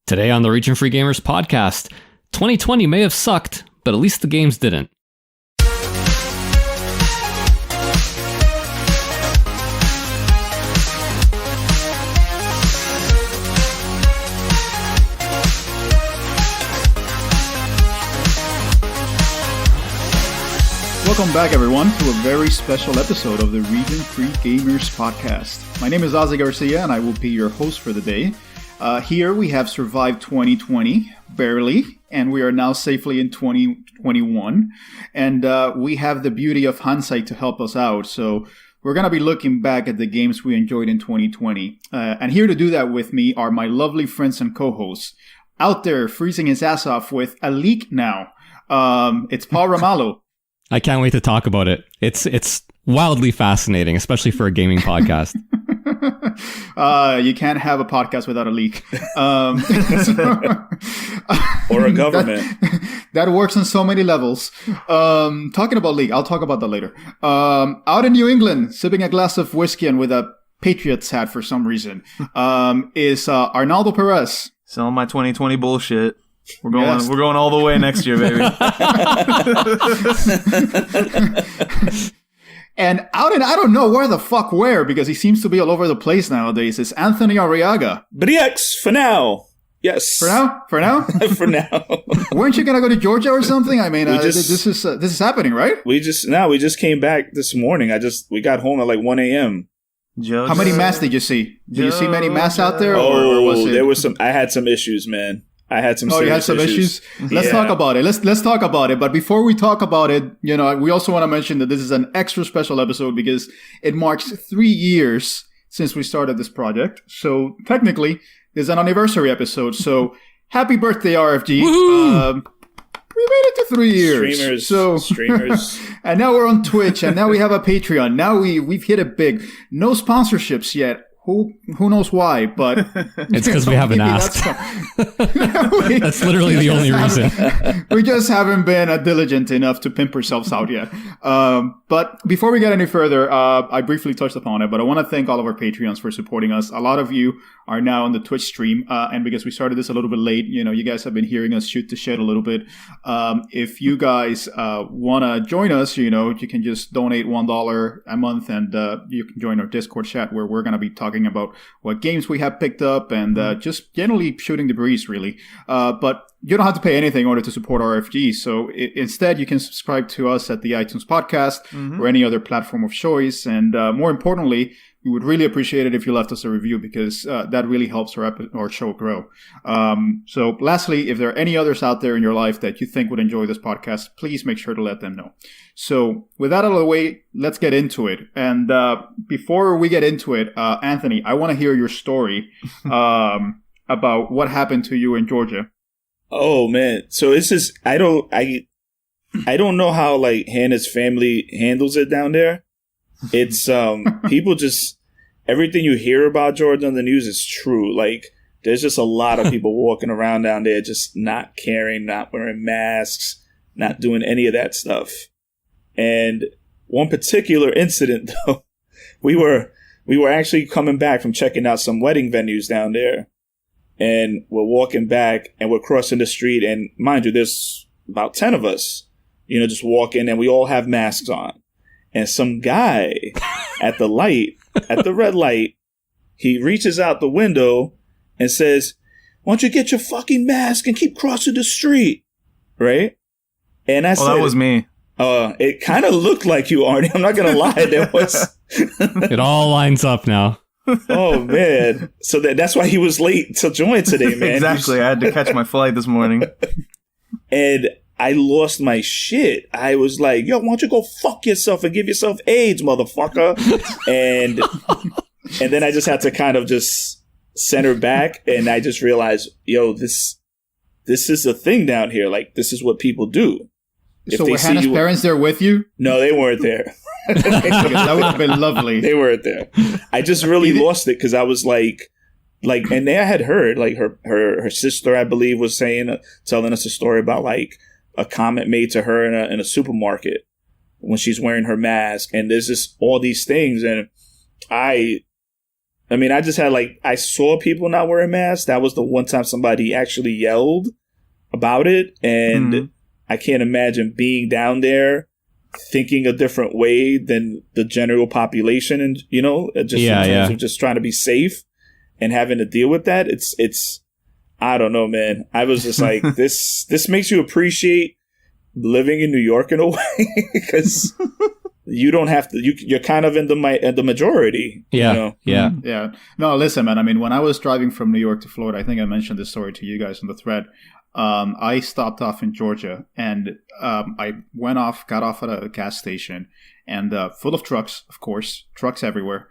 Today on the Region Free Gamers podcast, 2020 may have sucked, but at least the games didn't. Welcome back, everyone, to a very special episode of the Region Free Gamers podcast. My name is Ozzy Garcia, and I will be your host for the day. Here we have survived 2020, barely, and we are now safely in 2021. And we have the beauty of hindsight to help us out. So we're going to be looking back at the games we enjoyed in 2020. And here to do that with me are my lovely friends and co-hosts. Out there, freezing his ass off with a leak now. It's Paul Ramallo. I can't wait to talk about it. It's wildly fascinating, especially for a gaming podcast. You can't have a podcast without a leak. Or a government. That works on so many levels. Talking about leak, I'll talk about that later. Out in New England, sipping a glass of whiskey and with a Patriots hat for some reason, is Arnaldo Perez. Selling my 2020 bullshit. We're going all the way next year, baby. And out in, I don't know where, because he seems to be all over the place nowadays, is Anthony Arriaga. BX, for now. Yes. For now? For now? For now. Weren't you going to go to Georgia or something? I mean, this is happening, right? We just came back this morning. We got home at like 1 a.m. Jojo. How many masks did you see? Did you see many masks out there? Or was it... there was I had some issues, man. I had some serious you had some issues? Let's talk about it. Let's talk about it. But before we talk about it, we also want to mention that this is an extra special episode because it marks 3 years since we started this project. So technically, there's an anniversary episode. So happy birthday, RFG. We made it to 3 years. Streamers. And now we're on Twitch, and now we have a Patreon. Now we've hit it big. No sponsorships yet. Who knows why, but... It's because we haven't asked. That's literally the only reason. We just haven't been diligent enough to pimp ourselves out yet. But before we get any further, I briefly touched upon it, but I want to thank all of our Patreons for supporting us. A lot of you are now on the Twitch stream, and because we started this a little bit late, you guys have been hearing us shoot the shit a little bit. If you guys want to join us, you can just donate $1 a month, and you can join our Discord chat where we're going to be talking about what games we have picked up and just generally shooting the breeze, really. But you don't have to pay anything in order to support RFG. So instead, you can subscribe to us at the iTunes podcast or any other platform of choice. And more importantly, we would really appreciate it if you left us a review because that really helps our show grow. So lastly, if there are any others out there in your life that you think would enjoy this podcast, please make sure to let them know. So with that out of the way, let's get into it. And before we get into it, Anthony, I want to hear your story about what happened to you in Georgia. Oh man, so it's just I don't know how like Hannah's family handles it down there. It's people just everything you hear about Georgia on the news is true. Like there's just a lot of people walking around down there just not caring, not wearing masks, not doing any of that stuff. And one particular incident though, we were actually coming back from checking out some wedding venues down there. And we're walking back and we're crossing the street. And mind you, there's about 10 of us, just walking and we all have masks on. And some guy at the red light, he reaches out the window and says, "Why don't you get your fucking mask and keep crossing the street?" Right? And I said, that was me. It kind of looked like you, Arnie. I'm not going to lie. There was. It all lines up now. Oh man! So that's why he was late to join today, man. Exactly. I had to catch my flight this morning, and I lost my shit. I was like, "Yo, why don't you go fuck yourself and give yourself AIDS, motherfucker?" and then I just had to kind of just center back, and I just realized, "Yo, this is a thing down here. Like, this is what people do." So were Hannah's parents there with you? No, they weren't there. That would have been lovely. They weren't there. I just really lost it because I was like, and I had heard like her sister, I believe, was telling us a story about like a comment made to her in a supermarket when she's wearing her mask, and there's just all these things, and I I mean, I just had I saw people not wearing masks. That was the one time somebody actually yelled about it. And I can't imagine being down there thinking a different way than the general population. And, you know, just in terms of just trying to be safe and having to deal with that. It's, I don't know, man. I was just like, this makes you appreciate living in New York in a way, because you don't have to. You're kind of in the majority. Yeah, you know? Yeah. No, listen, man. I mean, when I was driving from New York to Florida, I think I mentioned this story to you guys in the thread. I stopped off in Georgia, and I got off at a gas station, and full of trucks, of course, trucks everywhere.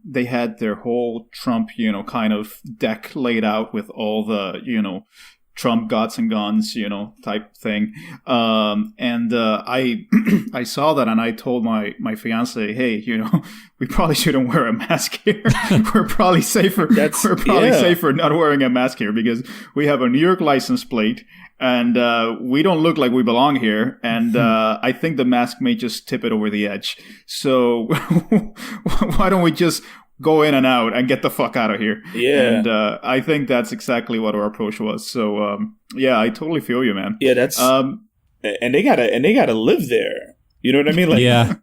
They had their whole Trump, you know, kind of deck laid out with all the, you know, Trump gods and guns, you know, type thing. And I I saw that, and I told my fiance, hey, you know, we probably shouldn't wear a mask here. We're probably safer. Safer not wearing a mask here, because we have a New York license plate, and we don't look like we belong here. And I think the mask may just tip it over the edge. So why don't we just go in and out and get the fuck out of here? Yeah. And I think that's exactly what our approach was. So yeah, I totally feel you, man. Yeah, that's and they gotta live there. You know what I mean? Like, yeah.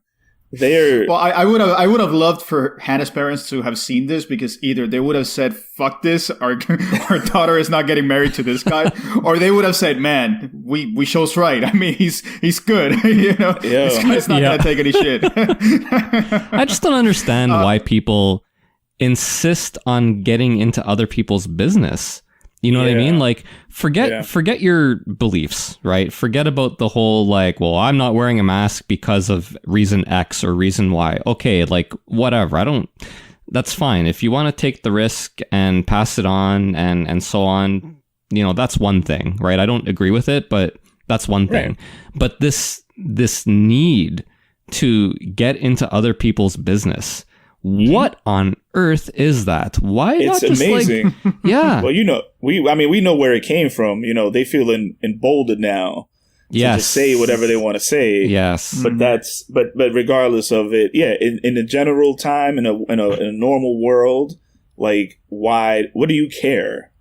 They're well, I would have loved for Hannah's parents to have seen this, because either they would have said, fuck this, our daughter is not getting married to this guy, or they would have said, man, we chose right. I mean, he's good. You know, this guy's not gonna take any shit. I just don't understand why people insist on getting into other people's business. You know what I mean? Like, forget your beliefs, right? Forget about the whole, like, well, I'm not wearing a mask because of reason X or reason Y. Okay, like, whatever. That's fine. If you want to take the risk and pass it on and so on, you know, that's one thing, right? I don't agree with it, but that's one thing. Right. But this need to get into other people's business, what on earth is that? Why it's not just amazing. Like, yeah. Well, you know, we know where it came from. You know, they feel emboldened now to just say whatever they want to say. Yes. But but regardless of it, in a general time, in a normal world, like, why? What do you care?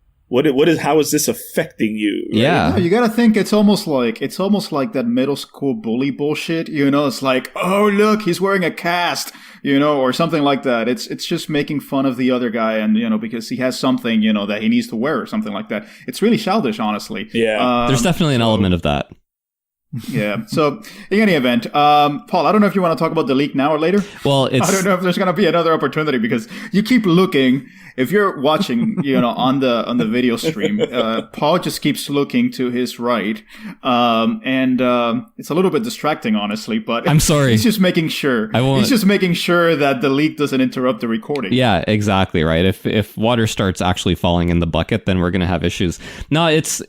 How is this affecting you? Right? Yeah. You gotta think it's almost like that middle school bully bullshit. You know, it's like, oh, look, he's wearing a cast, you know, or something like that. It's just making fun of the other guy, and, you know, because he has something, you know, that he needs to wear or something like that. It's really childish, honestly. Yeah. There's definitely an element of that. Yeah. So in any event, Paul, I don't know if you want to talk about the leak now or later. Well, I don't know if there's going to be another opportunity, because you keep looking. If you're watching, you know, on the video stream, Paul just keeps looking to his right, and it's a little bit distracting, honestly. But I'm sorry. He's just making sure. He's just making sure that the leak doesn't interrupt the recording. Yeah, exactly right. If water starts actually falling in the bucket, then we're going to have issues. No, it's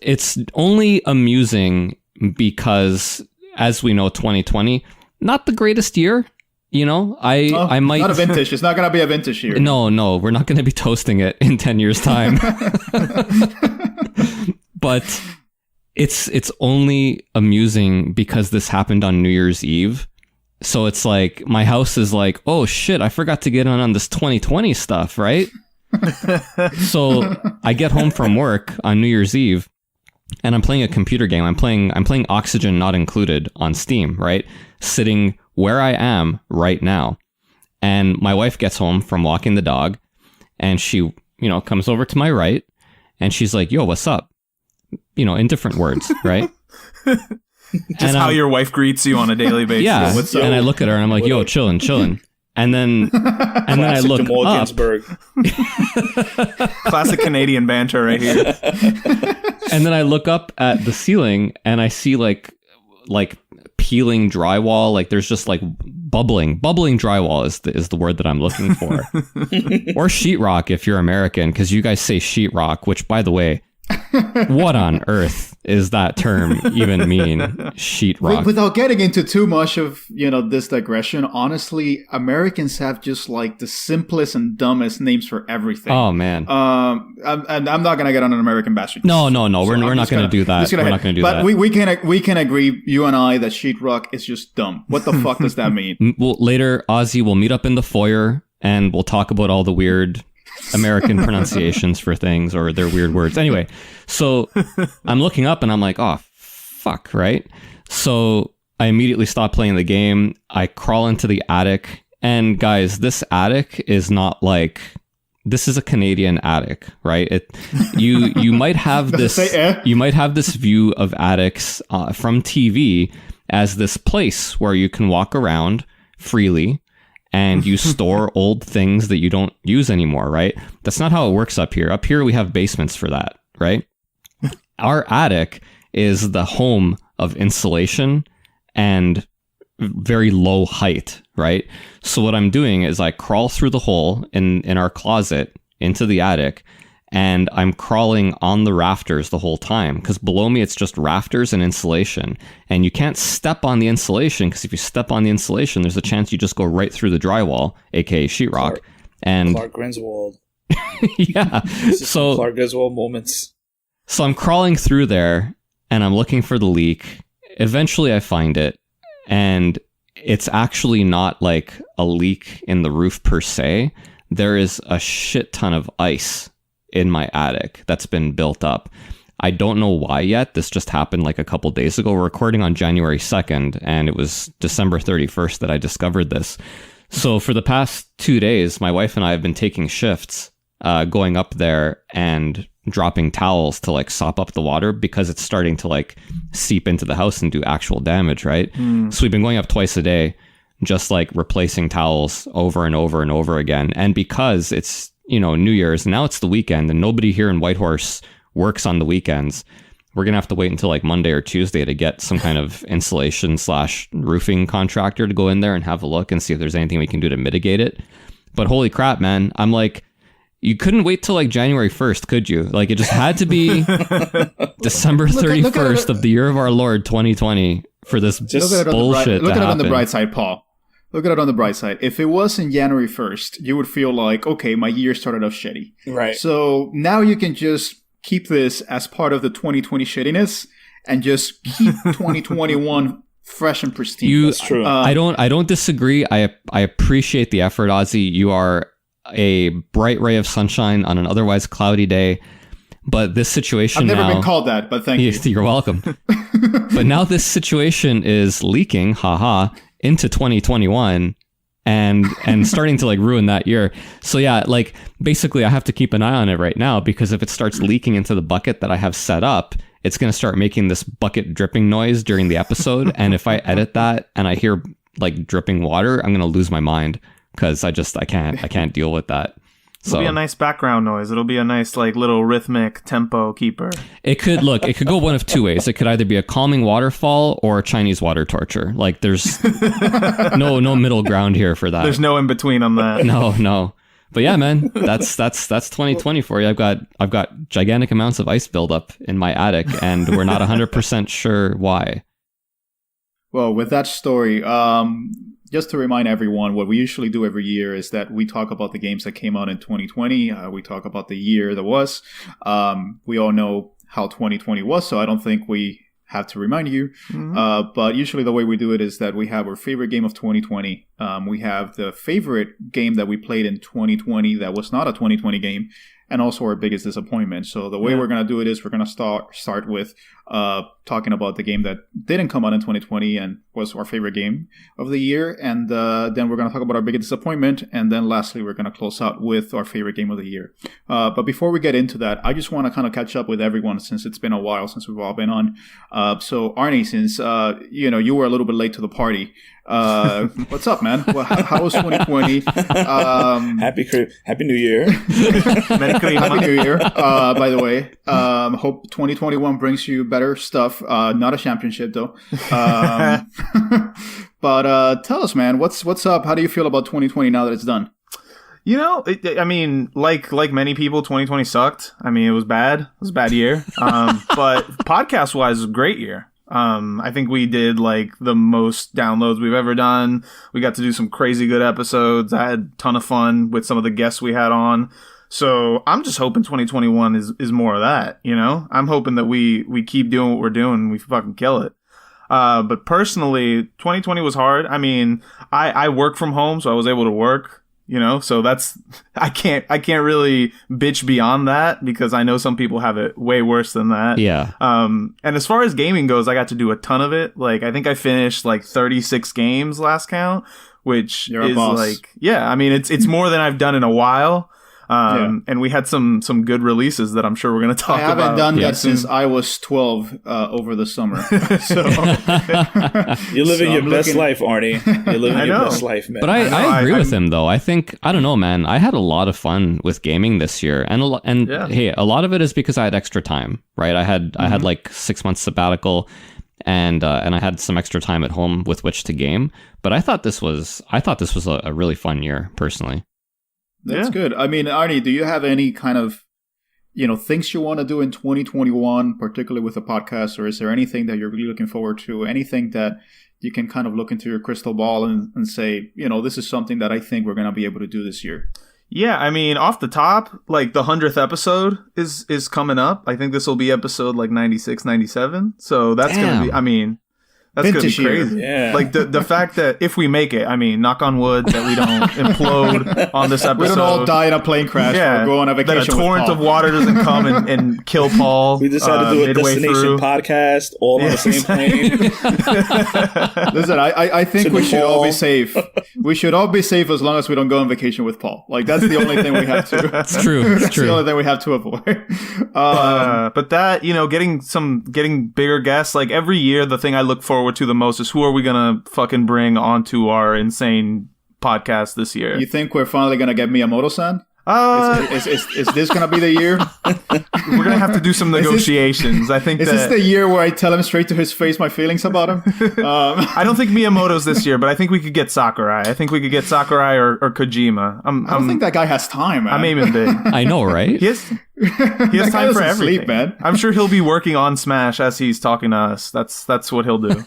only amusing because, as we know, 2020, not the greatest year. You know, I might... Not a vintage. It's not going to be a vintage year. No, we're not going to be toasting it in 10 years' time. But it's only amusing because this happened on New Year's Eve. So it's like, my house is like, oh shit, I forgot to get on this 2020 stuff, right? So I get home from work on New Year's Eve, and I'm playing a computer game. I'm playing Oxygen Not Included on Steam, right? Sitting where I am right now. And my wife gets home from walking the dog, and she, you know, comes over to my right, and she's like, yo, what's up? You know, in different words, right? Just how your wife greets you on a daily basis. Yeah. What's up? And I look at her and I'm like, yo, chillin'. And then I look Jamal up. Ginsburg. Classic Canadian banter right here. And then I look up at the ceiling and I see like peeling drywall. Like, there's just like bubbling drywall is the word that I'm looking for. Or sheetrock if you're American, because you guys say sheetrock, which, by the way, what on earth is that term even mean? Sheetrock. Without getting into too much of, you know, this digression, honestly, Americans have just like the simplest and dumbest names for everything. Oh man. And I'm not gonna get on an American bashing. No. We're not gonna do that. We're not gonna do that. But we can agree, you and I, that sheetrock is just dumb. What the fuck does that mean? Well, later, Ozzy will meet up in the foyer and we'll talk about all the weird American pronunciations for things or their weird words. Anyway, so I'm looking up and I'm like, oh, fuck, right? So I immediately stop playing the game. I crawl into the attic. And guys, this attic is not like... This is a Canadian attic, right? You might have this you might have this view of attics from TV as this place where you can walk around freely and you store old things that you don't use anymore, right? That's not how it works up here. Up here we have basements for that, right? Our attic is the home of insulation and very low height, right? So what I'm doing is I crawl through the hole in our closet into the attic, and I'm crawling on the rafters the whole time because below me it's just rafters and insulation, and you can't step on the insulation because if you step on the insulation, there's a chance you just go right through the drywall, aka sheetrock. Clark Griswold. Yeah. So Clark Griswold moments. So I'm crawling through there, and I'm looking for the leak. Eventually, I find it. And it's actually not like a leak in the roof per se. There is a shit ton of ice in my attic that's been built up. I don't know why yet. This just happened like a couple days ago. We're recording on January 2nd, and it was December 31st that I discovered this. So for the past 2 days, my wife and I have been taking shifts, going up there and dropping towels to like sop up the water because it's starting to like seep into the house and do actual damage, right? So we've been going up twice a day, just like replacing towels over and over and over again. And because it's, New Year's, now it's the weekend and nobody here in Whitehorse works on the weekends, we're going to have to wait until like Monday or Tuesday to get some kind of insulation / roofing contractor to go in there and have a look and see if there's anything we can do to mitigate it. But holy crap, man, I'm like, you couldn't wait till like January 1st, could you? Like it just had to be December 31st of the year of our Lord 2020 for this bullshit Look to at it on happen. the bright side, Paul. Look at it on the bright side. If it was in January 1st, you would feel like, okay, my year started off shitty. Right. So now you can just keep this as part of the 2020 shittiness and just keep 2021 fresh and pristine. That's true. I don't disagree. I appreciate the effort, Ozzy. You are a bright ray of sunshine on an otherwise cloudy day, but this situation I've never now, been called that, but thank you. You're welcome. But now this situation is leaking, into 2021 and starting to like ruin that year. So yeah, like basically I have to keep an eye on it right now because if it starts leaking into the bucket that I have set up, it's going to start making this bucket dripping noise during the episode. And if I edit that and I hear like dripping water, I'm going to lose my mind. Because I can't deal with that. It'll be a nice background noise. It'll be a nice like little rhythmic tempo keeper. It could go one of two ways. It could either be a calming waterfall or a Chinese water torture. Like there's no middle ground here for that. There's no in between on that. No. But yeah, man, that's 2020 for you. I've got gigantic amounts of ice buildup in my attic, and we're not 100% sure why. Well, with that story, just to remind everyone, what we usually do every year is that we talk about the games that came out in 2020. We talk about the year that was. We all know how 2020 was, so I don't think we have to remind you. But usually the way we do it is that we have our favorite game of 2020. We have the favorite game that we played in 2020 that was not a 2020 game, and also our biggest disappointment. So the way we're going to do it is we're going to start with talking about the game that didn't come out in 2020 and was our favorite game of the year. And then we're going to talk about our biggest disappointment. And then lastly, we're going to close out with our favorite game of the year. But before we get into that, I just want to kind of catch up with everyone since it's been a while since we've all been on. So Arnie, since you were a little bit late to the party, what's up, man? Well, how was 2020? Happy New Year. Happy New Year, by the way. Hope 2021 brings you better stuff. Not a championship, though. But tell us, man, what's up? How do you feel about 2020 now that it's done? Like many people, 2020 sucked. I mean, it was bad. It was a bad year. But podcast-wise, it was a great year. I think we did like the most downloads we've ever done. We got to do some crazy good episodes. I had a ton of fun with some of the guests we had on. So I'm just hoping 2021 is more of that, I'm hoping that we keep doing what we're doing and we fucking kill it. But personally, 2020 was hard. I mean, I work from home, so I was able to work. you know, so that's, I can't really bitch beyond that because I know some people have it way worse than that. Yeah. And as far as gaming goes, I got to do a ton of it. Like, I think I finished like 36 games last count, which is like, yeah, I mean, it's more than I've done in a while. And we had some good releases that I'm sure we're going to talk about. I haven't done that since I was 12 over the summer. So you're living your best life, Arnie. You're living your best life, man. But I agree with him, though. I think, I don't know, man. I had a lot of fun with gaming this year, and hey, a lot of it is because I had extra time, right? I had like 6 months sabbatical, and I had some extra time at home with which to game. But I thought this was a really fun year, personally. That's good. I mean, Arnie, do you have any kind of, things you want to do in 2021, particularly with the podcast, or is there anything that you're really looking forward to? Anything that you can kind of look into your crystal ball and say, this is something that I think we're going to be able to do this year? Yeah, I mean, off the top, like the 100th episode is coming up. I think this will be episode like 96, 97. So that's going to be, I mean... That's going to be crazy. Yeah. Like the fact that if we make it, I mean, knock on wood, that we don't implode on this episode. We don't all die in a plane crash or go on a vacation. That a torrent of water doesn't come and kill Paul. We decided to do a destination podcast all on the same plane. Listen, I think we should all be safe. We should all be safe as long as we don't go on vacation with Paul. Like, that's the only thing we have to. It's true. That's the only thing we have to avoid. But that, getting bigger guests, like every year, the thing I look forward to the most is who are we gonna fucking bring onto our insane podcast this year. You think we're finally gonna get Miyamoto-san? Is this gonna be the year? We're gonna have to do some negotiations. I think. Is this the year where I tell him straight to his face my feelings about him? I don't think Miyamoto's this year, but I think we could get Sakurai. I think we could get Sakurai or Kojima. I don't think that guy has time, man. I'm aiming big. I know, right? He has time for everything, sleep, man. I'm sure he'll be working on Smash as he's talking to us. That's what he'll do.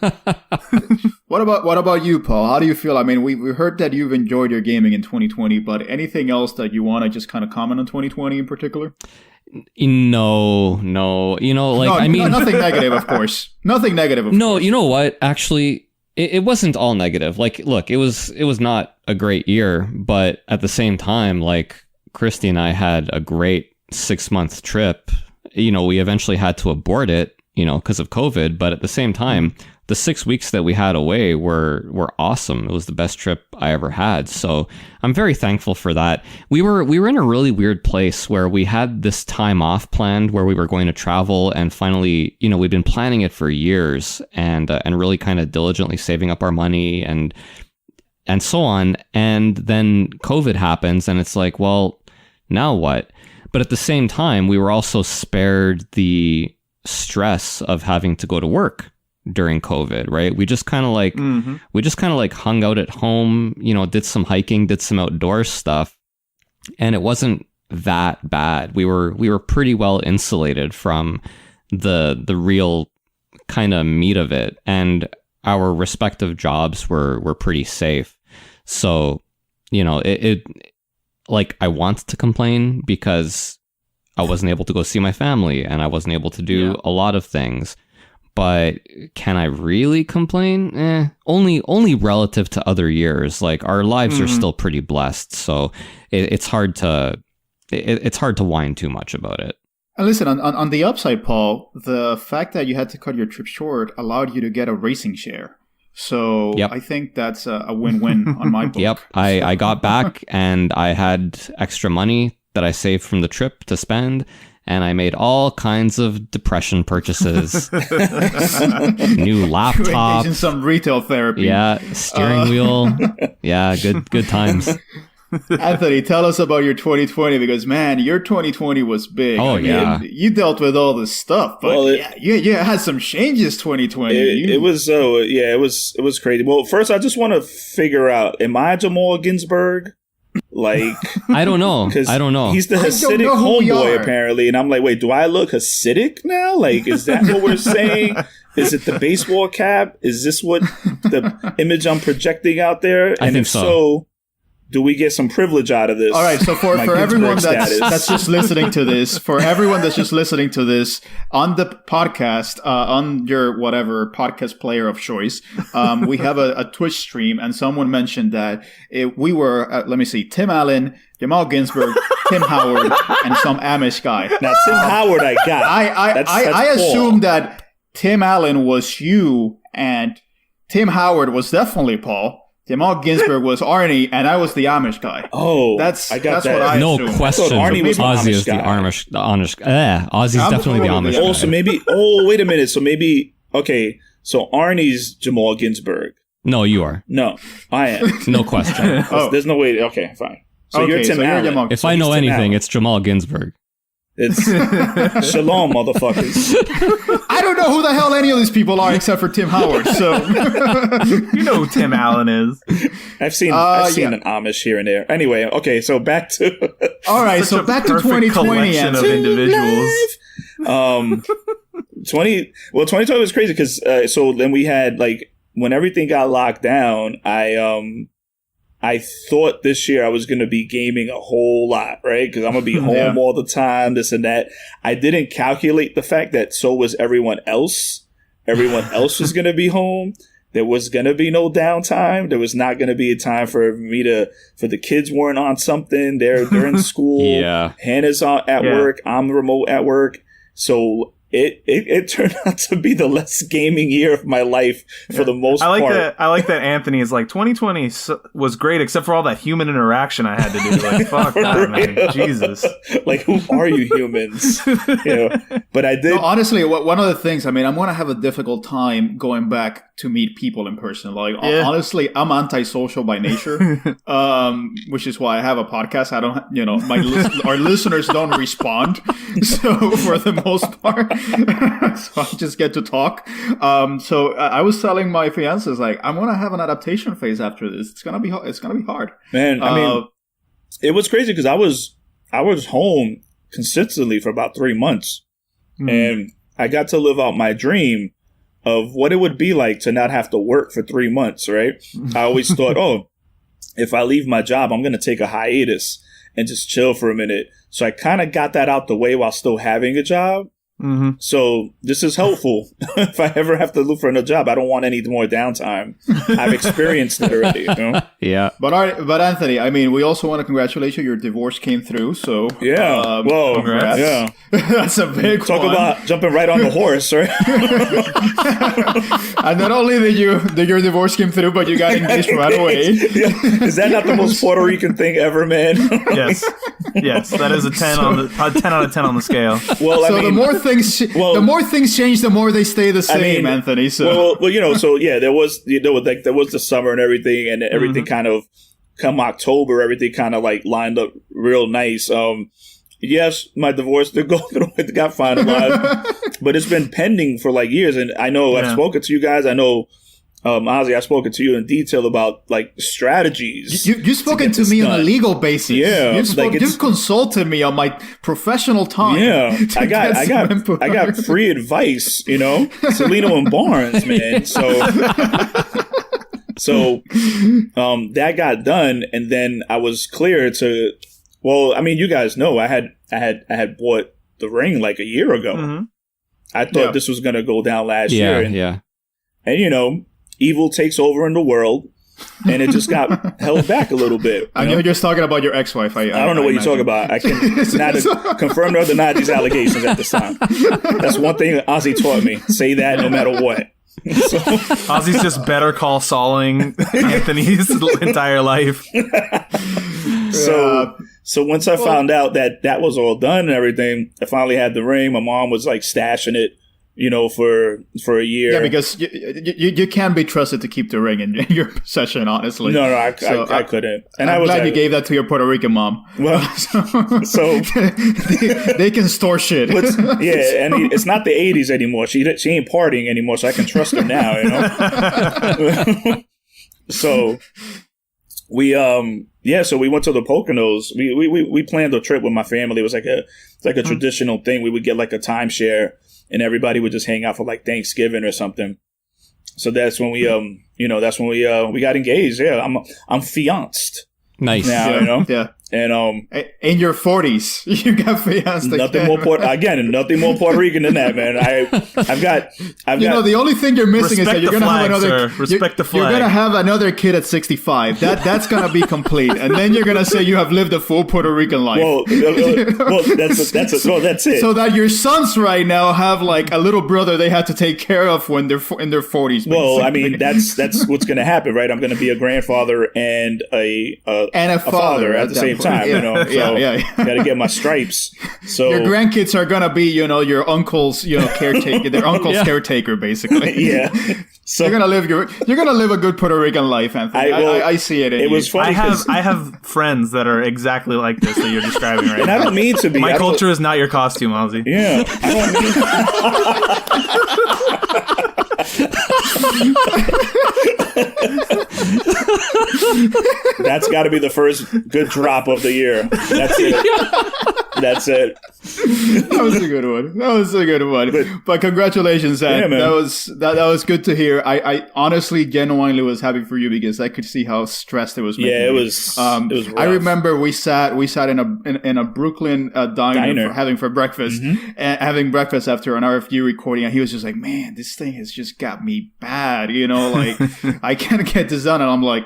What about you, Paul? How do you feel? I mean, we heard that you've enjoyed your gaming in 2020, but anything else that you want to just kind of comment on 2020 in particular? No. I mean, nothing negative, of course. Nothing negative. Of course. You know what? Actually, it wasn't all negative. Like, look, it was not a great year, but at the same time, like, Christy and I had a great 6-month trip. We eventually had to abort it, because of COVID. But at the same time, the 6 weeks that we had away were awesome. It was the best trip I ever had. So I'm very thankful for that. We were in a really weird place where we had this time off planned where we were going to travel, and finally, we'd been planning it for years and really kind of diligently saving up our money and so on. And then COVID happens, and it's like, well, now what? But at the same time, we were also spared the stress of having to go to work during COVID, right? We just kind of like hung out at home, did some hiking, did some outdoor stuff, and it wasn't that bad. We were pretty well insulated from the real kind of meat of it, and our respective jobs were pretty safe. So, it like, I want to complain because I wasn't able to go see my family and I wasn't able to do a lot of things. But can I really complain? Only relative to other years. Like, our lives are still pretty blessed, so it's hard to whine too much about it. And listen, on the upside, Paul, the fact that you had to cut your trip short allowed you to get a racing share. So I think that's a win-win on my book. Yep, I got back and I had extra money that I saved from the trip to spend. And I made all kinds of depression purchases. New laptop. In some retail therapy. Yeah, steering wheel. Yeah, good times. Anthony, tell us about your 2020, because, man, your 2020 was big. Oh, yeah. You dealt with all this stuff, but you had some changes 2020. It was crazy. Well, first, I just want to figure out, am I Jamal Ginsburg? Like, I don't know. He's the Hasidic homeboy, apparently. And I'm like, wait, do I look Hasidic now? Like, is that what we're saying? Is it the baseball cap? Is this what the image I'm projecting out there? I think so. do we get some privilege out of this? All right, so for everyone that's just listening to this, on the podcast, on your whatever podcast player of choice, we have a Twitch stream, and someone mentioned that we were, let me see, Tim Allen, Jamal Ginsburg, Tim Howard, and some Amish guy. Now, Tim Howard, I got. I assumed that Tim Allen was you, and Tim Howard was definitely Paul. Jamal Ginsburg was Arnie, and I was the Amish guy. Oh, that's that. What I assumed. No question. Ozzy is the Amish. Ozzy's definitely the Amish guy. So maybe. Oh, wait a minute. So maybe. Okay. So Arnie's Jamal Ginsburg. No, you are. No, I am. No question. There's no way. Okay, fine. So you're Tim Allen. If I know anything, it's Jamal Ginsburg. It's shalom, motherfuckers. I don't know who the hell any of these people are except for Tim Howard. So you know who Tim Allen is. I've seen an Amish here and there. Anyway, okay, so back to all right. So back to 2020 and of individuals. 2020 was crazy because so then we had like when everything got locked down. I thought this year I was going to be gaming a whole lot, right? Because I'm going to be home all the time, this and that. I didn't calculate the fact that so was everyone else. Everyone else was going to be home. There was going to be no downtime. There was not going to be a time for the kids weren't on something. They're in school. Yeah. Hannah's at work. I'm remote at work. So it turned out to be the less gaming year of my life for the most part. I like that Anthony is like 2020 was great except for all that human interaction I had to do. Like fuck that, man. Jesus. Like who are you humans? But I did. No, honestly, one of the things. I mean, I'm gonna have a difficult time going back to meet people in person. Like honestly, I'm antisocial by nature, which is why I have a podcast. I don't, our listeners don't respond. So for the most part. So I just get to talk. So I was telling my fiance, like, I'm gonna have an adaptation phase after this. It's gonna be hard. Man, I mean, it was crazy because I was home consistently for about 3 months, and I got to live out my dream of what it would be like to not have to work for 3 months. Right? I always thought, if I leave my job, I'm gonna take a hiatus and just chill for a minute. So I kind of got that out the way while still having a job. Mm-hmm. So this is helpful. If I ever have to look for another job, I don't want any more downtime. I've experienced it already. Yeah. But Anthony, I mean, we also want to congratulate you. Your divorce came through. So whoa, congrats. Yeah, that's a big talk one. about jumping right on the horse, right? And not only did your divorce came through, but you got engaged right away. Is that not the most Puerto Rican thing ever, man? Yes, that is a 10 out of 10 on the scale. Well, so the more things change, the more they stay the same, Anthony. So there was the summer and everything, and everything kind of come October, everything kind of like lined up real nice. Yes, my divorce did go through, it got finalized, but it's been pending for like years, and I know I've spoken to you guys. I know. Ozzy, I've spoken to you in detail about like strategies. You've spoken to me on a legal basis. Yeah, you've consulted me on my professional time. Yeah, I got free advice. Celino and Barnes, man. So that got done, and then I was clear to. Well, I mean, you guys know I had bought the ring like a year ago. Mm-hmm. I thought this was gonna go down last year. And evil takes over in the world, and it just got held back a little bit. I know you're just talking about your ex-wife. I don't know what you're talking about. I can neither confirm nor deny these allegations at this time. That's one thing that Ozzy taught me. Say that no matter what. So, Ozzy's just Better Call Sauling Anthony's entire life. So once I found out that was all done and everything, I finally had the ring. My mom was like stashing it. For a year. Yeah, because you can't be trusted to keep the ring in your possession, honestly. No, I couldn't. And I'm glad you gave that to your Puerto Rican mom. Well, so they can store shit. And it's not the 80s anymore. She ain't partying anymore, so I can trust her now, So we so we went to the Poconos. We planned a trip with my family. It was like a traditional thing. We would get like a timeshare. And everybody would just hang out for like Thanksgiving or something. So that's when we got engaged. Yeah, I'm fianced. Nice. now, you know? Yeah. And in your 40s, you got fiancé. nothing more Puerto Rican than that, man. I've got. The only thing you're missing is that you're gonna have another. Respect the flag. You're gonna have another kid at 65. That's gonna be complete, and then you're gonna say you have lived a full Puerto Rican life. Well, that's it. So that your sons right now have like a little brother they had to take care of when they're in their 40s. Basically. Well, I mean, that's what's gonna happen, right? I'm gonna be a grandfather and a father at the same time, you know. So gotta get my stripes. So your grandkids are gonna be, your uncle's, caretaker, their uncle's caretaker, basically. Yeah. So you're gonna live a good Puerto Rican life, Anthony. I see it. It was funny. I have friends that are exactly like this that you're describing right now. And I don't mean to be. My culture is not your costume, Ozzy. Yeah. I don't mean. That's got to be the first good drop of the year. That's it. That's it. That was a good one. But congratulations, Zach. Yeah, man. That was good to hear. I honestly, genuinely was happy for you because I could see how stressed it was. Yeah, it was. It was rough. I remember we sat in a Brooklyn diner for breakfast, and having breakfast after an RFU recording, and he was just like, "Man, this thing has just got me bad." Like I can't get this done, and I'm like,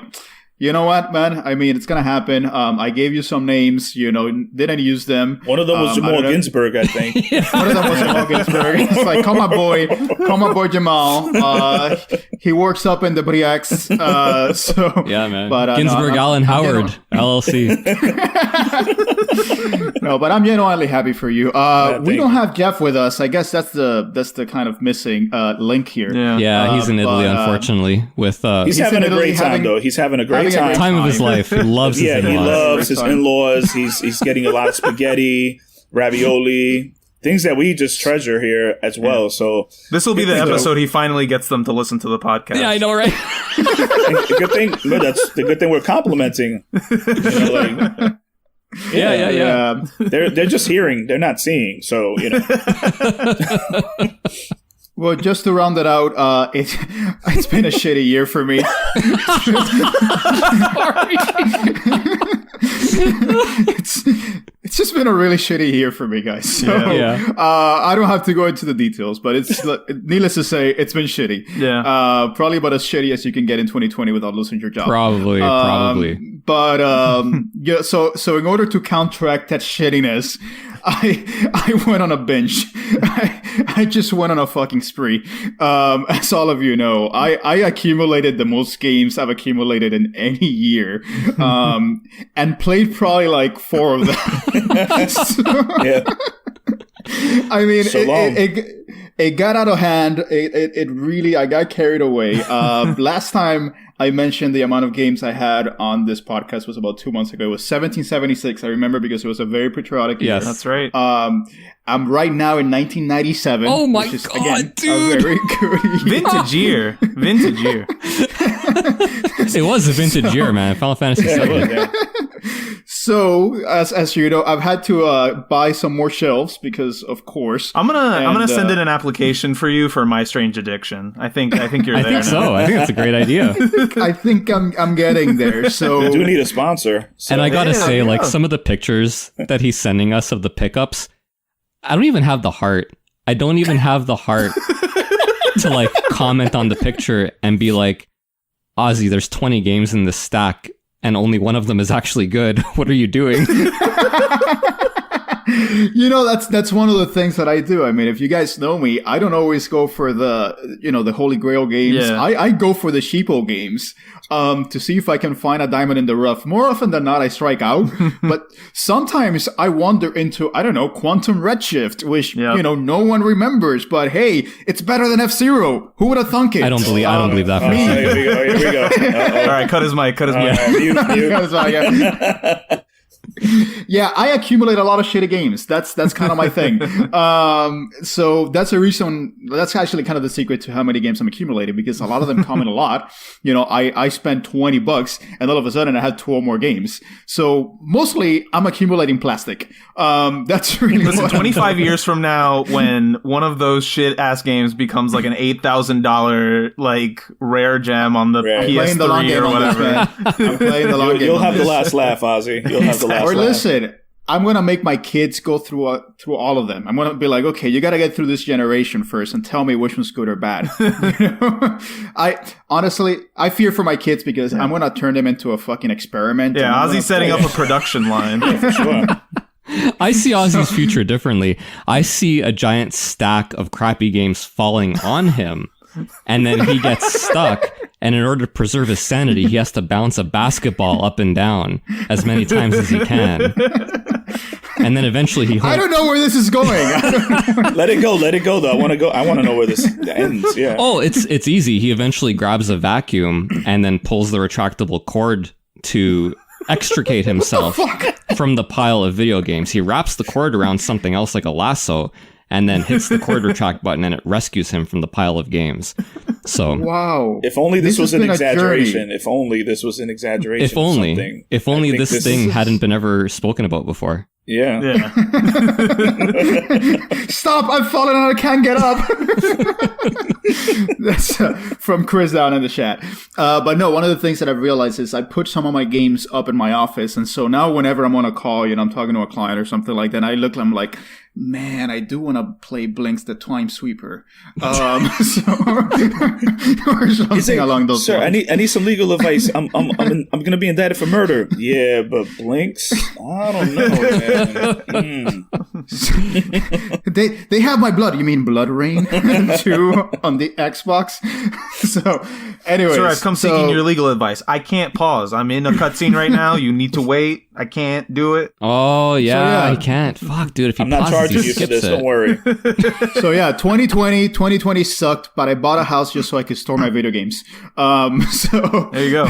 you know what, man? I mean, it's gonna happen. I gave you some names, didn't use them. One of them was Jamal Ginsburg, I think. One of them was Jamal Ginsburg. It's like, call my boy Jamal. He works up in the Briax. Yeah, man. But, Ginsburg, Allen Howard, LLC. No, but I'm genuinely happy for you. We don't have Jeff with us. I guess that's the kind of missing link here. Yeah, he's in Italy, unfortunately. He's having a great time, though. He's having a great time of his life. He loves his in-laws. He loves his in-laws. He's getting a lot of spaghetti, ravioli, things that we just treasure here as well. So this will be the episode he finally gets them to listen to the podcast. Yeah, I know, right? Good thing. No, that's the good thing we're complimenting. Yeah. They're just hearing. They're not seeing. So Well, just to round it out, it's been a shitty year for me. It's just been a really shitty year for me, guys. So I don't have to go into the details, but it's needless to say, it's been shitty. Yeah. Probably about as shitty as you can get in 2020 without losing your job. Probably. But so in order to counteract that shittiness, I went on a binge. I just went on a fucking spree. As all of you know, I accumulated the most games I've accumulated in any year, and played probably like 4 of them. I mean, it got out of hand. It really, I got carried away. Last time I mentioned the amount of games I had on this podcast was about 2 months ago. It was 1776. I remember because it was a very patriotic year. Yes, that's right. I'm right now in 1997. Oh my which is, God, again, dude! A very good year. Vintage year. It was a vintage year, man. Final Fantasy VII. So, as you know, I've had to buy some more shelves because, of course, I'm gonna send in an application for you for My Strange Addiction. I think you're there. I think so. I think that's a great idea. I think I'm getting there. So we do need a sponsor. So. And I gotta say, like some of the pictures that he's sending us of the pickups, I don't even have the heart. I don't even have the heart to like comment on the picture and be like, Ozzy, there's 20 games in this stack and only one of them is actually good. What are you doing? That's one of the things that I do. I mean, if you guys know me, I don't always go for the Holy Grail games. Yeah. I go for the sheeple games to see if I can find a diamond in the rough. More often than not, I strike out. But sometimes I wander into, I don't know, Quantum Redshift, which, no one remembers. But hey, it's better than F-Zero. Who would have thunk it? I don't believe that for me. Here we go. All right, cut his mic. Mute. Cut his mic, yeah. Yeah, I accumulate a lot of shitty games. That's kind of my thing. So that's a reason. That's actually kind of the secret to how many games I'm accumulating, because a lot of them come in a lot. I spent $20 and all of a sudden I had 2 or more games. So mostly I'm accumulating plastic. That's really. Listen, 25 years from now, when one of those shit ass games becomes like an $8,000 like rare gem on the PS3 or whatever, I'm playing the long game. You'll have the last laugh, Ozzy. You'll have the last laugh. Or listen, I'm going to make my kids go through all of them. I'm going to be like, okay, you got to get through this generation first and tell me which one's good or bad. I fear for my kids because I'm going to turn them into a fucking experiment. Yeah, Ozzy's setting up a production line. Yeah, for sure. I see Ozzy's future differently. I see a giant stack of crappy games falling on him, and then he gets stuck. And in order to preserve his sanity, he has to bounce a basketball up and down as many times as he can. And then eventually I don't know where this is going. Let it go though. I want to know where this ends. Yeah. Oh, it's easy. He eventually grabs a vacuum and then pulls the retractable cord to extricate himself from the pile of video games. He wraps the cord around something else like a lasso and then hits the cord retract button and it rescues him from the pile of games. So wow. If only this was an exaggeration. If only this was an exaggeration. If only this thing hadn't been ever spoken about before. Yeah. Stop! I've fallen and I can't get up. That's from Chris down in the chat. But no, one of the things that I've realized is I put some of my games up in my office, and so now whenever I'm on a call, I'm talking to a client or something like that, I'm like, man, I do want to play Blinks the Time Sweeper. Or something along those lines. Sir, I need some legal advice. I'm gonna be indicted for murder. Yeah, but Blinks? I don't know, man. They have my blood. You mean Blood Rain 2 on the Xbox? So, anyway. Sir, I've come seeking your legal advice. I can't pause. I'm in a cutscene right now. You need to wait. I can't do it. Oh, yeah, I can't. Fuck, dude. If he pauses, charging you for this. Don't worry. So yeah, 2020 sucked, but I bought a house just so I could store my video games. So there you go.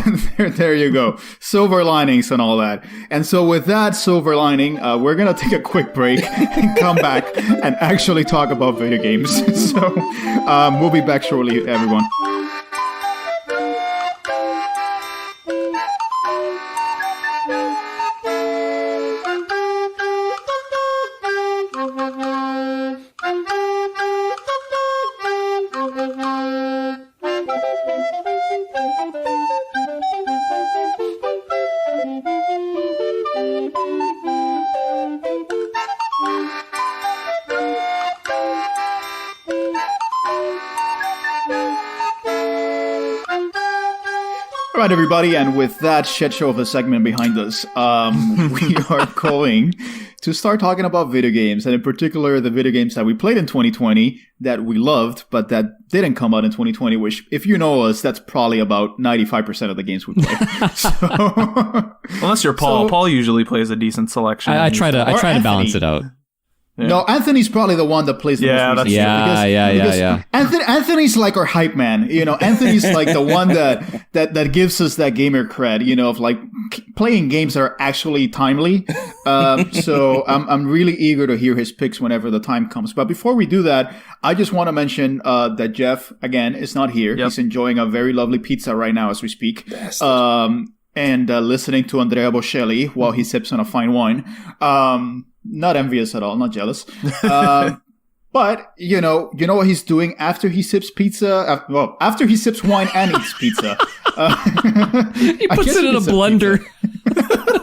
there you go. Silver linings and all that. And so with that silver lining, we're gonna take a quick break and come back and actually talk about video games. So we'll be back shortly, everyone. All right, everybody, and with that shit show of a segment behind us, we are going to start talking about video games, and in particular, the video games that we played in 2020 that we loved, but that didn't come out in 2020, which, if you know us, that's probably about 95% of the games we play. Unless you're Paul. Paul usually plays a decent selection. I try to balance it out. Yeah. No, Anthony's probably the one that plays the most recent. Yeah. Anthony's like our hype man. Anthony's like the one that gives us that gamer cred, of like playing games that are actually timely. So I'm really eager to hear his picks whenever the time comes. But before we do that, I just want to mention that Jeff, again, is not here. Yep. He's enjoying a very lovely pizza right now as we speak. And listening to Andrea Bocelli while he sips on a fine wine. Not envious at all, not jealous. But, you know what he's doing after he sips pizza? After he sips wine and eats pizza. He puts it in a blender.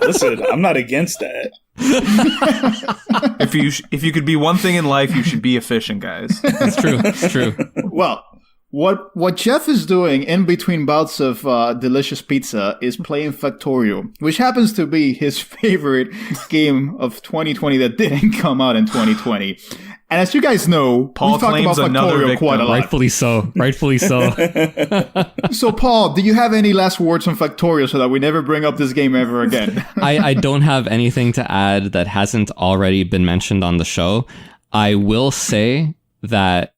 Listen, I'm not against that. If you could be one thing in life, you should be efficient, guys. It's true. Well, what Jeff is doing in between bouts of delicious pizza is playing Factorio, which happens to be his favorite game of 2020 that didn't come out in 2020. And as you guys know, Paul we've talked about Factorio quite a lot. Rightfully so. So, Paul, do you have any last words on Factorio so that we never bring up this game ever again? I don't have anything to add that hasn't already been mentioned on the show. I will say that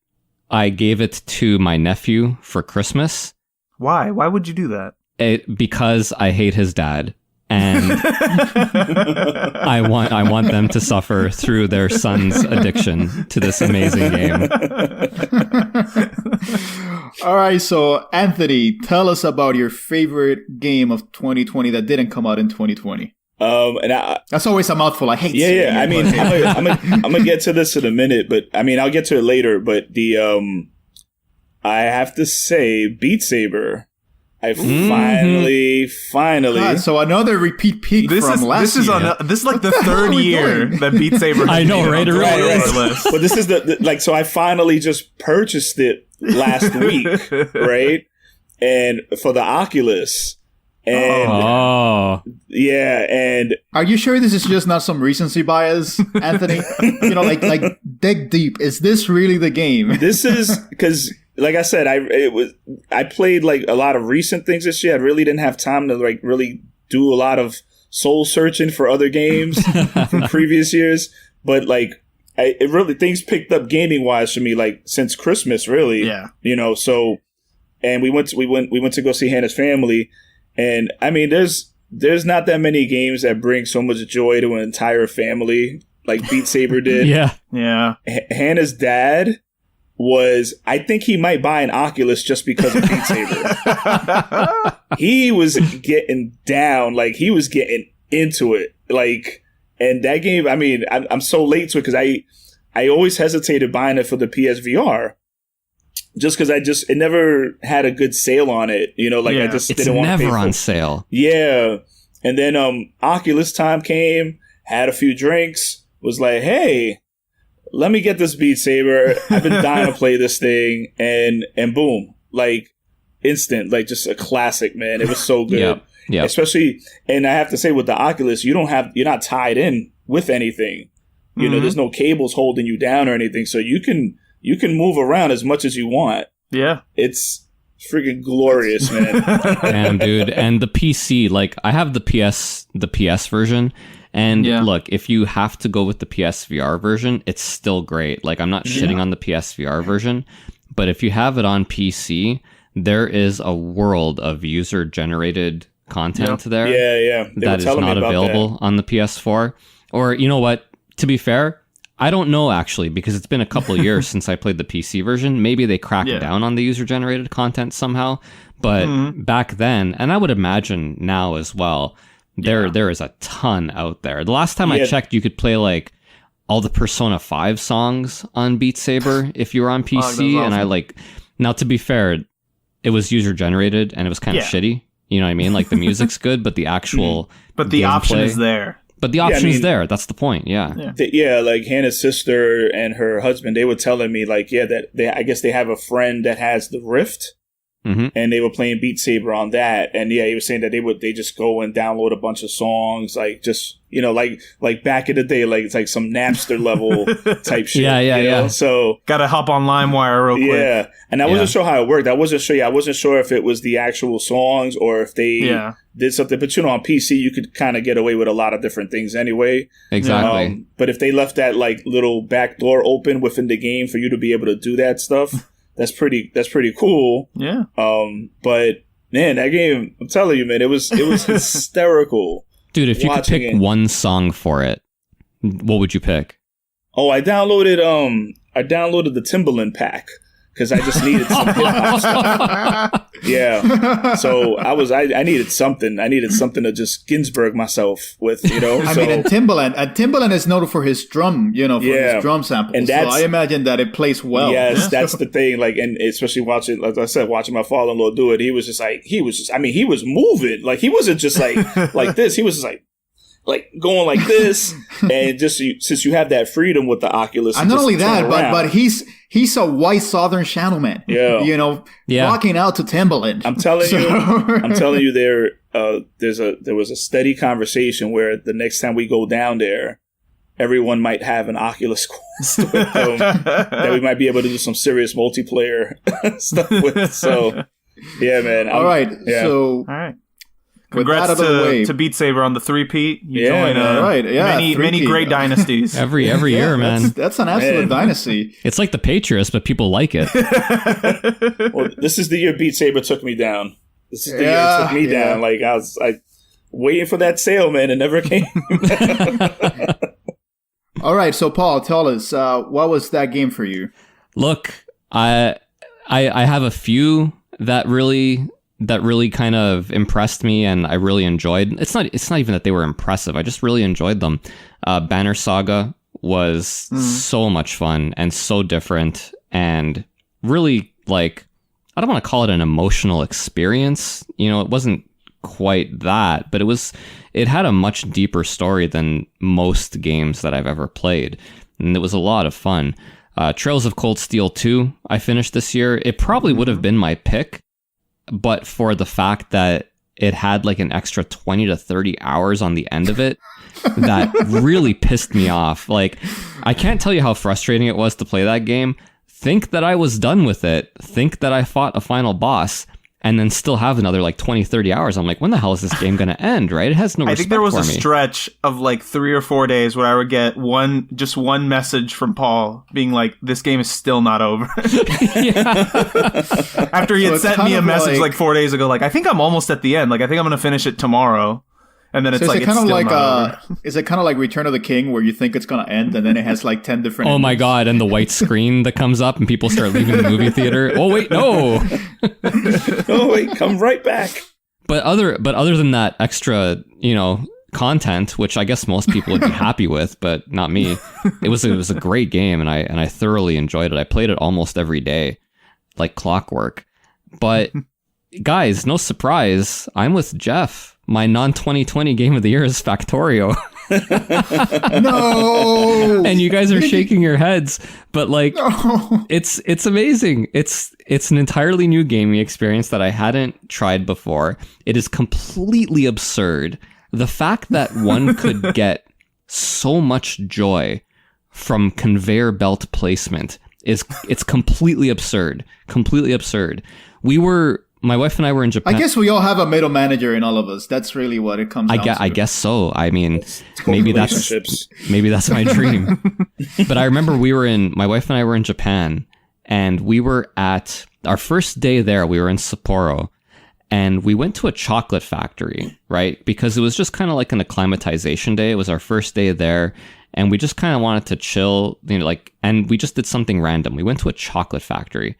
I gave it to my nephew for Christmas. Why? Why would you do that? Because I hate his dad. and I want them to suffer through their son's addiction to this amazing game. All right, so Anthony, tell us about your favorite game of 2020 that didn't come out in 2020. That's always a mouthful. I hate. Yeah. I mean, I'm gonna get to this in a minute, but I mean, I'll get to it later. But I have to say, Beat Saber. I finally. God, so another repeat peak from last year. This is like the third year that Beat Saber. I know, right? Right. But this is so I finally just purchased it last week, right? And for the Oculus. And yeah, and are you sure this is just not some recency bias, Anthony? Like dig deep. Is this really the game? This is because, like I said, I played like a lot of recent things this year. I really didn't have time to like really do a lot of soul searching for other games from previous years. But like, it really things picked up gaming wise for me like since Christmas, really. Yeah. So, and we went to go see Hannah's family. And I mean, there's not that many games that bring so much joy to an entire family like Beat Saber did. Yeah. Hannah's dad I think he might buy an Oculus just because of Beat Saber. He was getting down, like he was getting into it. Like, and that game, I mean, I'm so late to it because I always hesitated buying it for the PSVR. Just because it never had a good sale on it, I just didn't want to pay for it. It's never on sale. Yeah. And then Oculus time came, had a few drinks, was like, hey, let me get this Beat Saber. I've been dying to play this thing. And boom, like instant, like just a classic, man. It was so good. Yeah. Especially, and I have to say with the Oculus, you're not tied in with anything. There's no cables holding you down or anything. So you can move around as much as you want. Yeah. It's freaking glorious, man. Damn, dude. And the PC, like I have the PS version. And look, if you have to go with the PSVR version, it's still great. Like I'm not shitting on the PSVR version, but if you have it on PC, there is a world of user generated content there. Yeah. That is not available on the PS4. Or you know what? To be fair, I don't know actually, because it's been a couple of years since I played the PC version. Maybe they cracked down on the user-generated content somehow. But back then, and I would imagine now as well, there is a ton out there. The last time I checked, you could play like all the Persona 5 songs on Beat Saber if you were on PC. Awesome. And I like, now to be fair, it was user-generated and it was kind of shitty. You know what I mean? Like the music's good, but the actual but the option is there. But the option is there. That's the point. Yeah. Like Hannah's sister and her husband, they were telling me like, that I guess they have a friend that has the Rift, and they were playing Beat Saber on that. And he was saying that they just go and download a bunch of songs, like just like back in the day, like it's like some Napster level type shit. Yeah. So gotta hop on LimeWire real quick. Yeah, and I wasn't sure how it worked. I wasn't sure if it was the actual songs or if they did something. But on PC you could kind of get away with a lot of different things anyway. Exactly. But if they left that like little back door open within the game for you to be able to do that stuff, that's pretty cool. Yeah. But man, that game, I'm telling you, man, it was hysterical. Dude, if you could pick one song for it, what would you pick? Oh, I downloaded the Timbaland pack because I just needed some hip hop stuff. Yeah. So I needed something. I needed something to just Ginsberg myself with, I mean, and Timbaland is known for his drum, his drum samples. And so I imagine that it plays well. Yes, that's the thing. Like, and especially watching my father-in-law do it, he was moving. Like, he wasn't just like this. He was just like going like this, and just since you have that freedom with the Oculus, and not only that, but he's a white Southern gentleman. Yeah, walking out to Timbaland. I'm telling you, there was a steady conversation where the next time we go down there, everyone might have an Oculus Quest with them that we might be able to do some serious multiplayer stuff with. So, yeah, man. All right. Congrats to Beat Saber on the three-peat. You join many great dynasties. Every year, man. That's an absolute dynasty. It's like the Patriots, but people like it. Well, this is the year Beat Saber took me down. This is the year it took me down. Like waiting for that sale, man. It never came. All right, so Paul, tell us, what was that game for you? Look, I have a few that really kind of impressed me and I really enjoyed. It's not even that they were impressive. I just really enjoyed them. Banner Saga was so much fun and so different and really, like, I don't want to call it an emotional experience. You know, it wasn't quite that, but it had a much deeper story than most games that I've ever played. And it was a lot of fun. Trails of Cold Steel 2, I finished this year. It probably would have been my pick, but for the fact that it had like an extra 20 to 30 hours on the end of it, that really pissed me off. Like, I can't tell you how frustrating it was to play that game. Think that I was done with it. Think that I fought a final boss. And then still have another like 20, 30 hours. I'm like, when the hell is this game going to end, right? It has no respect for me. I think there was a stretch of like 3 or 4 days where I would get one message from Paul being like, this game is still not over. After he had sent me a message like 4 days ago, like, I think I'm almost at the end. Like, I think I'm going to finish it tomorrow. And then it's like, it's still not over. Is it kind of like Return of the King where you think it's going to end and then it has like 10 different endings? My God. And the white screen that comes up and people start leaving the movie theater. Oh, wait, no. Oh, wait, come right back. But other than that extra, content, which I guess most people would be happy with, but not me. It was a great game and I thoroughly enjoyed it. I played it almost every day, like clockwork. But guys, no surprise, I'm with Jeff. My non-2020 game of the year is Factorio. No! And you guys are shaking your heads, but like, no. It's amazing. It's an entirely new gaming experience that I hadn't tried before. It is completely absurd. The fact that one could get so much joy from conveyor belt placement it's completely absurd. Completely absurd. My wife and I were in Japan. I guess we all have a middle manager in all of us. That's really what it comes down to. I guess so. I mean, maybe that's my dream. But I remember my wife and I were in Japan, and we were at our first day there. We were in Sapporo, and we went to a chocolate factory, right? Because it was just kind of like an acclimatization day. It was our first day there, and we just kind of wanted to chill, and we just did something random. We went to a chocolate factory,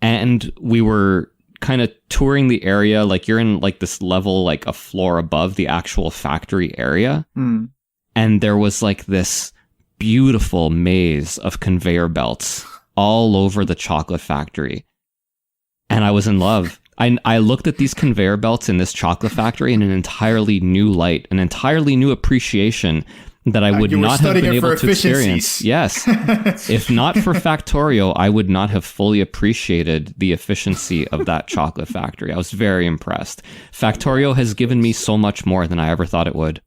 and we were kind of touring the area, like you're in like this level, like a floor above the actual factory area. And there was like this beautiful maze of conveyor belts all over the chocolate factory. And I was in love. I looked at these conveyor belts in this chocolate factory in an entirely new light, an entirely new appreciation that I would not have been able to experience. Yes. If not for Factorio, I would not have fully appreciated the efficiency of that chocolate factory. I was very impressed. Factorio has given me so much more than I ever thought it would.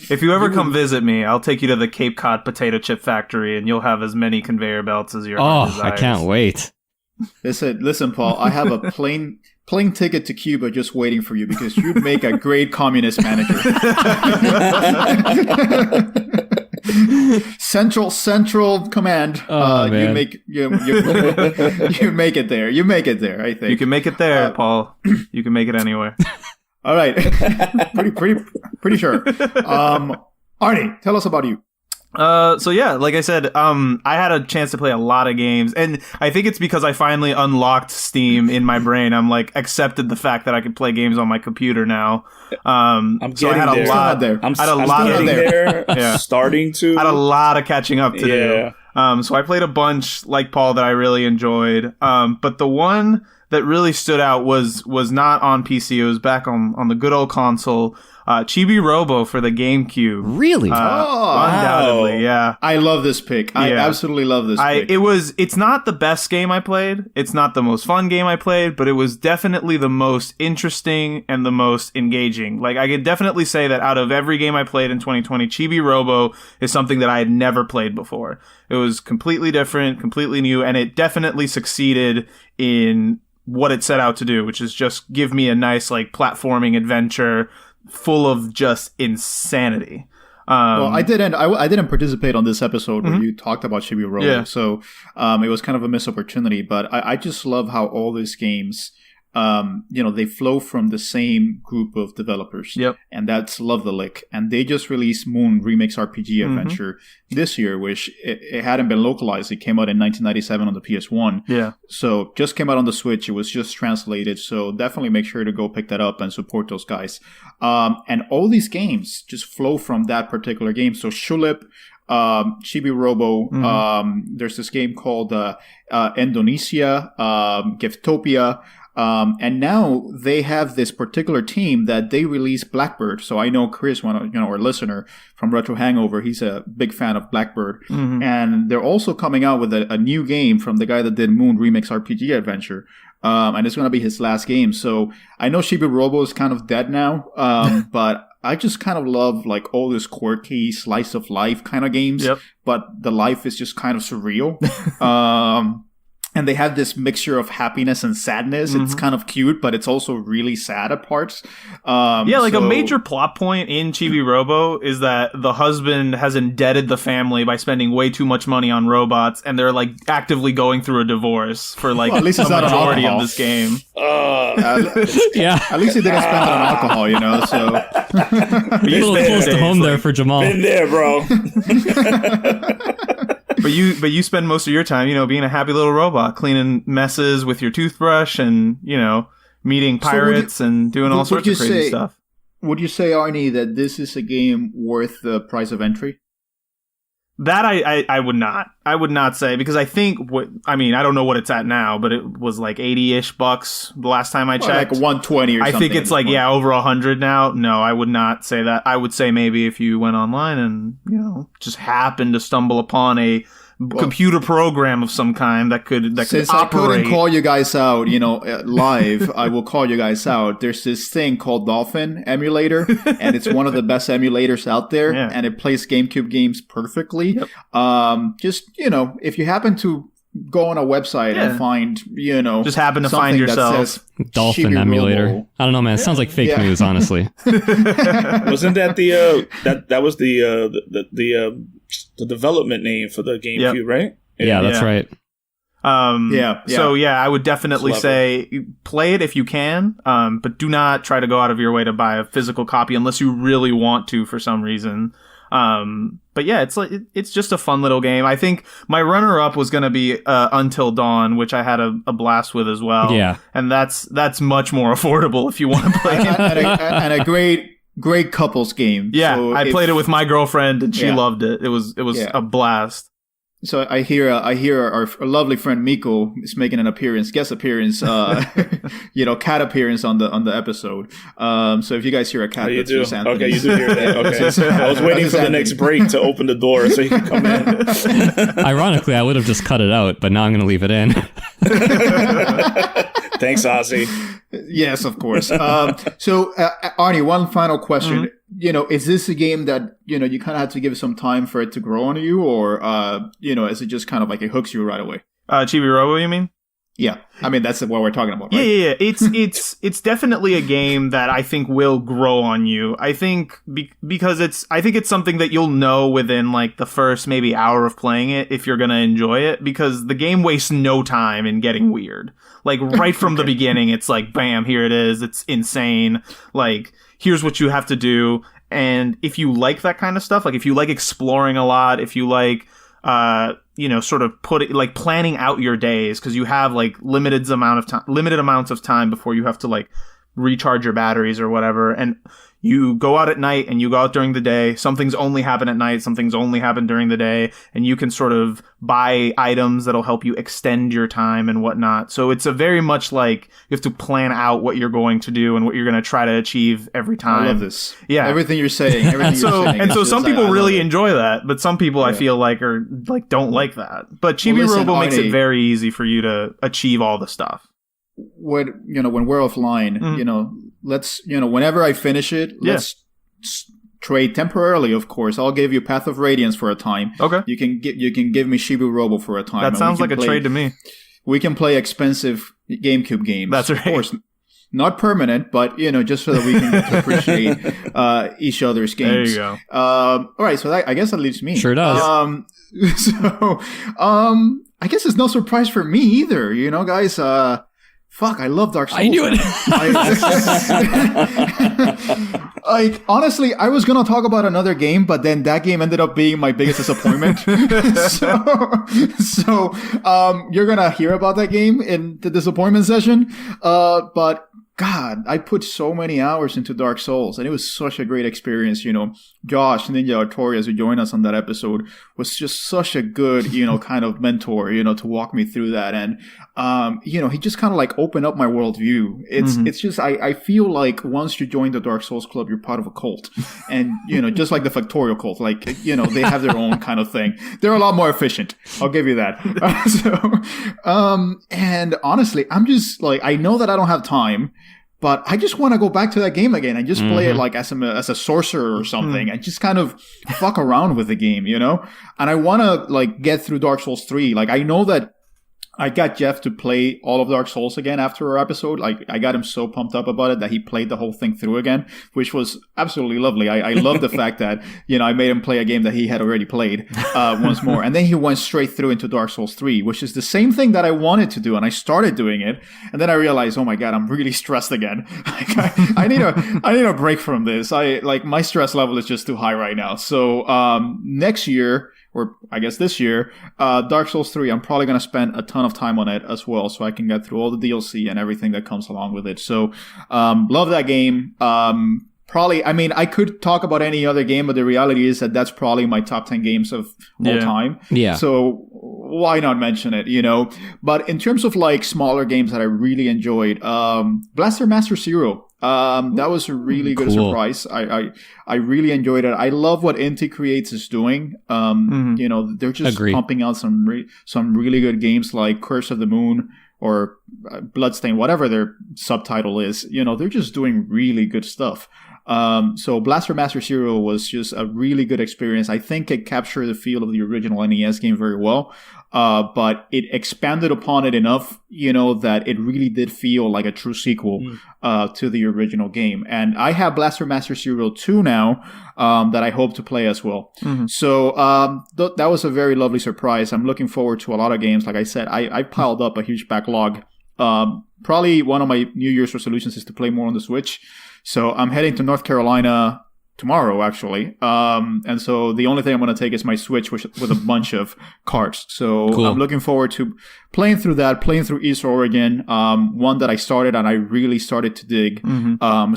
If you ever come visit me, I'll take you to the Cape Cod potato chip factory and you'll have as many conveyor belts as your heart desires. I can't wait. Listen, Paul, I have a plane ticket to Cuba just waiting for you because you'd make a great communist manager. Central Command. You make it there. You make it there. I think you can make it there, Paul. You can make it anywhere. All right, pretty sure. Arnie, tell us about you. So yeah, like I said, I had a chance to play a lot of games, and I think it's because I finally unlocked Steam in my brain. I'm like accepted the fact that I can play games on my computer now. I'm so I had there. a lot there. I'm getting there. Yeah. Starting to. I had a lot of catching up to do. So I played a bunch like Paul that I really enjoyed. But the one that really stood out was not on PC. It was back on the good old console. Chibi Robo for the GameCube. Really? Undoubtedly, yeah. I love this pick. I absolutely love this pick. It's not the best game I played. It's not the most fun game I played, but it was definitely the most interesting and the most engaging. Like, I could definitely say that out of every game I played in 2020, Chibi Robo is something that I had never played before. It was completely different, completely new, and it definitely succeeded in what it set out to do, which is just give me a nice, like, platforming adventure full of just insanity. Well, I didn't participate on this episode where you talked about Chibi Robo, so it was kind of a missed opportunity. But I just love how all these games they flow from the same group of developers. Yep. And that's Love the Lick. And they just released Moon Remix RPG Adventure this year, which it hadn't been localized. It came out in 1997 on the PS1. Yeah. So just came out on the Switch. It was just translated. So definitely make sure to go pick that up and support those guys. And all these games just flow from that particular game. So Shulip, Chibi Robo, there's this game called Indonesia, Giftopia. And now they have this particular team that they release Blackbird. So I know Chris, our listener from Retro Hangover, he's a big fan of Blackbird. And they're also coming out with a new game from the guy that did Moon Remix RPG Adventure. And it's going to be his last game. So I know Chibi Robo is kind of dead now. But I just kind of love like all this quirky slice of life kind of games. But the life is just kind of surreal. And they have this mixture of happiness and sadness. It's kind of cute, but it's also really sad at parts. A major plot point in Chibi Robo is that the husband has indebted the family by spending way too much money on robots, and they're like actively going through a divorce for like at least the majority of this game. At least he didn't spend it on alcohol, So a little close to home there for Jamal. Been there, bro. But you spend most of your time, being a happy little robot, cleaning messes with your toothbrush and, meeting pirates and doing all sorts of crazy stuff. Would you say, Arnie, that this is a game worth the price of entry? That I would not. I would not say, because I think I don't know what it's at now, but it was like $80-ish the last time I checked. Like 120 or something. I think it's like, over 100 now. No, I would not say that. I would say maybe if you went online and, just happened to stumble upon a computer program of some kind that could operate. Since I couldn't call you guys out, live, I will call you guys out. There's this thing called Dolphin Emulator, and it's one of the best emulators out there, and it plays GameCube games perfectly. Just, if you happen to go on a website and find, just happen to find yourself Dolphin Chibi Emulator. Robo. I don't know, man. It sounds like fake news, honestly. Wasn't that that was the development name for the GameCube, right? Yeah, that's right. So I would definitely say play it if you can, but do not try to go out of your way to buy a physical copy unless you really want to for some reason. But it's just a fun little game. I think my runner-up was going to be Until Dawn, which I had a blast with as well. Yeah, and that's much more affordable if you want to play it. and a great couples game. Yeah, so I played it with my girlfriend, and she loved it. It was a blast. So I hear our lovely friend Miko is making an guest appearance, cat appearance on the episode. So if you guys hear a cat, you do. Anthony. Okay, you do hear that. Okay, I was waiting for the next break to open the door so you can come in. Ironically, I would have just cut it out, but now I'm going to leave it in. Thanks, Ozzy. Yes, of course. So Arnie, one final question. Is this a game that, you kind of have to give it some time for it to grow on you, or, is it just kind of like it hooks you right away? Chibi Robo, you mean? Yeah. I mean, that's what we're talking about, right? Yeah. It's definitely a game that I think will grow on you. I think because it's something that you'll know within like the first maybe hour of playing it if you're going to enjoy it, because the game wastes no time in getting weird. Like right from the beginning, it's like, bam, here it is. It's insane. Like, here's what you have to do. And if you like that kind of stuff, like if you like exploring a lot, if you like, sort of planning out your days, because you have like limited amounts of time before you have to like recharge your batteries or whatever. And you go out at night and you go out during the day. Some things only happen at night. Some things only happen during the day. And you can sort of buy items that'll help you extend your time and whatnot. So it's a very much like you have to plan out what you're going to do and what you're going to try to achieve every time. I love this. Yeah. Everything you're saying. So some people really enjoy that, but some people I feel like are like don't like that. But Chibi Robo makes it very easy for you to achieve all the stuff. When we're offline, let's, whenever I finish it, let's trade temporarily. Of course, I'll give you Path of Radiance for a time. Okay, you can give me Chibi Robo for a time. That sounds like a trade to me. We can play expensive GameCube games. That's right. Of course, not permanent, but just so that we can get to appreciate each other's games. There you go. All right, so I guess that leaves me. Sure does. I guess it's no surprise for me either. Guys. fuck, I love Dark Souls. I knew it. Like, honestly, I was going to talk about another game, but then that game ended up being my biggest disappointment. so you're going to hear about that game in the disappointment session. But God, I put so many hours into Dark Souls, and it was such a great experience. You know, Josh Ninja Artorias, who joined us on that episode, was just such a good, kind of mentor, to walk me through that. And, he just kind of like opened up my worldview. It's just, I feel like once you join the Dark Souls Club, you're part of a cult. And, just like the Factorial cult, like, they have their own kind of thing. They're a lot more efficient. I'll give you that. And honestly, I'm just like, I know that I don't have time, but I just want to go back to that game again and just play it like as a sorcerer or something and just kind of fuck around with the game, And I want to like get through Dark Souls 3. Like, I know that I got Jeff to play all of Dark Souls again after our episode. Like, I got him so pumped up about it that he played the whole thing through again, which was absolutely lovely. I love the fact that, I made him play a game that he had already played once more. And then he went straight through into Dark Souls 3, which is the same thing that I wanted to do. And I started doing it. And then I realized, oh my God, I'm really stressed again. Like, I need a break from this. My stress level is just too high right now. So, next year, or I guess this year, Dark Souls 3, I'm probably going to spend a ton of time on it as well, so I can get through all the DLC and everything that comes along with it. So, love that game. Probably, I mean, I could talk about any other game, but the reality is that that's probably my top 10 games of all time. Yeah. So, why not mention it, But in terms of like smaller games that I really enjoyed, Blaster Master Zero. That was a really good surprise. I really enjoyed it. I love what Inti Creates is doing. They're just pumping out some really good games like Curse of the Moon or Bloodstain, whatever their subtitle is. They're just doing really good stuff. So Blaster Master Zero was just a really good experience. I think it captured the feel of the original NES game very well. But it expanded upon it enough, that it really did feel like a true sequel to the original game. And I have Blaster Master Zero 2 now that I hope to play as well. So that was a very lovely surprise. I'm looking forward to a lot of games. Like I said, I piled up a huge backlog. Probably one of my New Year's resolutions is to play more on the Switch. So I'm heading to North Carolina tomorrow, actually. And so the only thing I'm going to take is my Switch with a bunch of carts. So cool. I'm looking forward to playing through East Oregon, one that I started and I really started to dig.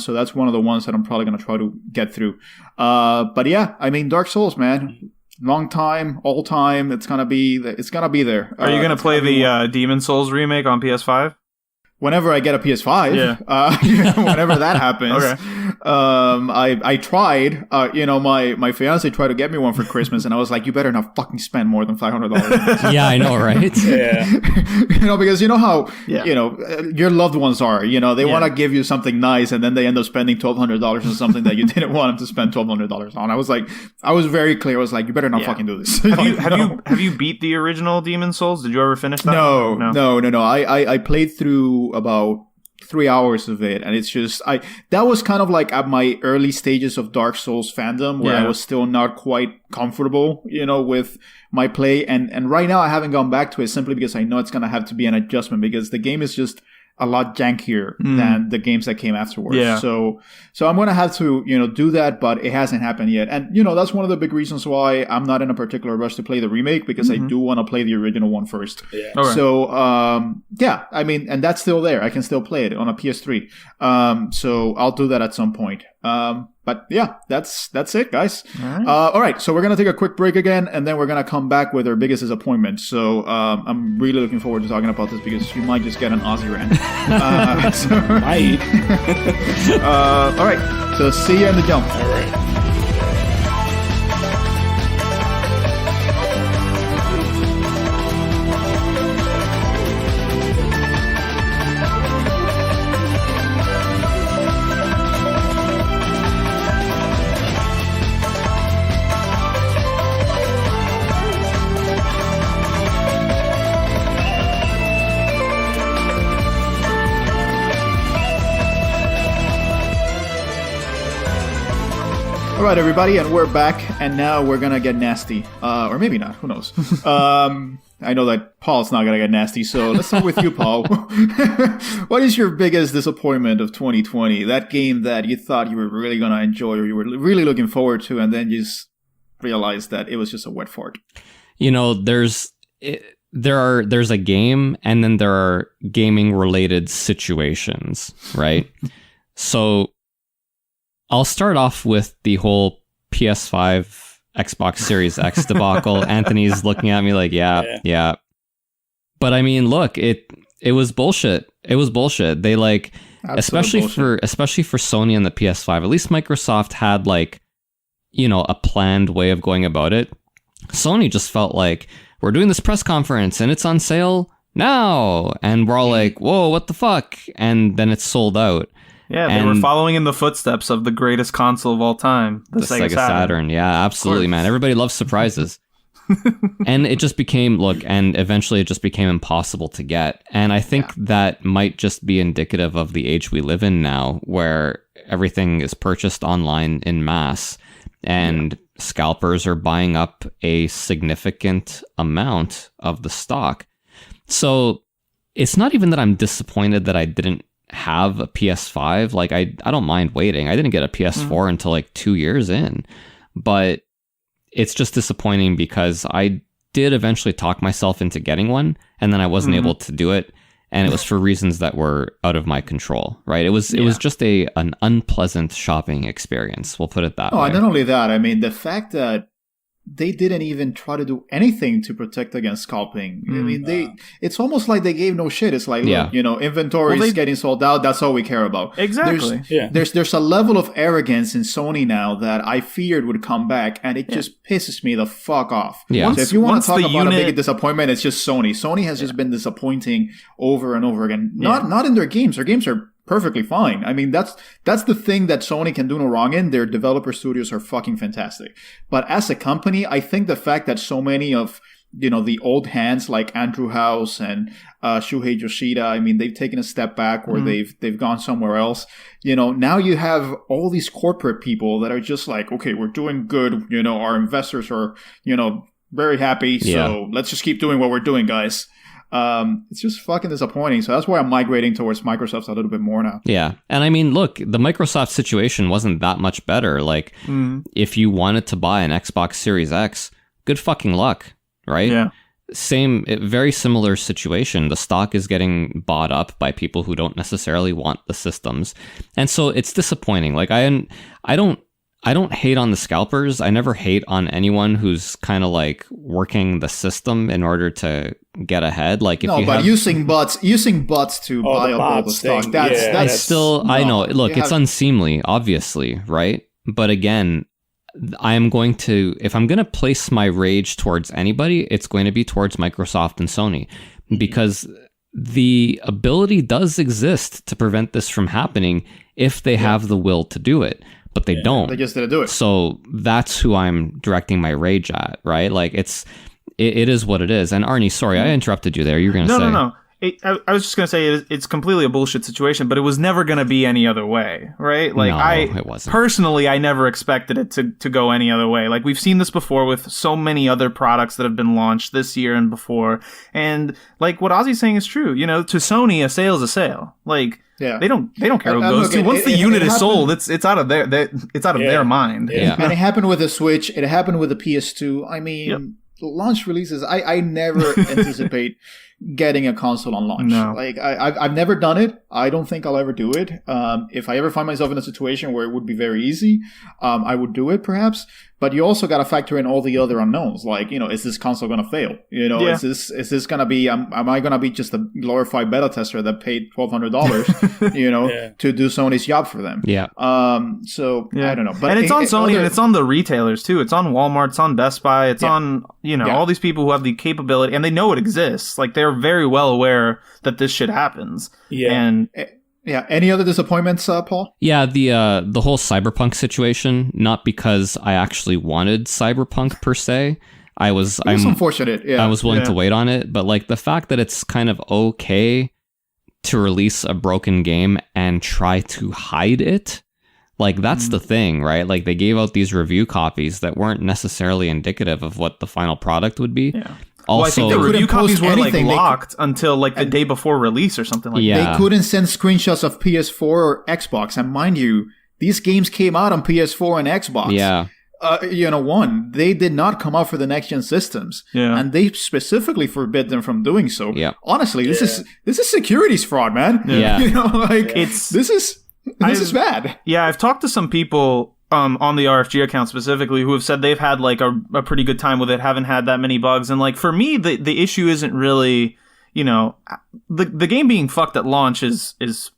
So that's one of the ones that I'm probably going to try to get through. But yeah, I mean, Dark Souls, man. Long time, all time. It's going to be there. Are you going to play the Demon Souls remake on PS5? Whenever I get a PS5, whenever that happens. Okay. I tried, my fiance tried to get me one for Christmas and I was like, you better not fucking spend more than $500. Yeah, I know, right? Yeah. Because you know how, your loved ones are, they want to give you something nice and then they end up spending $1,200 on something that you didn't want them to spend $1,200 on. I was very clear. I was like, you better not fucking do this. Have you beat the original Demon Souls? Did you ever finish that? No. I played through about 3 hours of it, and it's just that was kind of like at my early stages of Dark Souls fandom where I was still not quite comfortable with my play, and right now I haven't gone back to it simply because I know it's gonna have to be an adjustment because the game is just a lot jankier than the games that came afterwards. So I'm going to have to, do that, but it hasn't happened yet. And, that's one of the big reasons why I'm not in a particular rush to play the remake because I do want to play the original one first. Yeah. Okay. So, I mean, and that's still there. I can still play it on a PS3. So I'll do that at some point. But yeah, that's it, guys. All right. So we're going to take a quick break again, and then we're going to come back with our biggest disappointment. So I'm really looking forward to talking about this because you might just get an Ozzy rant. Might. All right. So see you in the jump. All right. All right, everybody, and we're back, and now we're gonna get nasty, or maybe not. Who knows? I know that Paul's not gonna get nasty, so let's start with you, Paul. What is your biggest disappointment of 2020? That game that you thought you were really gonna enjoy, or you were really looking forward to, and then you just realized that it was just a wet fart. You know, there's a game, and then there are gaming related situations, right? So I'll start off with the whole PS5 Xbox Series X debacle. Anthony's looking at me like, yeah. But I mean, look, it was bullshit. It was bullshit. They like, especially for Sony and the PS5, at least Microsoft had like, you know, a planned way of going about it. Sony just felt like, we're doing this press conference and it's on sale now. And we're all like, whoa, what the fuck? And then it's sold out. Yeah, they were following in the footsteps of the greatest console of all time, the Sega Saturn. Yeah, absolutely, man. Everybody loves surprises. And it just became, and eventually it just became impossible to get. And I think that might just be indicative of the age we live in now, where everything is purchased online in mass, and scalpers are buying up a significant amount of the stock. So it's not even that I'm disappointed that I didn't have a PS5. Like, I don't mind waiting. I didn't get a PS4 until like 2 years in, but it's just disappointing because I did eventually talk myself into getting one, and then I wasn't able to do it, and it was for reasons that were out of my control, right? It was just an unpleasant shopping experience. We'll put it that way. And not only that, I mean, the fact that they didn't even try to do anything to protect against scalping. I mean, it's almost like they gave no shit. It's like, look, you know, inventory is getting sold out. That's all we care about. Exactly. There's a level of arrogance in Sony now that I feared would come back, and it just pisses me the fuck off. Yeah. So if you want to talk about a big disappointment, it's just Sony. Sony has just been disappointing over and over again. Not in their games. Their games are perfectly fine. I mean, that's the thing that Sony can do no wrong in. Their developer studios are fucking fantastic. But as a company, I think the fact that so many of, you know, the old hands like Andrew House and Shuhei Yoshida, I mean, they've taken a step back, or they've gone somewhere else. You know, now you have all these corporate people that are just like, okay, we're doing good. You know, our investors are, you know, very happy. So let's just keep doing what we're doing, guys. It's just fucking disappointing. So that's why I'm migrating towards Microsoft a little bit more now. Yeah. And I mean, look, the Microsoft situation wasn't that much better. Like, if you wanted to buy an Xbox Series X, good fucking luck, right? Yeah. Very similar situation. The stock is getting bought up by people who don't necessarily want the systems. And so it's disappointing. Like, I don't hate on the scalpers. I never hate on anyone who's kind of like working the system in order to get ahead. Like, if using bots to buy up all the stock. I know. Look, it's unseemly, obviously, right? But again, if I'm going to place my rage towards anybody, it's going to be towards Microsoft and Sony, because the ability does exist to prevent this from happening if they have the will to do it. But they don't. They just didn't do it. So that's who I'm directing my rage at, right? Like, it is what it is. And Arnie, sorry, I interrupted you there. You were going to say. No. I was just going to say it's completely a bullshit situation, but it was never going to be any other way, right? Like, it wasn't. Personally, I never expected it to go any other way. Like, we've seen this before with so many other products that have been launched this year and before. And like what Ozzy's saying is true. You know, to Sony, a sale is a sale. Like, they don't care who it goes to. Once the unit is sold, it's out of their mind. Yeah. And it happened with the Switch. It happened with the PS2. I mean, launch releases. I never anticipate getting a console on launch. No. Like, I've never done it. I don't think I'll ever do it. If I ever find myself in a situation where it would be very easy, I would do it perhaps. But you also got to factor in all the other unknowns. Like, you know, is this console going to fail? You know, is this going to be, am I going to be just a glorified beta tester that paid $1,200, you know, to do Sony's job for them? Yeah. So I don't know. But and it's on Sony and it's on the retailers too. It's on Walmart, it's on Best Buy, it's on, you know, all these people who have the capability, and they know it exists. Like, they're very well aware that this shit happens. Yeah. And any other disappointments, Paul? Yeah, the whole Cyberpunk situation, not because I actually wanted Cyberpunk per se. I'm unfortunate. Yeah. I was willing to wait on it, but like the fact that it's kind of okay to release a broken game and try to hide it, like that's the thing, right? Like, they gave out these review copies that weren't necessarily indicative of what the final product would be. Yeah. Also, well, I think the review copies were like anything. locked until like the day before release or something like that. They couldn't send screenshots of PS4 or Xbox. And mind you, these games came out on PS4 and Xbox. Yeah. They did not come out for the next gen systems, and they specifically forbid them from doing so. Yeah. Honestly, this is securities fraud, man. Yeah. This is bad. Yeah, I've talked to some people on the RFG account specifically who have said they've had like a pretty good time with it, haven't had that many bugs, and like for me, the issue isn't really, the game being fucked at launch is it's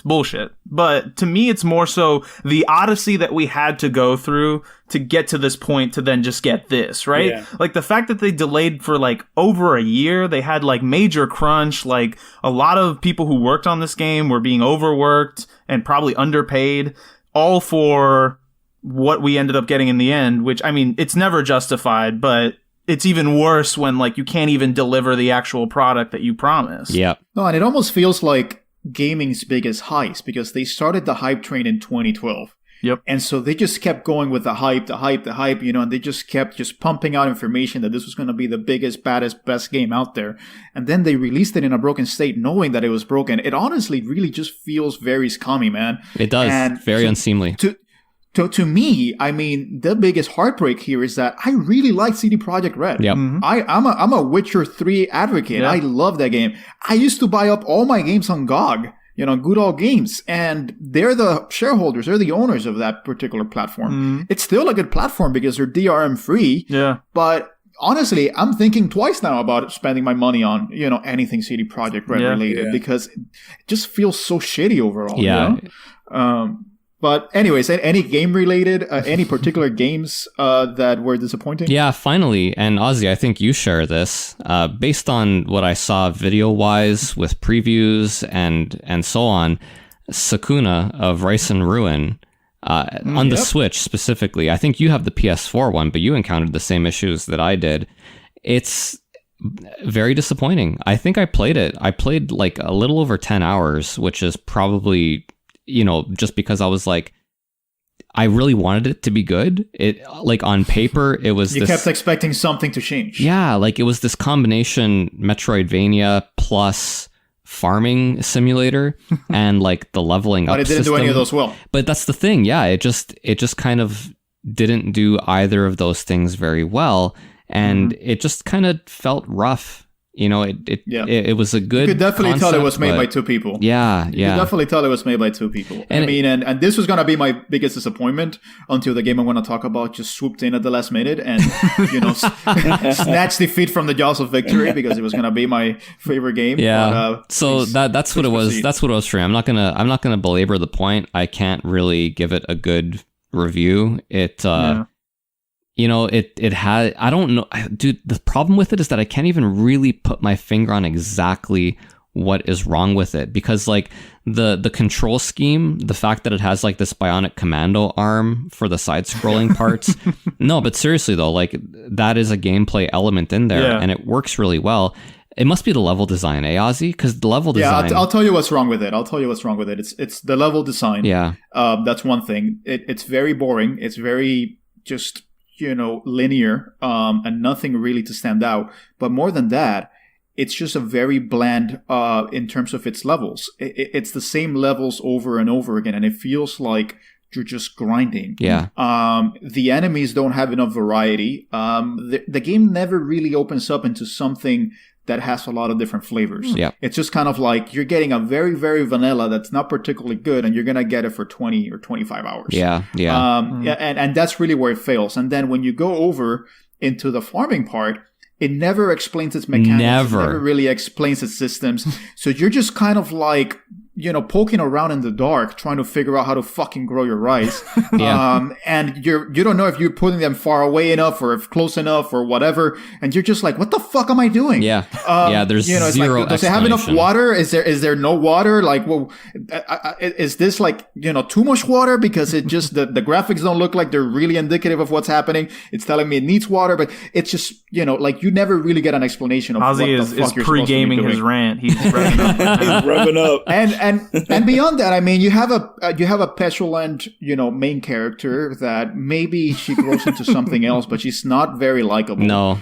bullshit. But to me, it's more so the odyssey that we had to go through to get to this point to then just get this, right? Yeah. Like the fact that they delayed for like over a year, they had like major crunch, like a lot of people who worked on this game were being overworked and probably underpaid, all for what we ended up getting in the end, which, I mean, it's never justified, but it's even worse when like you can't even deliver the actual product that you promised. Yeah. No, and it almost feels like gaming's biggest heist, because they started the hype train in 2012. Yep. And so they just kept going with the hype, and they just kept pumping out information that this was going to be the biggest, baddest, best game out there. And then they released it in a broken state, knowing that it was broken. It honestly really just feels very scummy, man. It does. And very unseemly. To me, I mean, the biggest heartbreak here is that I really like CD Projekt Red. Yep. Mm-hmm. I'm a Witcher 3 advocate. Yeah. I love that game. I used to buy up all my games on GOG, Good Old Games, and they're the shareholders, they're the owners of that particular platform. Mm-hmm. It's still a good platform because they're DRM free. Yeah. But honestly, I'm thinking twice now about spending my money on, anything CD Projekt Red related, because it just feels so shitty overall. Yeah. But anyways, any game related, any particular games that were disappointing? Yeah, finally. And Ozzy, I think you share this. Based on what I saw video wise with previews and so on, Sakuna of Rice and Ruin on the Switch specifically. I think you have the PS4 one, but you encountered the same issues that I did. It's very disappointing. I think I played it. I played like a little over 10 hours, which is probably, just because I was like, I really wanted it to be good. It, like, on paper, it was You kept expecting something to change. Yeah, like it was this combination Metroidvania plus farming simulator and like the leveling up But it didn't system. do any of those well. But that's the thing. Yeah, it just kind of didn't do either of those things very well. And it just kind of felt rough. It was a good. You could definitely concept, tell it was made by two people. Yeah. You could definitely tell it was made by two people. And and this was gonna be my biggest disappointment until the game I want to talk about just swooped in at the last minute and snatched defeat from the jaws of victory, because it was gonna be my favorite game. Yeah. So that's what it was. Proceed. That's what it was for me. I'm not gonna belabor the point. I can't really give it a good review. It had, I don't know, dude, the problem with it is that I can't even really put my finger on exactly what is wrong with it, because like the control scheme, the fact that it has like this bionic commando arm for the side scrolling parts. No, but seriously though, like that is a gameplay element in there and it works really well. It must be the level design, Ozzy? Because the level design... Yeah, I'll tell you what's wrong with it. It's the level design. Yeah. That's one thing. It's very boring. It's very just... linear, and nothing really to stand out. But more than that, it's just a very bland in terms of its levels. It's the same levels over and over again, and it feels like you're just grinding. Yeah. The enemies don't have enough variety. The game never really opens up into something that has a lot of different flavors. Yeah. It's just kind of like you're getting a very, very vanilla that's not particularly good, and you're going to get it for 20 or 25 hours. Yeah. And that's really where it fails. And then when you go over into the farming part, it never explains its mechanics. It never really explains its systems. So you're just kind of like, poking around in the dark, trying to figure out how to fucking grow your rice. And you don't know if you're putting them far away enough or if close enough or whatever. And you're just like, what the fuck am I doing? Yeah. There's zero like, does it have enough water? Is there no water? Like, well, is this like, too much water? Because it just, the graphics don't look like they're really indicative of what's happening. It's telling me it needs water, but it's just, like you never really get an explanation of Ozzy what the fuck is you're supposed to be doing. pre-gaming his rant. He's revving up. He's revving up. and beyond that, I mean, you have a petulant, main character that maybe she grows into something else, but she's not very likable. No.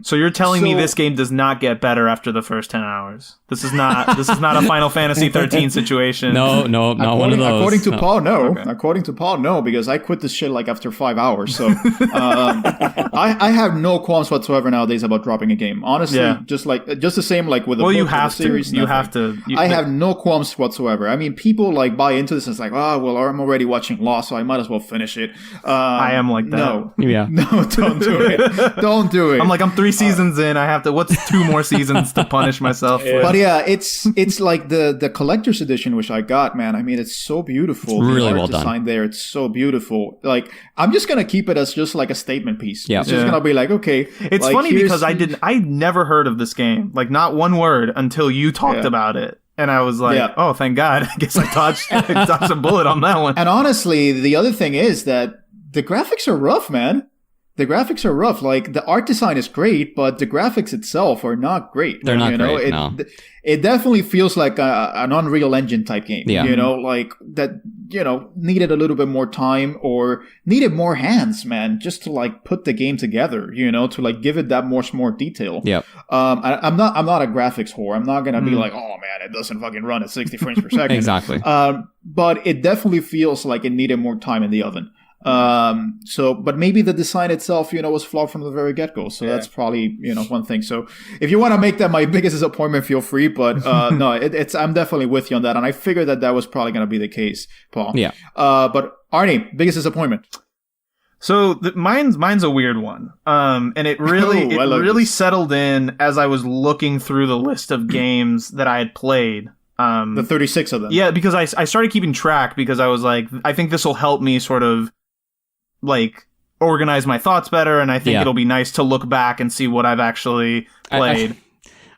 So you're telling me this game does not get better after the first 10 hours? This is not a Final Fantasy 13 situation. No, not one of those. According to Paul, no. Okay. According to Paul, no, because I quit this shit like after 5 hours. So I have no qualms whatsoever nowadays about dropping a game. Honestly, just the same like with the you book have the series. to. You have to. I have no qualms whatsoever. I mean, people like buy into this and it's like, oh, well, I'm already watching Lost, so I might as well finish it. I am like that. No. Yeah. No, don't do it. Don't do it. I'm 3 seasons in. I have to. What's 2 more seasons to punish myself? Yeah. But yeah, it's like the collector's edition, which I got, man. I mean, it's so beautiful. It's really the well art design done. there, it's so beautiful. Like, I'm just gonna keep it as just like a statement piece. Yeah. It's just gonna be like, okay. It's like, funny because I never heard of this game. Like, not one word until you talked about it. And I was like, oh, thank God. I guess I dodged a bullet on that one. And honestly, the other thing is that the graphics are rough, man. The graphics are rough. Like, the art design is great, but the graphics itself are not great. They're not great, no. It definitely feels like an Unreal Engine type game. Yeah. Like that, needed a little bit more time or needed more hands, man, just to like put the game together, to like give it that much more detail. Yeah. I'm not a graphics whore. I'm not going to be like, oh man, it doesn't fucking run at 60 frames per second. Exactly. But it definitely feels like it needed more time in the oven. But maybe the design itself, was flawed from the very get-go. So that's probably, one thing. So if you want to make that my biggest disappointment, feel free. But no, I'm definitely with you on that. And I figured that was probably going to be the case, Paul. Yeah. But Arnie, biggest disappointment. So mine's a weird one. And it really settled in as I was looking through the list of games that I had played. The 36 of them. Yeah, because I started keeping track because I was like, I think this will help me sort of like organize my thoughts better, and I think it'll be nice to look back and see what I've actually played.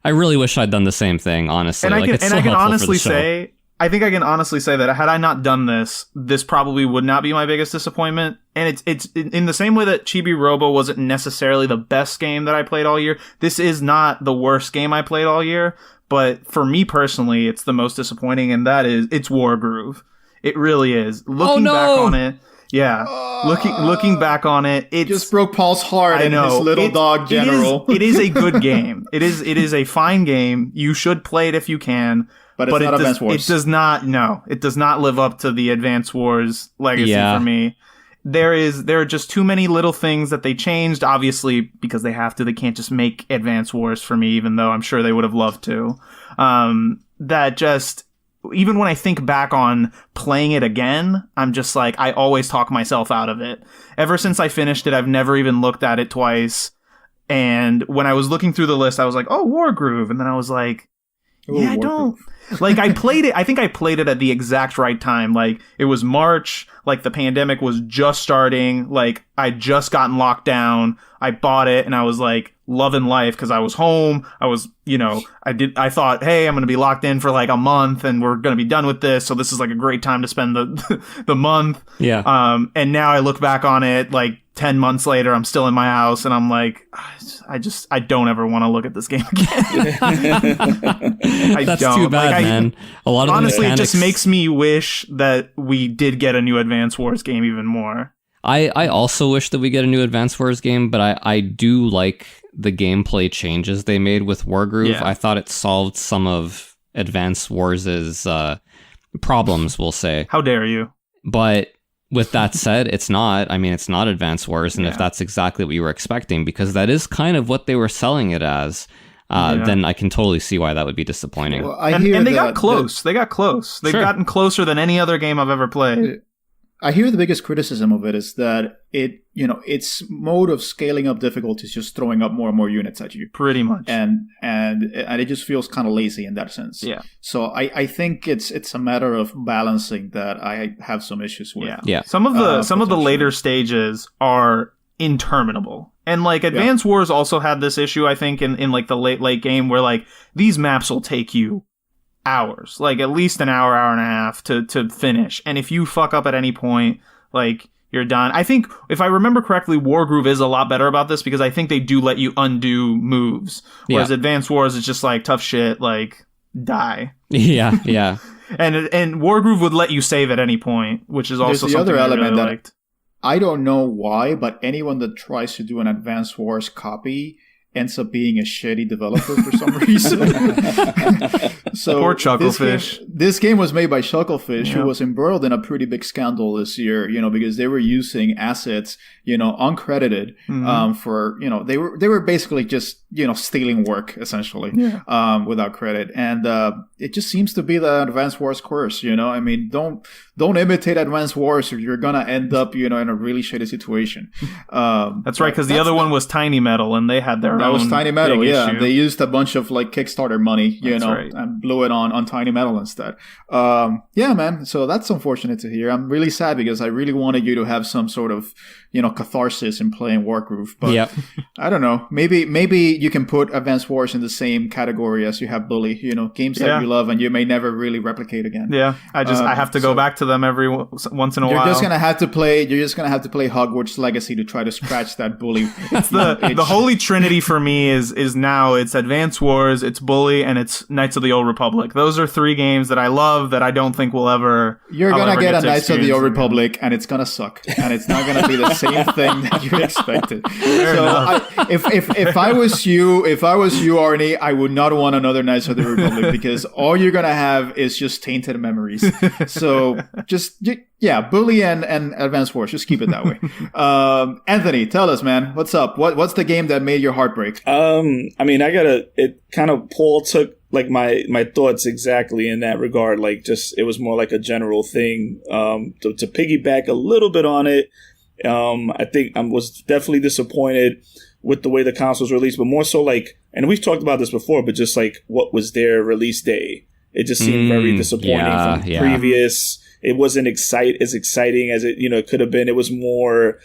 I really wish I'd done the same thing, honestly. And I can honestly say, I think I can honestly say that had I not done this probably would not be my biggest disappointment. And it's in the same way that Chibi Robo wasn't necessarily the best game that I played all year. This is not the worst game I played all year, but for me personally, it's the most disappointing, and that is it's Wargroove. It really is. Looking back on it. Yeah, looking back on it, it just broke Paul's heart and his little dog general. It is a good game. It is a fine game. You should play it if you can. But it's not Advance Wars. It does not. No, it does not live up to the Advance Wars legacy for me. There are just too many little things that they changed. Obviously, because they have to. They can't just make Advance Wars for me, even though I'm sure they would have loved to. That just. Even when I think back on playing it again, I'm just like, I always talk myself out of it. Ever since I finished it, I've never even looked at it twice. And when I was looking through the list, I was like, oh, Wargroove. And then I was like, I don't. Like, I played it. I think I played it at the exact right time. Like, it was March. Like, the pandemic was just starting. Like, I'd just gotten locked down. I bought it and I was like, loving life because I was home. I was, I thought, hey, I'm going to be locked in for like a month and we're going to be done with this. So this is like a great time to spend the month. Yeah. And now I look back on it like 10 months later, I'm still in my house and I'm like, I don't ever want to look at this game again. That's too bad, man. A lot of honestly, it just makes me wish that we did get a new Advance Wars game even more. I also wish that we get a new Advance Wars game, but I do like the gameplay changes they made with Wargroove. Yeah. I thought it solved some of Advance Wars' problems, we'll say. How dare you? But with that said, it's not Advance Wars, and if that's exactly what you were expecting, because that is kind of what they were selling it as, then I can totally see why that would be disappointing. Well, and they got close. They've gotten closer than any other game I've ever played. I hear the biggest criticism of it is that its mode of scaling up difficulty is just throwing up more and more units at you. Pretty much. And it just feels kind of lazy in that sense. Yeah. So I think it's a matter of balancing that I have some issues with. Yeah. Some of the later stages are interminable. And like Advance Wars also had this issue, I think, in like the late game where like these maps will take you hours, like at least an hour and a half to finish. And if you fuck up at any point, like you're done. I think if I remember correctly, Wargroove is a lot better about this because I think they do let you undo moves. Whereas Advance Wars is just like tough shit, like die. Yeah. And Wargroove would let you save at any point, which is also There's the something other I element really that liked. I don't know why, but anyone that tries to do an Advance Wars copy ends up being a shitty developer for some reason. So Poor Chucklefish. This game was made by Chucklefish, who was embroiled in a pretty big scandal this year, because they were using assets, uncredited, for, they were basically just, stealing work essentially, without credit. And, it just seems to be the Advance Wars curse, I mean, don't imitate Advance Wars or you're gonna end up, in a really shitty situation. That's right, because the other one was Tiny Metal, and they had their own. That was Tiny Metal, yeah. Issue. They used a bunch of like Kickstarter money, right. and blew it on Tiny Metal instead. Yeah, man. So that's unfortunate to hear. I'm really sad because I really wanted you to have some sort of, catharsis in playing Wargroove. But I don't know. Maybe you can put Advance Wars in the same category as you have Bully. Games that you love and you may never really replicate again. Yeah, I have to go back to them every once in a while. You're just gonna have to play Hogwarts Legacy to try to scratch that Bully. That's the holy trinity for me is now it's Advance Wars, it's Bully, and it's Knights of the Old Republic. Those are 3 games that I love that I don't think will ever. You're gonna get a Knights of the Old Republic, and it's gonna suck, and it's not gonna be the same thing that you expected. If I was you, Arnie, I would not want another Knights of the Republic because all you're gonna have is just tainted memories. So Bully and Advance Wars, just keep it that way. Anthony, tell us, man, what's up? What's the game that made your heart break? Paul took like my thoughts exactly in that regard. Like it was more like a general thing. To piggyback a little bit on it, I think I was definitely disappointed with the way the console was released, but more so like, and we've talked about this before, but just like what was their release day. It just seemed very disappointing from previous. It wasn't as exciting as it could have been. It was more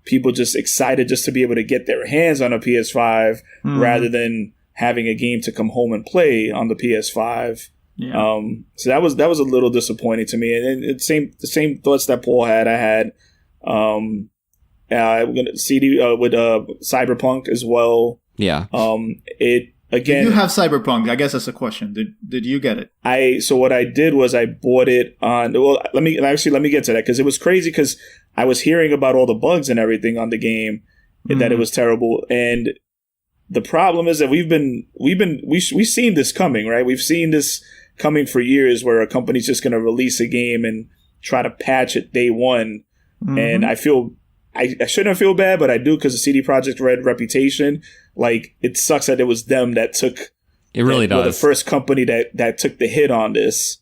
people just excited just to be able to get their hands on a PS5 rather than having a game to come home and play on the PS5. Yeah. So that was a little disappointing to me. And the same thoughts that Paul had. I had CD with Cyberpunk as well. Yeah. Again, did you have Cyberpunk? I guess that's a question. Did you get it? So what I did was I bought it on. Well, let me get to that because it was crazy because I was hearing about all the bugs and everything on the game and that it was terrible. And the problem is that we've seen this coming, right? We've seen this coming for years where a company's just going to release a game and try to patch it day one. And I shouldn't feel bad, but I do because the CD Projekt Red reputation. Like, it sucks that it was them that took. It really does. The first company that took the hit on this.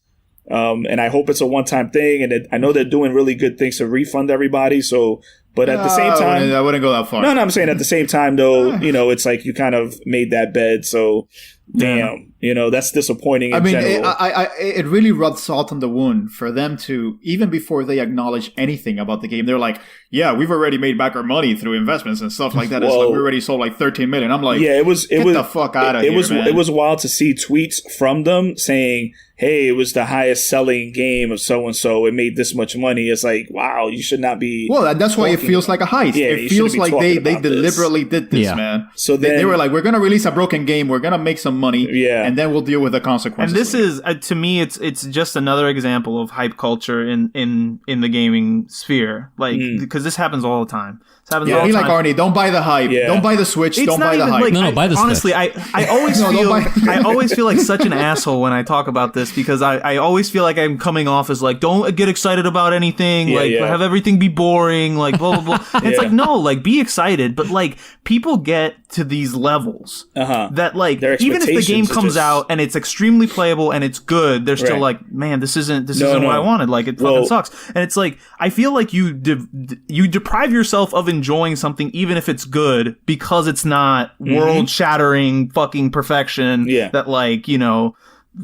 And I hope it's a one-time thing. And I know they're doing really good things to refund everybody. So, but at the same time, I wouldn't go that far. No, I'm saying at the same time, though, it's like you kind of made that bed. So, damn, that's disappointing. In general. It really rubbed salt on the wound for them to, even before they acknowledge anything about the game, they're like, yeah, we've already made back our money through investments and stuff like that. It's like we already sold like 13 million. I'm like, it was the fuck out of here, man. It was wild to see tweets from them saying, hey, it was the highest selling game of so-and-so. It made this much money. It's like, wow, you should not be. Well, that's why it feels like a heist. Yeah, it feels like they deliberately did this, man. So they were like, we're going to release a broken game. We're going to make some money. Yeah. And then we'll deal with the consequences. And this is, to me, it's just another example of hype culture in the gaming sphere. Like, because this happens all the time. This happens all the time. Like Arnie, don't buy the hype. Yeah. Don't buy the Switch. Don't buy the hype. Like, buy the Switch. Honestly, I always I always feel like such an asshole when I talk about this because I always feel like I'm coming off as like, don't get excited about anything. Have everything be boring. Like, blah, blah, blah. It's like, no, like, be excited. But, like, people get to these levels that, like, even if the game comes out and it's extremely playable and it's good, they're still like, man, this isn't what I wanted. Like, it fucking sucks. And it's like, I feel like you deprive yourself of enjoying something even if it's good because it's not world-shattering fucking perfection that, like,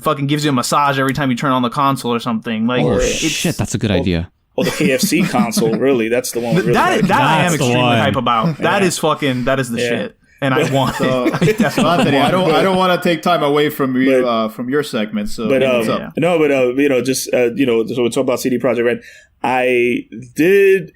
fucking gives you a massage every time you turn on the console or something. Like, shit, that's a good idea. Or the KFC console, really. That's the one. Really that I am extremely hype about. That is the shit. And I want it. Anthony, I don't want to take time away from you from your segment. So, so we're talking about CD Projekt Red. I did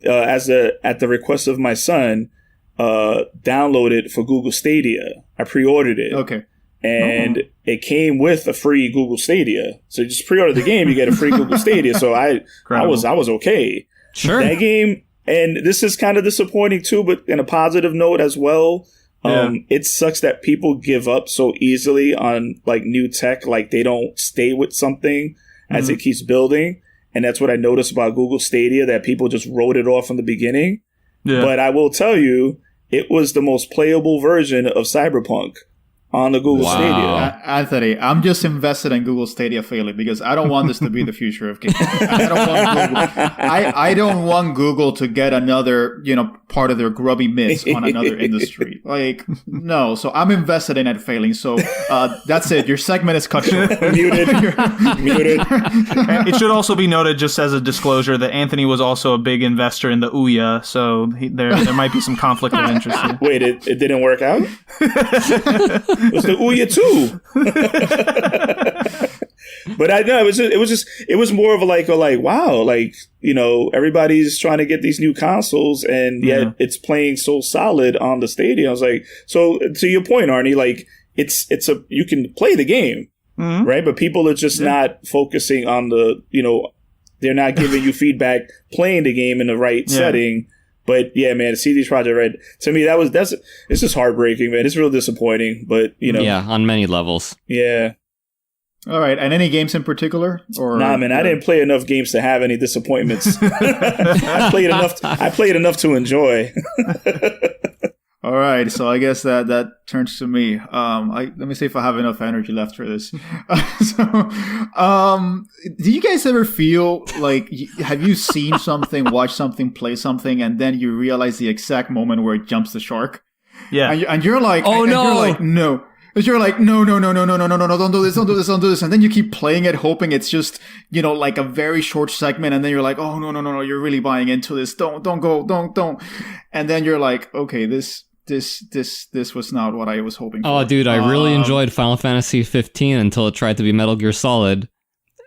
at the request of my son, download it for Google Stadia. I pre-ordered it. Okay. and it came with a free Google Stadia. So you just pre-order the game, you get a free Google Stadia. So I was okay. Sure. That game, and this is kind of disappointing too, but in a positive note as well. It sucks that people give up so easily on like new tech, like they don't stay with something as it keeps building. And that's what I noticed about Google Stadia, that people just wrote it off from the beginning. Yeah. But I will tell you, it was the most playable version of Cyberpunk on the Google Stadia. Anthony, I'm just invested in Google Stadia failing because I don't want this to be the future of gaming. I don't want Google to get another, part of their grubby mitts on another industry. Like, no. So I'm invested in it failing. So that's it. Your segment is cut short. Muted. It should also be noted, just as a disclosure, that Anthony was also a big investor in the Ouya, so there might be some conflict of interest here. Wait, it didn't work out? It was the Ouya too. But I know it was more of a wow, everybody's trying to get these new consoles, and yet it's playing so solid on the Stadia. I was like, so to your point, Arnie, like it's you can play the game, right? But people are just not focusing on they're not giving you feedback playing the game in the right setting. But yeah, man, CD Projekt Red, to me, it's just heartbreaking, man. It's real disappointing, but Yeah, on many levels. Yeah. All right, and any games in particular? Or nah, man, I didn't play enough games to have any disappointments. I played enough to enjoy. All right, so I guess that turns to me. Let me see if I have enough energy left for this. Do you guys ever feel like, have you seen something, watched something, play something, and then you realize the exact moment where it jumps the shark? Yeah. And you're like, oh no. You're like, no. But you're like, no, don't do this. And then you keep playing it, hoping it's just, like a very short segment. And then you're like, oh, no, you're really buying into this. Don't go. And then you're like, okay, this was not what I was hoping for. Oh, dude, I really enjoyed Final Fantasy 15 until it tried to be Metal Gear Solid.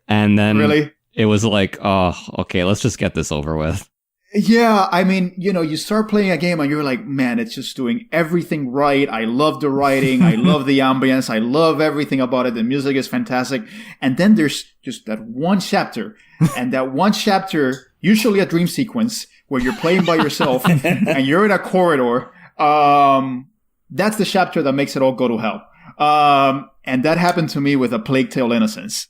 And then it was like, oh, okay, let's just get this over with. Yeah, I mean, you start playing a game and you're like, man, it's just doing everything right. I love the writing. I love the ambience. I love everything about it. The music is fantastic. And then there's just that one chapter. And that one chapter, usually a dream sequence, where you're playing by yourself and you're in a corridor. That's the chapter that makes it all go to hell. And that happened to me with A Plague Tale: Innocence.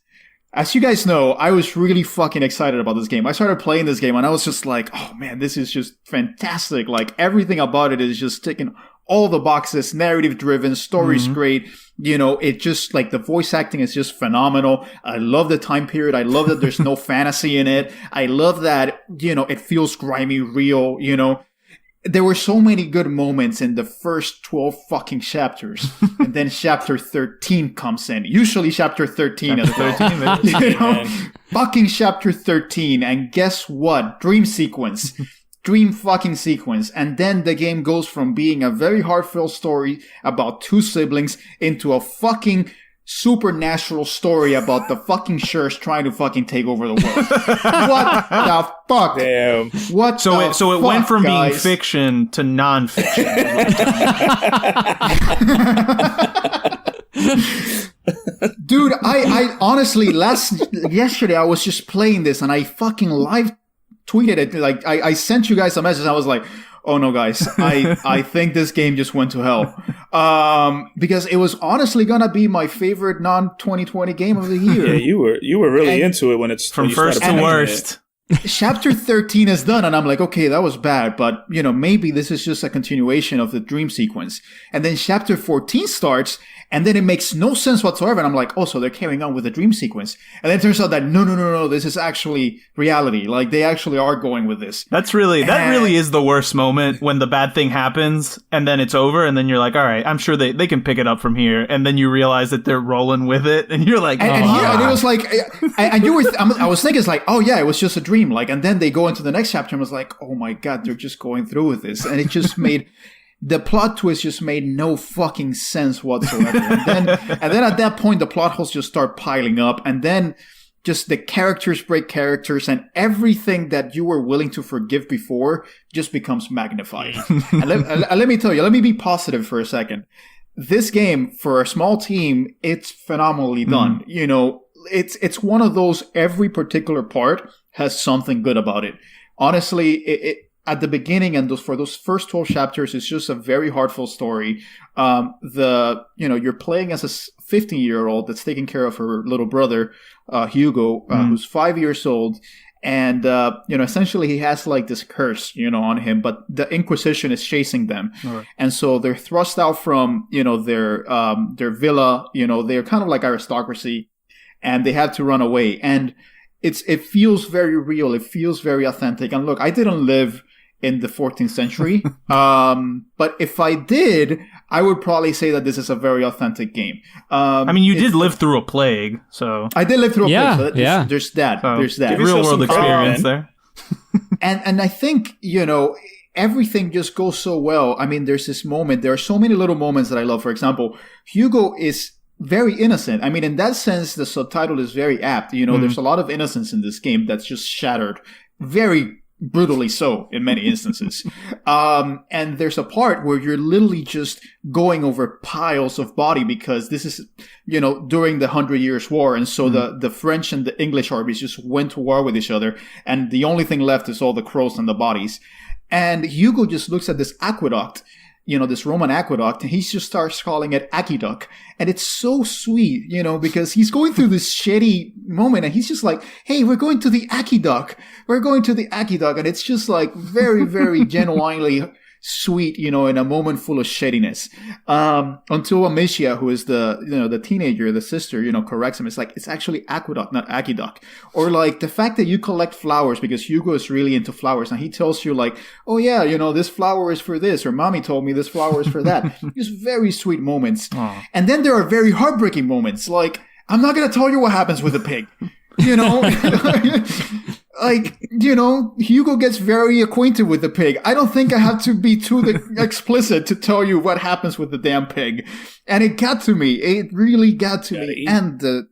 As you guys know, I was really fucking excited about this game. I started playing this game and I was just like, oh man, this is just fantastic. Like everything about it is just ticking all the boxes, narrative driven, story's great. It just like the voice acting is just phenomenal. I love the time period. I love that there's no fantasy in it. I love that, it feels grimy, real, There were so many good moments in the first 12 fucking chapters. And then chapter 13 comes in. Usually chapter 13 is 13, fucking chapter 13. And guess what? Dream sequence. Dream fucking sequence. And then the game goes from being a very heartfelt story about two siblings into a fucking supernatural story about the fucking Shurs trying to fucking take over the world. What the fuck? Damn. What so the it so it fuck, went from guys? being fiction to non-fiction. Dude, I honestly yesterday I was just playing this and I fucking live tweeted it. Like I sent you guys a message. I was like, oh no, guys, I think this game just went to hell. Because it was honestly gonna be my favorite non-2020 game of the year. Yeah, you were really into it when from first to worst. Chapter 13 is done, and I'm like, okay, that was bad, but maybe this is just a continuation of the dream sequence. And then chapter 14 starts, and then it makes no sense whatsoever. And I'm like, oh, so they're carrying on with the dream sequence. And then it turns out that no, this is actually reality. Like they actually are going with this. That really is the worst moment, when the bad thing happens and then it's over, and then you're like, all right, I'm sure they can pick it up from here. And then you realize that they're rolling with it, and you're like, and it was like, and you were, I was thinking, it's like, oh yeah, it was just a dream. Like, and then they go into the next chapter and was like, oh my God, they're just going through with this. And it just made, the plot twist just made no fucking sense whatsoever. And then at that point, the plot holes just start piling up. And then just the characters break characters, and everything that you were willing to forgive before just becomes magnified. And let me tell you, let me be positive for a second. this game, for a small team, it's phenomenally done. You know, it's one of those, every particular part has something good about it. Honestly, it at the beginning and for those first 12 chapters, it's just a very heartfelt story. You're playing as a 15-year-old that's taking care of her little brother, Hugo, who's 5 years old. And, essentially he has like this curse, on him, but the Inquisition is chasing them. Right. And so they're thrust out from, their villa, they're kind of like aristocracy, and they have to run away. And it feels very real. It feels very authentic. And look, I didn't live in the 14th century. But if I did, I would probably say that this is a very authentic game. You did live through a plague, so I did live through a plague. So yeah. There's that. So there's that real world experience there. and I think everything just goes so well. I mean, there's this moment. There are so many little moments that I love. For example, Hugo is very innocent. I mean, in that sense, the subtitle is very apt. There's a lot of innocence in this game that's just shattered. Very brutally so in many instances. And there's a part where you're literally just going over piles of body because this is, during the 100 Years' War. And so the French and the English armies just went to war with each other. And the only thing left is all the crows and the bodies. And Hugo just looks at this aqueduct, this Roman aqueduct, and he just starts calling it Aqueduct. And it's so sweet, because he's going through this shitty moment and he's just like, hey, we're going to the Aqueduct. We're going to the Aqueduct. And it's just like very, very genuinely sweet, in a moment full of shittiness. Until Amicia, who is the teenager, the sister, corrects him. It's like, it's actually Aqueduct, not Aqueduct. Or like the fact that you collect flowers, because Hugo is really into flowers, and he tells you like, oh yeah, this flower is for this, or mommy told me this flower is for that. Just very sweet moments. Aww. And then there are very heartbreaking moments. Like, I'm not going to tell you what happens with the pig. Hugo gets very acquainted with the pig. I don't think I have to be too explicit to tell you what happens with the damn pig. And it got to me. It really got to me. And the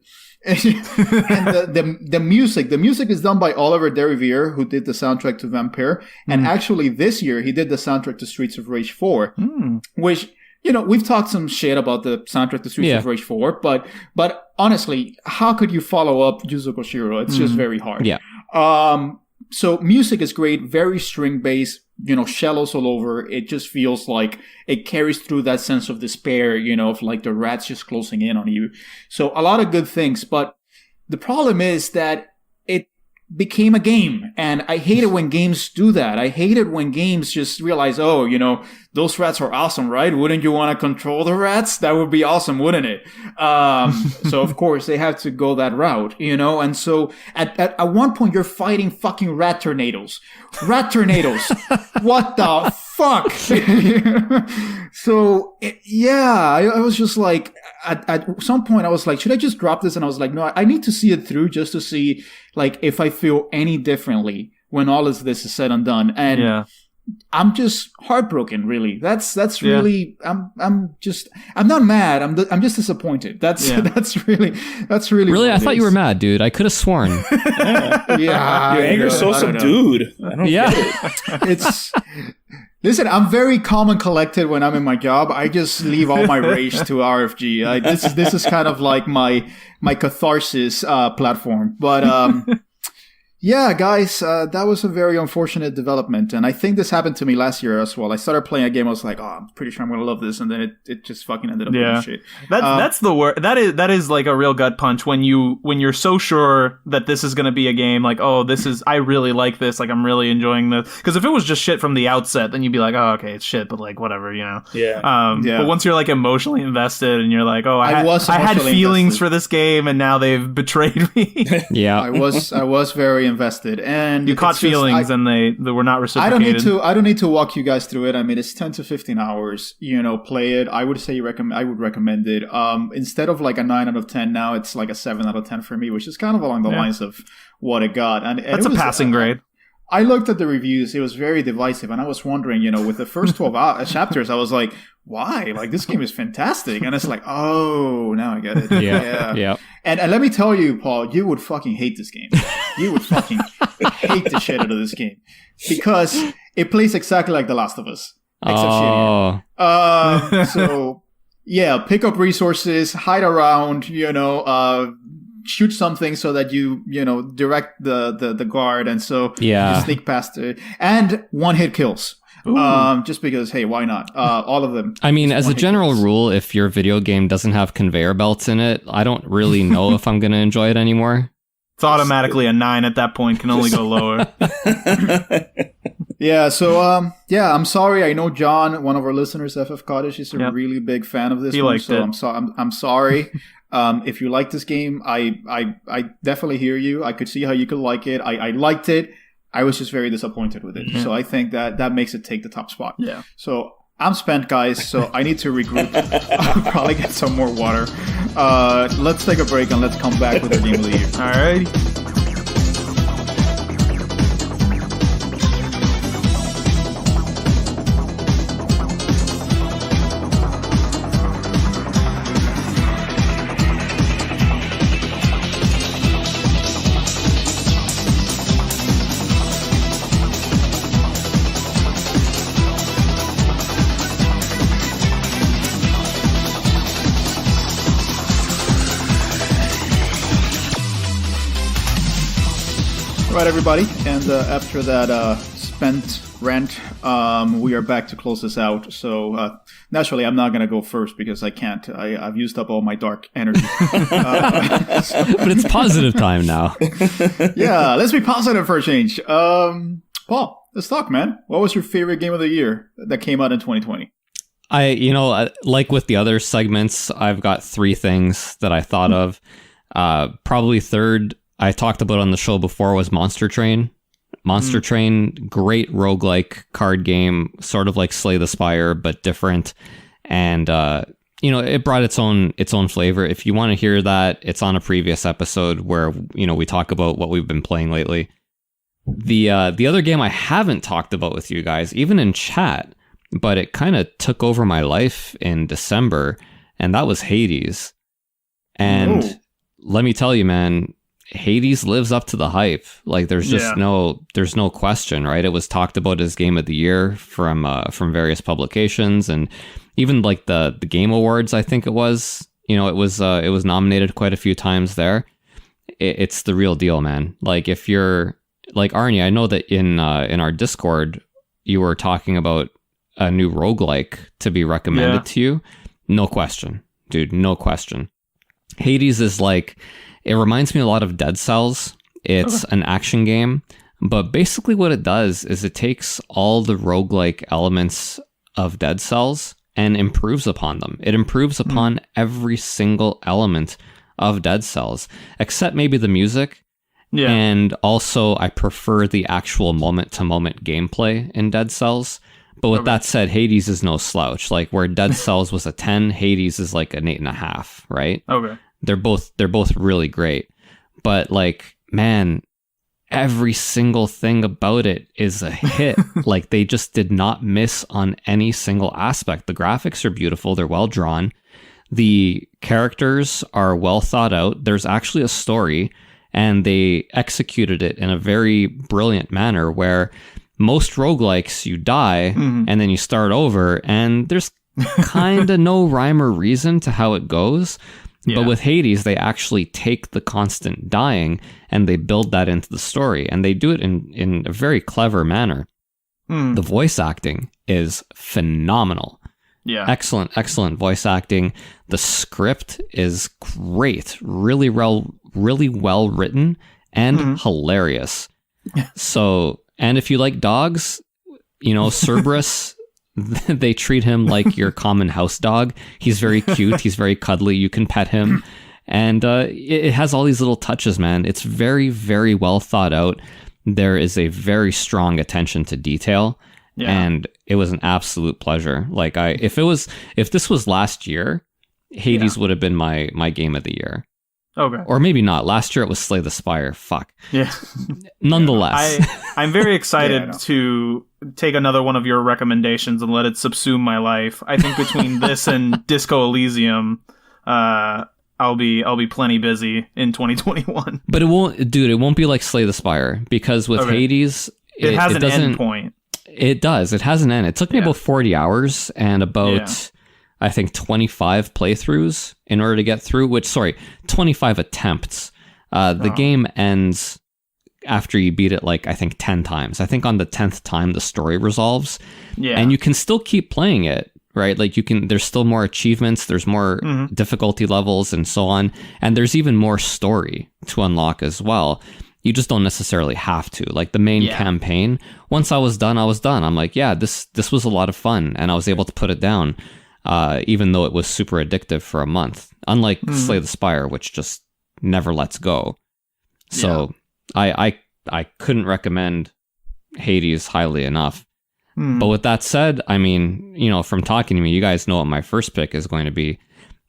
music. The music is done by Oliver Deriviere, who did the soundtrack to Vampire. And actually this year he did the soundtrack to Streets of Rage 4, which, we've talked some shit about the soundtrack to Streets of Rage 4, but honestly, how could you follow up Yuzo Koshiro? It's just very hard. Yeah. So music is great, very string-based, shallows all over. It just feels like it carries through that sense of despair, of like the rats just closing in on you. So a lot of good things, but the problem is that it became a game, and I hate it when games do that. I hate it when games just realize, oh, those rats are awesome, right? Wouldn't you want to control the rats? That would be awesome, wouldn't it? So of course they have to go that route, and so at one point you're fighting fucking rat tornadoes. What the fuck? So I was just like, at some point I was like, should I just drop this? And I was like, no, I need to see it through just to see like if I feel any differently when all of this is said and done. And I'm just heartbroken, really. That's really, I'm not mad. I'm just disappointed. That's really. Really, I thought you were mad, dude. I could have sworn. Your anger's so subdued. I don't get it. Listen, I'm very calm and collected when I'm in my job. I just leave all my rage to RFG. This is kind of like my catharsis platform. But yeah, guys, that was a very unfortunate development. And I think this happened to me last year as well. I started playing a game. I was like, oh, I'm pretty sure I'm going to love this. And then it just fucking ended up being shit. That's the word. That is like a real gut punch when you're so sure that this is going to be a game like, oh, I really like this. Like, I'm really enjoying this. Because if it was just shit from the outset, then you'd be like, oh, okay, it's shit. But like, whatever, Yeah. But once you're like emotionally invested and you're like, oh, I had feelings for this game and now they've betrayed me. Yeah. I was very invested, and you caught feelings and they were not reciprocated. I don't need to walk you guys through it. I mean, it's 10 to 15 hours, play it. I would say I would recommend it. Instead of like a 9 out of 10, now it's like a 7 out of 10 for me, which is kind of along the lines of what it got. And that's a passing grade. I looked at the reviews. It was very divisive, and I was wondering, with the first 12 chapters, I was like, why? Like, this game is fantastic. And it's like, oh, now I get it. Yeah. And let me tell you, Paul, you would fucking hate this game. You would fucking hate the shit out of this game. Because it plays exactly like The Last of Us. Except shittier. So pick up resources, hide around, shoot something so that you direct the guard, and so you sneak past it, and one-hit kills. Just because, hey, why not? All of them. I mean, as a general rule, if your video game doesn't have conveyor belts in it, I don't really know if I'm going to enjoy it anymore. It's automatically a 9 at that point. Can only go lower. Yeah. So, I'm sorry. I know John, one of our listeners, FF Cottage, is a really big fan of this one. Liked it. I'm sorry. If you like this game, I definitely hear you. I could see how you could like it. I liked it. I was just very disappointed with it. Mm-hmm. So I think that makes it take the top spot. Yeah. So I'm spent, guys. So I need to regroup. I'll probably get some more water. Let's take a break and let's come back with our game of the year. All right. All right, everybody, and after that spent rant, we are back to close this out. So naturally, I'm not going to go first because I can't. I've used up all my dark energy. But it's positive time now. Yeah, let's be positive for a change. Paul, let's talk, man. What was your favorite game of the year that came out in 2020? Like with the other segments, I've got 3 things that I thought of. Probably third, I talked about on the show before, was Monster Train. Monster Train, great roguelike card game, sort of like Slay the Spire, but different. And, it brought its own flavor. If you want to hear that, it's on a previous episode where, we talk about what we've been playing lately. The other game I haven't talked about with you guys, even in chat, but it kind of took over my life in December, and that was Hades. And let me tell you, man, Hades lives up to the hype. Like, there's just there's no question, right? It was talked about as game of the year from various publications, and even like the Game Awards, I think it was. It was nominated quite a few times there. It's the real deal, man. Like, if you're like Arnie, I know that in our Discord you were talking about a new roguelike to be recommended to you. No question, dude. No question. Hades is like. It reminds me a lot of Dead Cells. It's an action game, but basically what it does is it takes all the roguelike elements of Dead Cells and improves upon them. It improves upon every single element of Dead Cells, except maybe the music. Yeah. And also, I prefer the actual moment-to-moment gameplay in Dead Cells. But with that said, Hades is no slouch. Like, where Dead Cells was a 10, Hades is like an 8.5, right? Okay. They're both really great, but like, man, every single thing about it is a hit. Like, they just did not miss on any single aspect. The graphics are beautiful. They're well drawn. The characters are well thought out. There's actually a story, and they executed it in a very brilliant manner where most roguelikes, you die and then you start over, and there's kind of no rhyme or reason to how it goes. Yeah. But with Hades, they actually take the constant dying and they build that into the story, and they do it in a very clever manner. The voice acting is phenomenal. Yeah. Excellent voice acting. The script is great. Really well written and hilarious. So, and if you like dogs, Cerberus, they treat him like your common house dog. He's very cute. He's very cuddly. You can pet him. And it has all these little touches, man. It's very, very well thought out. There is a very strong attention to detail. Yeah. And it was an absolute pleasure. Like, if this was last year, Hades would have been my game of the year. Okay. Or maybe not. Last year it was Slay the Spire. Fuck. Yeah. Nonetheless. I'm very excited to take another one of your recommendations and let it subsume my life. I think between this and Disco Elysium, I'll be plenty busy in 2021. But it won't be like Slay the Spire, because with Hades, it has an end point. It does. It has an end. It took me about 40 hours and about I think 25 playthroughs in order to get through, 25 attempts. The game ends after you beat it like I think 10 times. I think on the 10th time the story resolves. Yeah. And you can still keep playing it, right? Like there's still more achievements, there's more difficulty levels and so on, and there's even more story to unlock as well. You just don't necessarily have to. Like the main campaign, once I was done. I'm like, yeah, this was a lot of fun, and I was able to put it down, even though it was super addictive for a month. Unlike Slay the Spire, which just never lets go. So I couldn't recommend Hades highly enough. But with that said, I mean, from talking to me, you guys know what my first pick is going to be.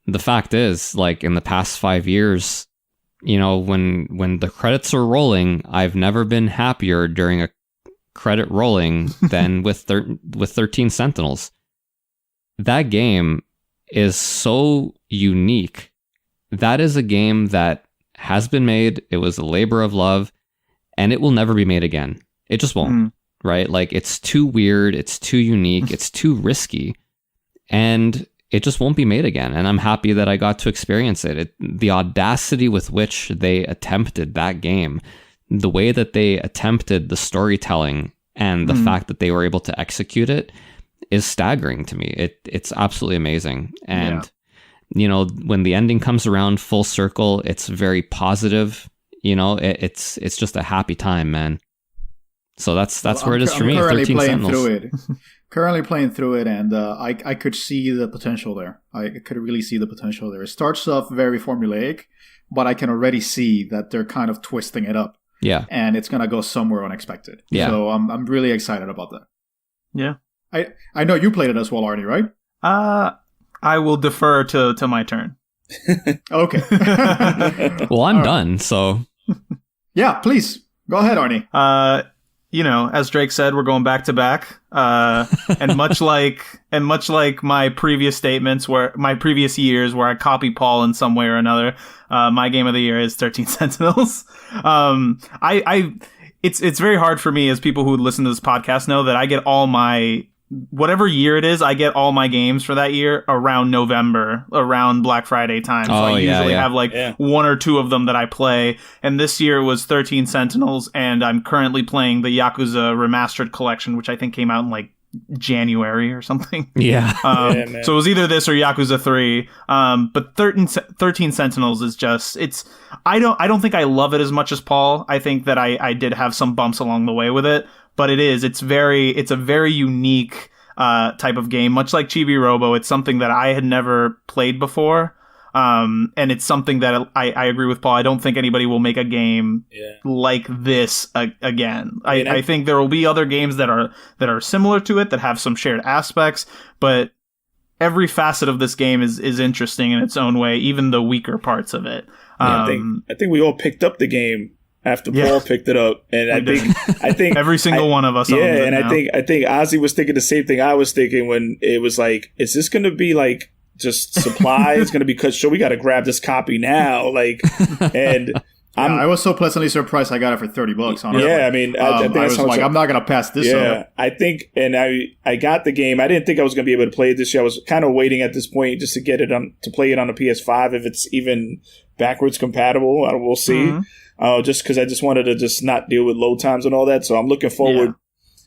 The fact is, like in the past 5 years, when the credits are rolling, I've never been happier during a credit rolling than with 13 Sentinels. That game is so unique. That is a game that has been made. It was a labor of love, and it will never be made again. It just won't, right? Like it's too weird. It's too unique. It's too risky, and it just won't be made again. And I'm happy that I got to experience it. The audacity with which they attempted that game, the way that they attempted the storytelling, and the fact that they were able to execute it is staggering to me. It's absolutely amazing. And when the ending comes around full circle, it's very positive. It's just a happy time, man. So that's where it is for me. 13 Sentinels. Currently playing through it, and I could see the potential there. I could really see the potential there. It starts off very formulaic, but I can already see that they're kind of twisting it up. Yeah. And it's going to go somewhere unexpected. Yeah. So I'm really excited about that. Yeah. I know you played it as well, Arnie, right? I will defer to my turn. Okay. Well, I'm done, so. Yeah, please. Go ahead, Arnie. As Drake said, we're going back to back. And much like my previous statements, where my previous years where I copy Paul in some way or another, my game of the year is 13 Sentinels. It's very hard for me, as people who listen to this podcast know, that I get all my, whatever year it is, I get all my games for that year around November, around Black Friday time. So I usually have one or two of them that I play. And this year it was 13 Sentinels, and I'm currently playing the Yakuza Remastered Collection, which I think came out in January or something. Yeah. So it was either this or Yakuza 3. But 13 Sentinels is just, I don't think I love it as much as Paul. I think that I did have some bumps along the way with it. But it's a very unique type of game. Much like Chibi Robo, it's something that I had never played before. And it's something that I agree with Paul. I don't think anybody will make a game like this again. I think there will be other games that are similar to it, that have some shared aspects, but every facet of this game is interesting in its own way, even the weaker parts of it. I think we all picked up the game after Paul picked it up, and I think every single one of us. Yeah, and I think Ozzy was thinking the same thing I was thinking when it was like, is this going to be just supply? It's going to be cut short. We got to grab this copy now, and I was so pleasantly surprised I got it for $30. Honestly. Yeah, I mean, I was like, I'm not going to pass this up. I think, and I got the game. I didn't think I was going to be able to play it this year. I was kind of waiting at this point just to get it to play it on the PS5 if it's even backwards compatible. We'll see. Mm-hmm. Just because I just wanted to just not deal with load times and all that. So I'm looking forward. Yeah.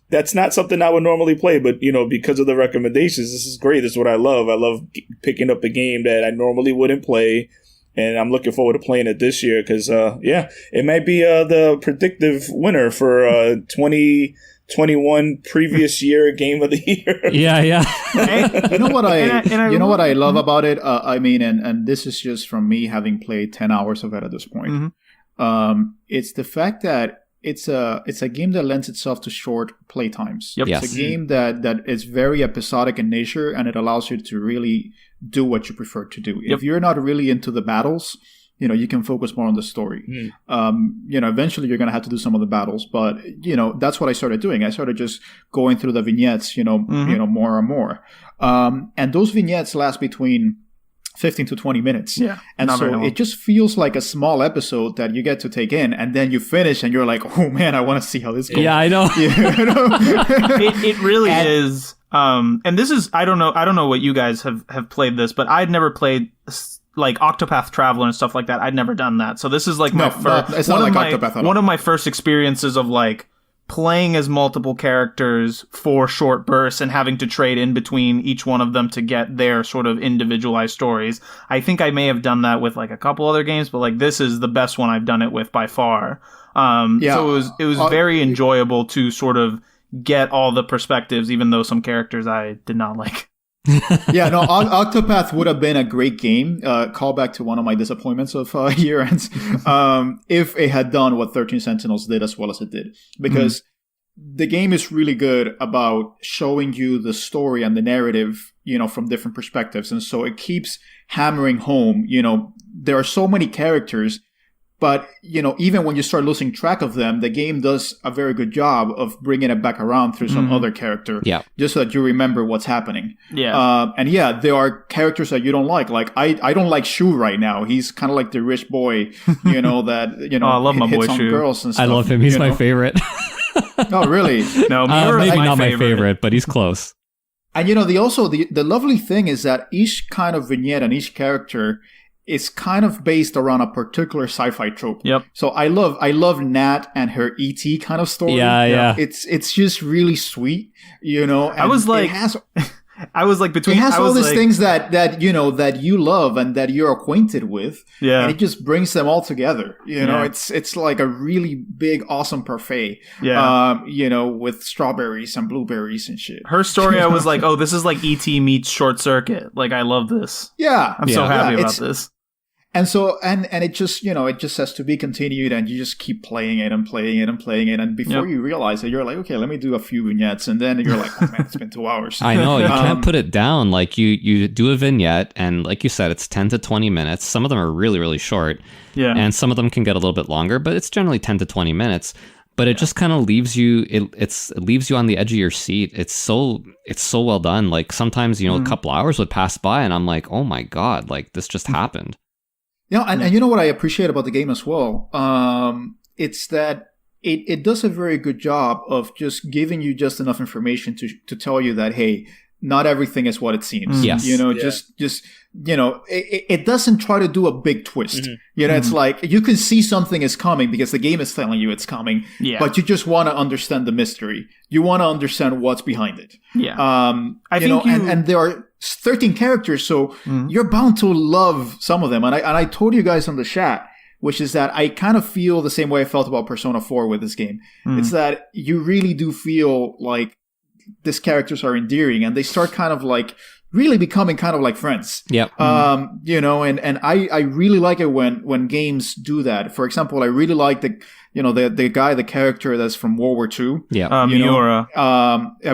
That's not something I would normally play, but because of the recommendations, this is great. This is what I love. I love picking up a game that I normally wouldn't play, and I'm looking forward to playing it this year because, it might be the predictive winner for 2021 previous year game of the year. Yeah. You know what what I love about it? And this is just from me having played 10 hours of it at this point. Mm-hmm. It's the fact that it's a game that lends itself to short play times. Yep. It's a game that is very episodic in nature, and it allows you to really do what you prefer to do. Yep. If you're not really into the battles, you can focus more on the story. Eventually you're going to have to do some of the battles, but that's what I started doing. I started just going through the vignettes, more and more. And those vignettes last between 15 to 20 minutes. Yeah. And so it just feels like a small episode that you get to take in, and then you finish and you're like, oh man, I want to see how this goes. Yeah, I know. It really is. And this is, I don't know what you guys have played this, but I'd never played like Octopath Traveler and stuff like that. I'd never done that. So this is like my first, one of my first experiences of like playing as multiple characters for short bursts and having to trade in between each one of them to get their sort of individualized stories. I think I may have done that with like a couple other games, but like this is the best one I've done it with by far. So it was very enjoyable to sort of get all the perspectives, even though some characters I did not like. Octopath would have been a great game. Call back to one of my disappointments of year ends. If it had done what 13 Sentinels did as well as it did, because the game is really good about showing you the story and the narrative, from different perspectives, and so it keeps hammering home. There are so many characters. But, even when you start losing track of them, the game does a very good job of bringing it back around through some other character. Yeah. Just so that you remember what's happening. Yeah. There are characters that you don't like. Like, I don't like Shu right now. He's kind of like the rich boy, that, I love my boy Shu. Girls and stuff, I love him. He's my favorite. Oh, really? No, maybe not my favorite, but he's close. And, the lovely thing is that each kind of vignette and each character is kind of based around a particular sci-fi trope. Yep. So I love Nat and her E.T. kind of story. Yeah. It's just really sweet, And I was like, between. It has all these like, things that that you love and that you're acquainted with. Yeah. And it just brings them all together. It's like a really big, awesome parfait. Yeah. With strawberries and blueberries and shit. Her story, I was like, oh, this is like E.T. meets Short Circuit. Like, I love this. Yeah. I'm so happy about this. And so, and it just, it just has to be continued, and you just keep playing it and playing it and playing it. And before you realize it, you're like, okay, let me do a few vignettes. And then you're like, oh man, it's been 2 hours. I know, you can't put it down. Like you do a vignette, and like you said, it's 10 to 20 minutes. Some of them are really, really short. Yeah. And some of them can get a little bit longer, but it's generally 10 to 20 minutes. But it just kind of leaves you, it leaves you on the edge of your seat. It's so well done. Like sometimes, a couple hours would pass by and I'm like, oh my God, like this just happened. And you know what I appreciate about the game as well? It's that it does a very good job of just giving you just enough information to tell you that, hey, not everything is what it seems. Yes. It doesn't try to do a big twist. It's like you can see something is coming because the game is telling you it's coming, but you just want to understand the mystery. You want to understand what's behind it. Yeah. And there are 13 characters, so you're bound to love some of them. And I told you guys on the chat, which is that I kind of feel the same way I felt about Persona 4 with this game. It's that you really do feel like these characters are endearing, and they start kind of like really becoming kind of like friends. Yep. And I really like it when games do that. For example, I really like the character that's from World War II. Yeah. Miura.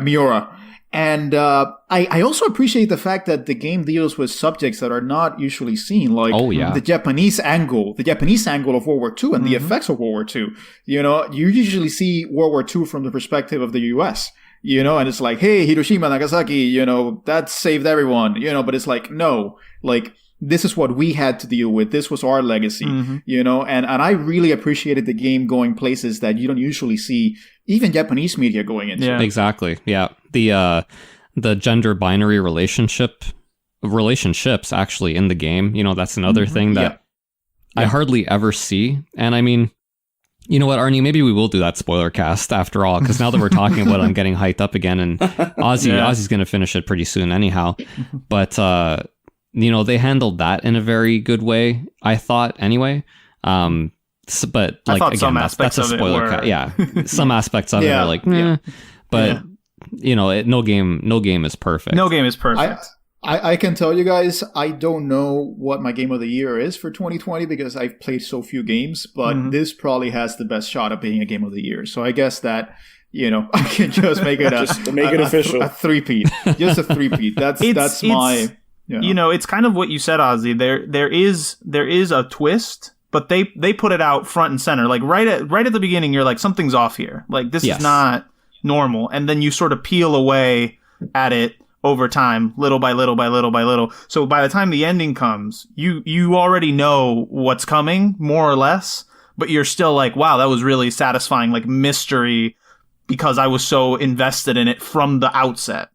Miura. And I also appreciate the fact that the game deals with subjects that are not usually seen, like the Japanese angle of World War II and the effects of World War II. You usually see World War II from the perspective of the U.S., and it's like, hey, Hiroshima, Nagasaki, that saved everyone, but it's like, no, like, this is what we had to deal with. This was our legacy, and I really appreciated the game going places that you don't usually see even Japanese media going into. Yeah, exactly. Yeah. The gender binary relationships actually in the game, that's another thing that I hardly ever see. And I mean, you know what, Arnie, maybe we will do that spoiler cast after all, because now that we're talking about it, I'm getting hyped up again, and Ozzy's going to finish it pretty soon anyhow. But, they handled that in a very good way, I thought, anyway. But like, again, that's a spoiler cast. Some aspects of it are like, but no game is perfect. No game is perfect. I can tell you guys, I don't know what my game of the year is for 2020 because I've played so few games, but this probably has the best shot of being a game of the year. So I guess that, I can just make it official. A three-peat. Just a three-peat. That's my... it's kind of what you said, Ozzy. There is a twist, but they put it out front and center. Like right at the beginning, you're like, something's off here. Like this is not normal. And then you sort of peel away at it over time, little by little by little by little. So by the time the ending comes, you already know what's coming, more or less, but you're still like, wow, that was really satisfying, like mystery, because I was so invested in it from the outset.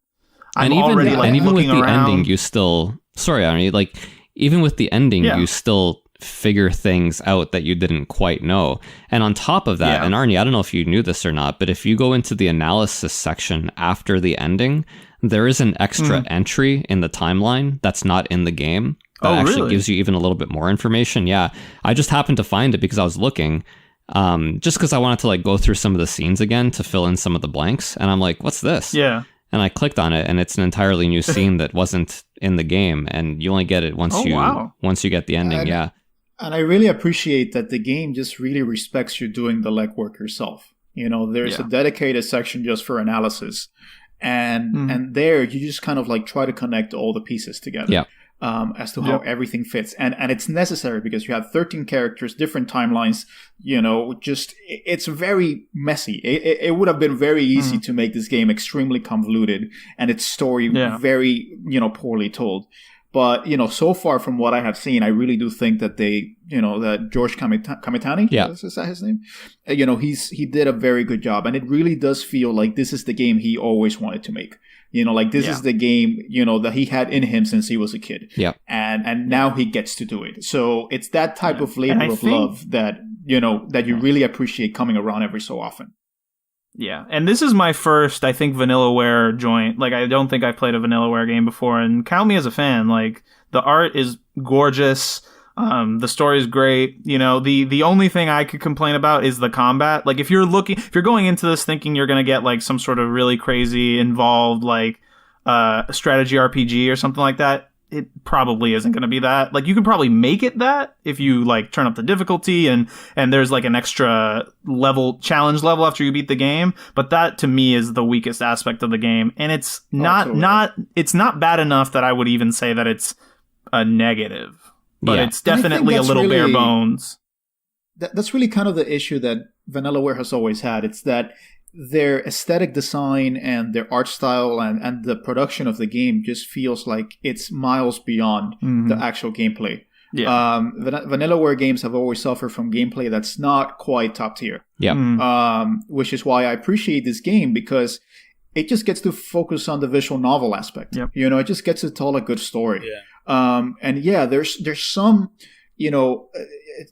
I'm and already even, like and even looking with the around. ending, you still Arnie, like even with the ending, you still figure things out that you didn't quite know. And on top of that, and Arnie, I don't know if you knew this or not, but if you go into the analysis section after the ending, there is an extra entry in the timeline that's not in the game. That actually gives you even a little bit more information. Yeah. I just happened to find it because I was looking, just because I wanted to like go through some of the scenes again to fill in some of the blanks. And I'm like, what's this? Yeah. And I clicked on it, and it's an entirely new scene that wasn't in the game, and you only get it once you get the ending. And I really appreciate that the game just really respects you doing the legwork yourself. You know, there's a dedicated section just for analysis, and there you just kind of like try to connect all the pieces together. Yeah. As to how everything fits. And it's necessary because you have 13 characters, different timelines, you know, just it's very messy. It would have been very easy to make this game extremely convoluted and its story very, you know, poorly told. But, you know, so far from what I have seen, I really do think that that George Kamitani, is that his name? You know, he did a very good job. And it really does feel like this is the game he always wanted to make. You know, like this is the game, you know, that he had in him since he was a kid. Yeah. And now he gets to do it. So it's that type of labor of love that, you know, that you really appreciate coming around every so often. Yeah. And this is my first, I think, Vanillaware joint. Like, I don't think I played a Vanillaware game before. And count me as a fan. Like, the art is gorgeous. The story is great. You know, the only thing I could complain about is the combat. Like, if you're going into this thinking you're going to get like some sort of really crazy involved, like, strategy RPG or something like that, it probably isn't going to be that. Like, you can probably make it that if you like turn up the difficulty and there's like an extra challenge level after you beat the game. But that to me is the weakest aspect of the game. And it's not bad enough that I would even say that it's a negative. But it's definitely a little bare bones. That's really kind of the issue that Vanillaware has always had. It's that their aesthetic design and their art style and the production of the game just feels like it's miles beyond the actual gameplay. Yeah. Vanillaware games have always suffered from gameplay that's not quite top tier. Yeah. Which is why I appreciate this game, because it just gets to focus on the visual novel aspect. Yep. You know, it just gets to tell a good story. Yeah. And there's some, you know,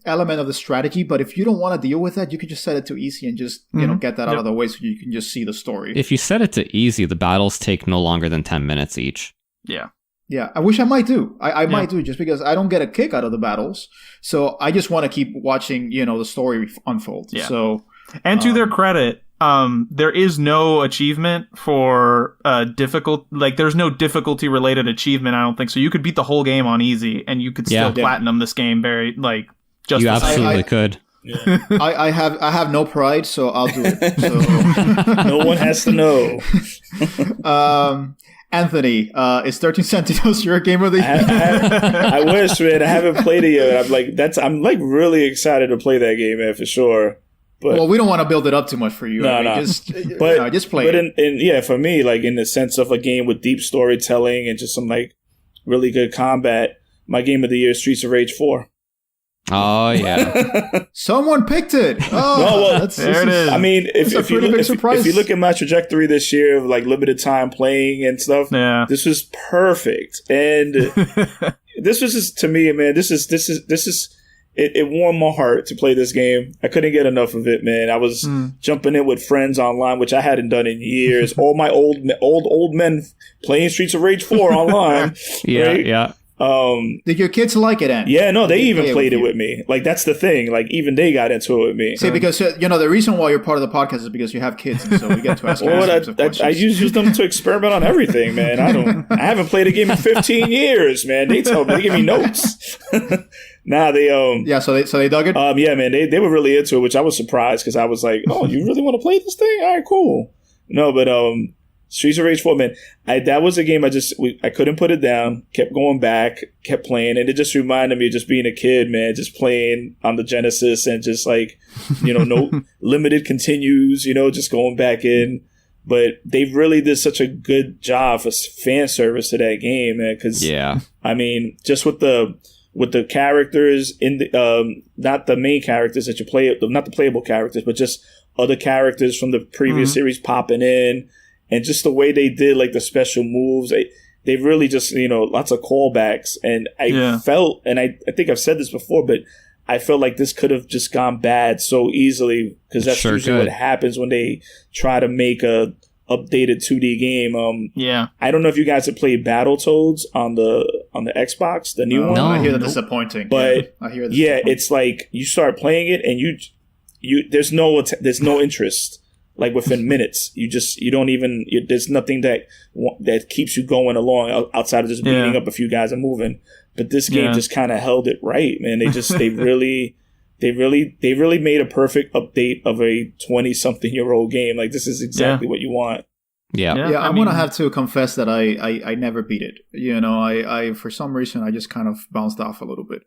element of the strategy, but if you don't want to deal with that, you can just set it to easy and just, you know, get that out of the way so you can just see the story. If you set it to easy, the battles take no longer than 10 minutes each. Yeah. Yeah, I wish I might do. I might do, just because I don't get a kick out of the battles. So I just want to keep watching, you know, the story unfold. Yeah. So, and to their credit, there is no achievement for difficult. Like, there's no difficulty related achievement, I don't think. So you could beat the whole game on easy, and you could still platinum this game very like just. You absolutely could. Yeah. I have no pride, so I'll do it. So. No one has to know. Anthony, is 13 Sentinels your game of the year? I wish, man. I haven't played it yet. I'm really excited to play that game, man, for sure. But, well, we don't want to build it up too much for you. No, just play it. But for me, like in the sense of a game with deep storytelling and just some like really good combat, my game of the year is Streets of Rage 4. Oh yeah, someone picked it. Oh, no, there it is. I mean, if you look at my trajectory this year of like limited time playing and stuff, this was perfect. And this was just, to me, man, this is it warmed my heart to play this game. I couldn't get enough of it, man. I was jumping in with friends online, which I hadn't done in years. All my old men playing Streets of Rage 4 online. Yeah. Did your kids like it, Andy? Yeah, no, they even played it with me. Like, that's the thing. Like, even they got into it with me. See, because, you know, the reason why you're part of the podcast is because you have kids, and so we get to ask I use them to experiment on everything, man. I haven't played a game in 15 years, man. They give me notes. Nah, they so they dug it? Yeah, man, they were really into it, which I was surprised, because I was like, oh, you really want to play this thing? All right, cool. No, but Streets of Rage 4, man, that was a game I couldn't put it down, kept going back, kept playing, and it just reminded me of just being a kid, man, just playing on the Genesis and just like, you know, no limited continues, you know, just going back in. But they really did such a good job for fan service to that game, man, because, I mean, just with the characters in the, not the main characters that you play, not the playable characters, but just other characters from the previous series popping in. and just the way they did like the special moves, they really just, lots of callbacks. And I felt, and I think I've said this before, but I felt like this could have just gone bad so easily, because that's usually what happens when they try to make a updated 2D game. I don't know if you guys have played Battletoads on the Xbox, the new one. No, I hear that disappointing. But I hear disappointing. It's like you start playing it and you there's no interest. Like within minutes, you don't even. There's nothing that keeps you going along outside of just beating up a few guys and moving. But this game just kind of held it right, man. They really made a perfect update of a 20-something-year-old game. Like, this is exactly what you want. Yeah. I'm gonna have to confess that I never beat it. I for some reason I just kind of bounced off a little bit.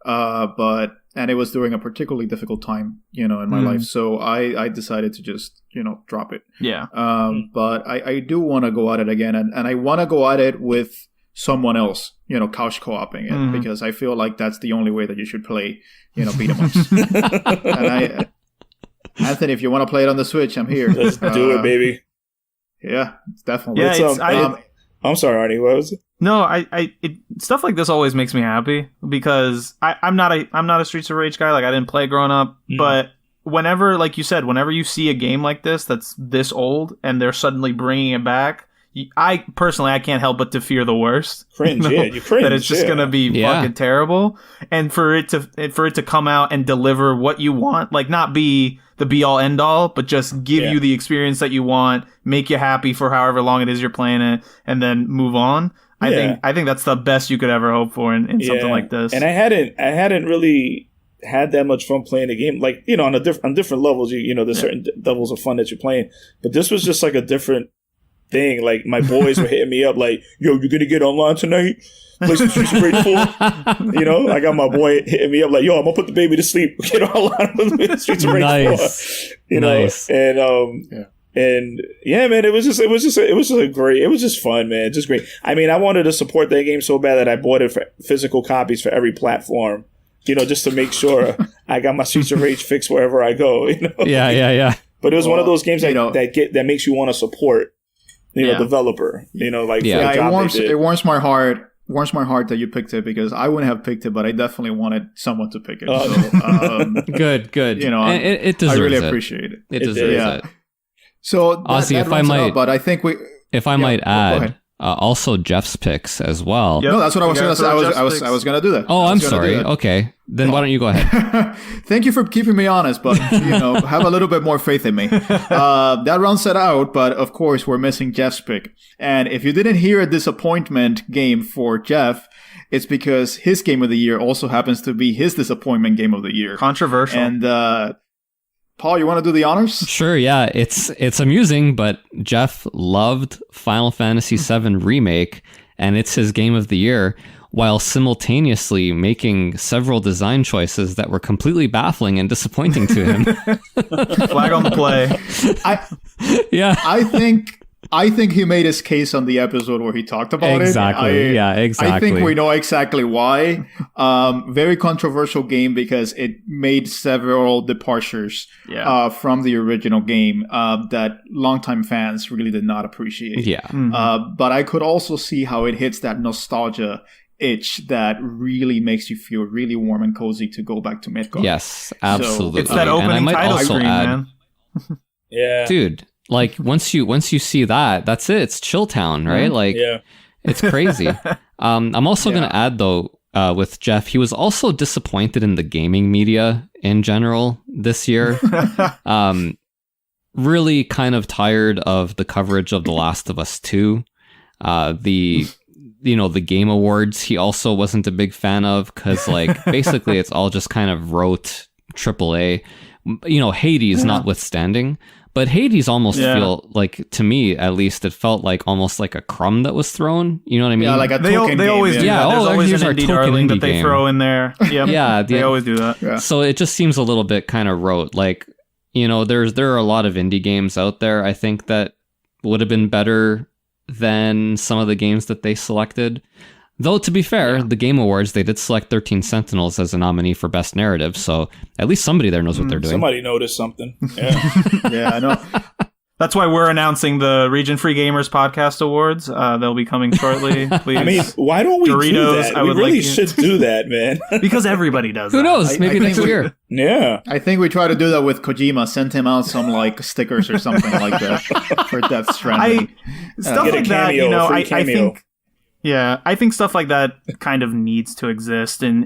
And it was during a particularly difficult time, in my life. So I decided to just, drop it. Yeah. But I do want to go at it again, and I want to go at it with someone else, couch co-oping it, because I feel like that's the only way that you should play, beat 'em ups. And Anthony, if you want to play it on the Switch, I'm here. Let's do it, baby. Yeah, definitely. Yeah, I'm sorry, Arnie. What was it? No, stuff like this always makes me happy, because I'm not a Streets of Rage guy. Like, I didn't play growing up, but whenever, like you said, whenever you see a game like this that's this old and they're suddenly bringing it back, I can't help but to fear the worst. Cringe, you cringe. That it's just gonna be fucking terrible, and for it to come out and deliver what you want, like not be the be all end all, but just give you the experience that you want, make you happy for however long it is you're playing it, and then move on. I think that's the best you could ever hope for in something like this. And I hadn't really had that much fun playing the game. Like, on different levels, there's certain levels of fun that you're playing, but this was just like a different thing. Like, my boys were hitting me up like, yo, you gonna get online tonight? Play some Streets of Rage 4? I got my boy hitting me up like, yo, I'm gonna put the baby to sleep. Get online with Streets of Rage 4. Nice. And man, it was just fun, man. Just great. I mean, I wanted to support that game so bad that I bought it for physical copies for every platform, just to make sure I got my Streets of Rage fix wherever I go, Yeah. But it was one of those games that makes you want to support developer, it warms my heart. Warms my heart that you picked it, because I wouldn't have picked it, but I definitely wanted someone to pick it. Good. It deserves I really it. appreciate it. It deserves it. So Ozzy, if I might add, also Jeff's picks as well. Yep. No, that's what I was going to say. I was going to do that. Oh, I'm sorry. Okay, then why don't you go ahead? Thank you for keeping me honest, but have a little bit more faith in me. That rounds it out, but of course we're missing Jeff's pick. And if you didn't hear a disappointment game for Jeff, it's because his game of the year also happens to be his disappointment game of the year. Controversial. And Paul, you want to do the honors? Sure, yeah. It's amusing, but Jeff loved Final Fantasy VII Remake, and it's his game of the year, while simultaneously making several design choices that were completely baffling and disappointing to him. Flag on the play. I think he made his case on the episode where he talked about exactly. Exactly. I think we know exactly why. Very controversial game because it made several departures from the original game that longtime fans really did not appreciate. Yeah. Mm-hmm. But I could also see how it hits that nostalgia itch that really makes you feel really warm and cozy to go back to Midgard. Yes, absolutely. It's that opening title screen, man. Dude. Like, once you see that's it. It's Chill Town, right? Like, it's crazy. I'm also going to add, though, with Jeff, he was also disappointed in the gaming media in general this year. Really kind of tired of the coverage of The Last of Us 2. The Game Awards, he also wasn't a big fan of, because, like, basically it's all just kind of rote AAA. Hades notwithstanding. But Hades almost feel like, to me at least, it felt like almost like a crumb that was thrown. You know what I mean? Yeah, like a token they always game. do that. There's always here's an our indie token darling indie that they game. throw in there. Yep. They always do that. Yeah. So it just seems a little bit kind of rote. Like, there are a lot of indie games out there, I think, that would have been better than some of the games that they selected. Though, to be fair, the Game Awards, they did select 13 Sentinels as a nominee for Best Narrative, so at least somebody there knows what they're doing. Somebody noticed something. Yeah. Yeah, I know. That's why we're announcing the Region Free Gamers Podcast Awards. They'll be coming shortly. Please. I mean, why don't we Doritos, do that? We really should do that, man. Because everybody does Who that. knows? Maybe next year. Yeah. I think we try to do that with Kojima. Send him out some like stickers or something like that for Death Stranding. Stuff Get a like that, cameo, you know, a free I cameo. think. Yeah, I think stuff like that kind of needs to exist in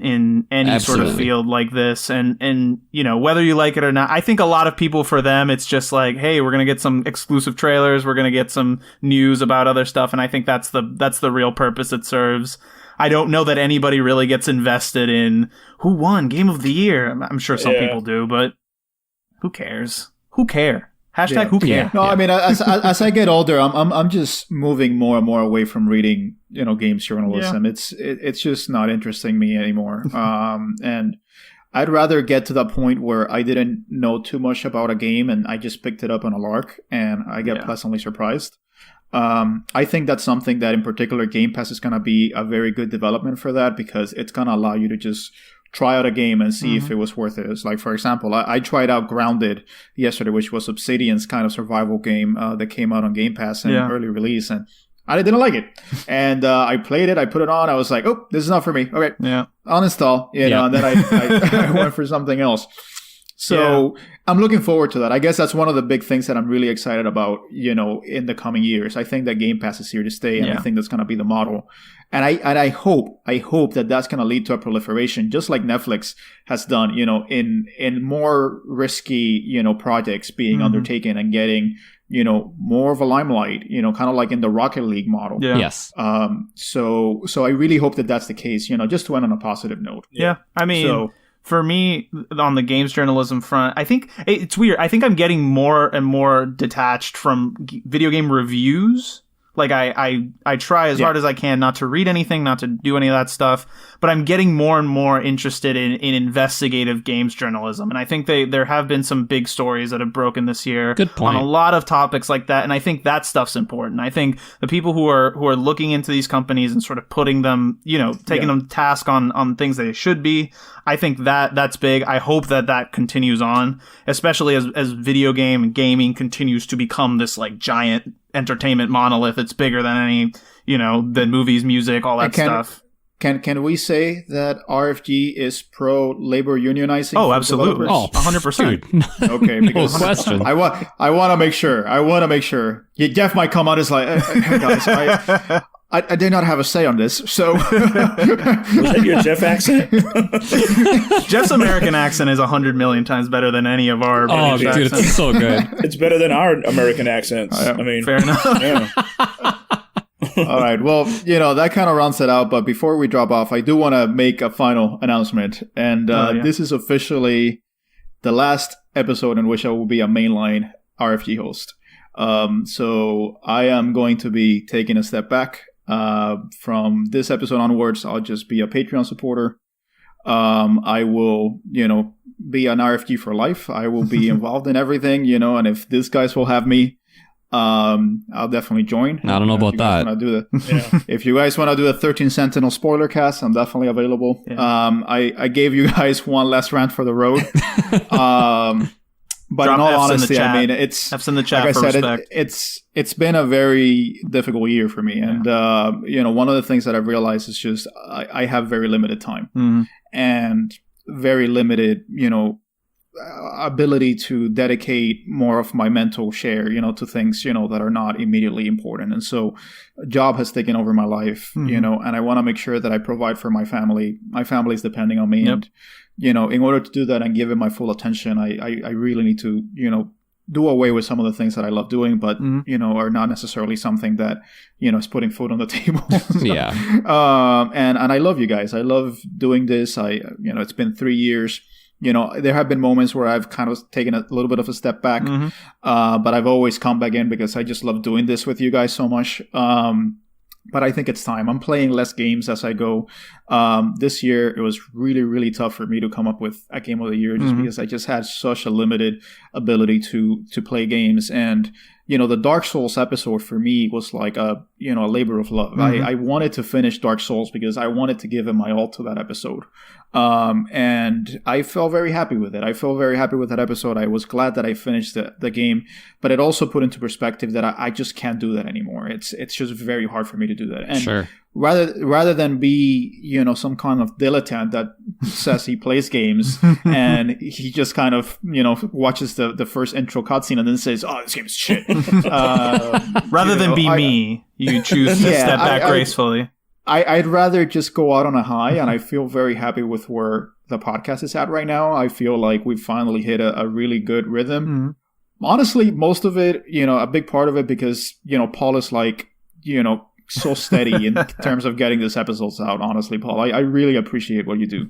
any sort of Absolutely. field like this. And you know, whether you like it or not, I think a lot of people, for them, it's just like, hey, we're going to get some exclusive trailers. We're going to get some news about other stuff. And I think that's the real purpose it serves. I don't know that anybody really gets invested in who won Game of the Year. I'm sure some people do, but who cares? Who care? Hashtag who care? No, I mean, as I get older, I'm just moving more and more away from reading, you know, games journalism. Yeah. It's just not interesting me anymore. And I'd rather get to that point where I didn't know too much about a game and I just picked it up on a lark and I get pleasantly surprised. I think that's something that in particular Game Pass is going to be a very good development for that, because it's going to allow you to just try out a game and see if it was worth it. It's like, for example, I tried out Grounded yesterday, which was Obsidian's kind of survival game that came out on Game Pass in early release, and I didn't like it. And I played it, I put it on, I was like, oh, this is not for me. Okay, uninstall, you know, and then I went for something else. So I'm looking forward to that. I guess that's one of the big things that I'm really excited about, you know, in the coming years. I think that Game Pass is here to stay, and I think that's going to be the model. And I hope that that's going to lead to a proliferation, just like Netflix has done, you know, in more risky, you know, projects being undertaken and getting, you know, more of a limelight, you know, kind of like in the Rocket League model. Yeah. Yes. So I really hope that that's the case, you know, just to end on a positive note. Yeah. I mean, for me, on the games journalism front, I think it's weird. I think I'm getting more and more detached from video game reviews. Like I try as hard as I can not to read anything, not to do any of that stuff, but I'm getting more and more interested in investigative games journalism. And I think there have been some big stories that have broken this year Good point. on a lot of topics like that. And I think that stuff's important. I think the people who are looking into these companies and sort of putting them, you know, taking them to task on things that they should be, I think that's big. I hope that continues on, especially as video game and gaming continues to become this like giant entertainment monolith. It's bigger than any, you know, than movies, music, all that stuff. Can we say that RFG is pro labor unionizing? Oh, absolutely. Oh, 100%. Okay, because no question. I want to make sure. Yeah, Jeff might come out as like, hey guys, I did not have a say on this. So Was that your Jeff accent? Jeff's American accent is 100 million times better than any of our Oh, British dude, accents. it's so good. It's better than our American accents. I mean, Fair enough. yeah. all right, well, you know, that kind of rounds it out. But before we drop off, I do want to make a final announcement. And this is officially the last episode in which I will be a mainline RFG host. So I am going to be taking a step back. From this episode onwards, I'll just be a Patreon supporter. I will, you know, be an RFG for life. I will be involved in everything, you know, and if these guys will have me, I'll definitely join. I don't know about that. If you guys want to do a 13 Sentinel spoiler cast, I'm definitely available. Yeah. I gave you guys one last rant for the road. But Drop in all F's honesty, I mean, F's in the chat like for I said, respect. it's been a very difficult year for me. And, you know, one of the things that I've realized is just I have very limited time and very limited, you know, ability to dedicate more of my mental share, you know, to things, you know, that are not immediately important. And so a job has taken over my life, you know, and I want to make sure that I provide for my family. My family is depending on me. And, you know, in order to do that and give it my full attention, I really need to, you know, do away with some of the things that I love doing, but, you know, are not necessarily something that, you know, is putting food on the table. And I love you guys. I love doing this. You know, it's been 3 years. You know, there have been moments where I've kind of taken a little bit of a step back, but I've always come back in because I just love doing this with you guys so much. But I think it's time. I'm playing less games as I go. This year, it was really, really tough for me to come up with a game of the year just because I just had such a limited ability to play games. And the Dark Souls episode for me was like a labor of love. I wanted to finish Dark Souls because I wanted to give it my all to that episode. And I felt very happy with it. I felt very happy with that episode. I was glad that I finished the game, but it also put into perspective that I just can't do that anymore. It's just very hard for me to do that. And sure. Rather than be, some kind of dilettante that says he plays games and he just kind of, watches the first intro cutscene and then says, "Oh, this game's shit." Rather than be me, you choose to step back gracefully. I'd rather just go out on a high, and I feel very happy with where the podcast is at right now. I feel like we've finally hit a really good rhythm. Mm-hmm. Honestly, most of it, a big part of it because, Paul is like, so steady in terms of getting these episodes out. Honestly, Paul, I really appreciate what you do.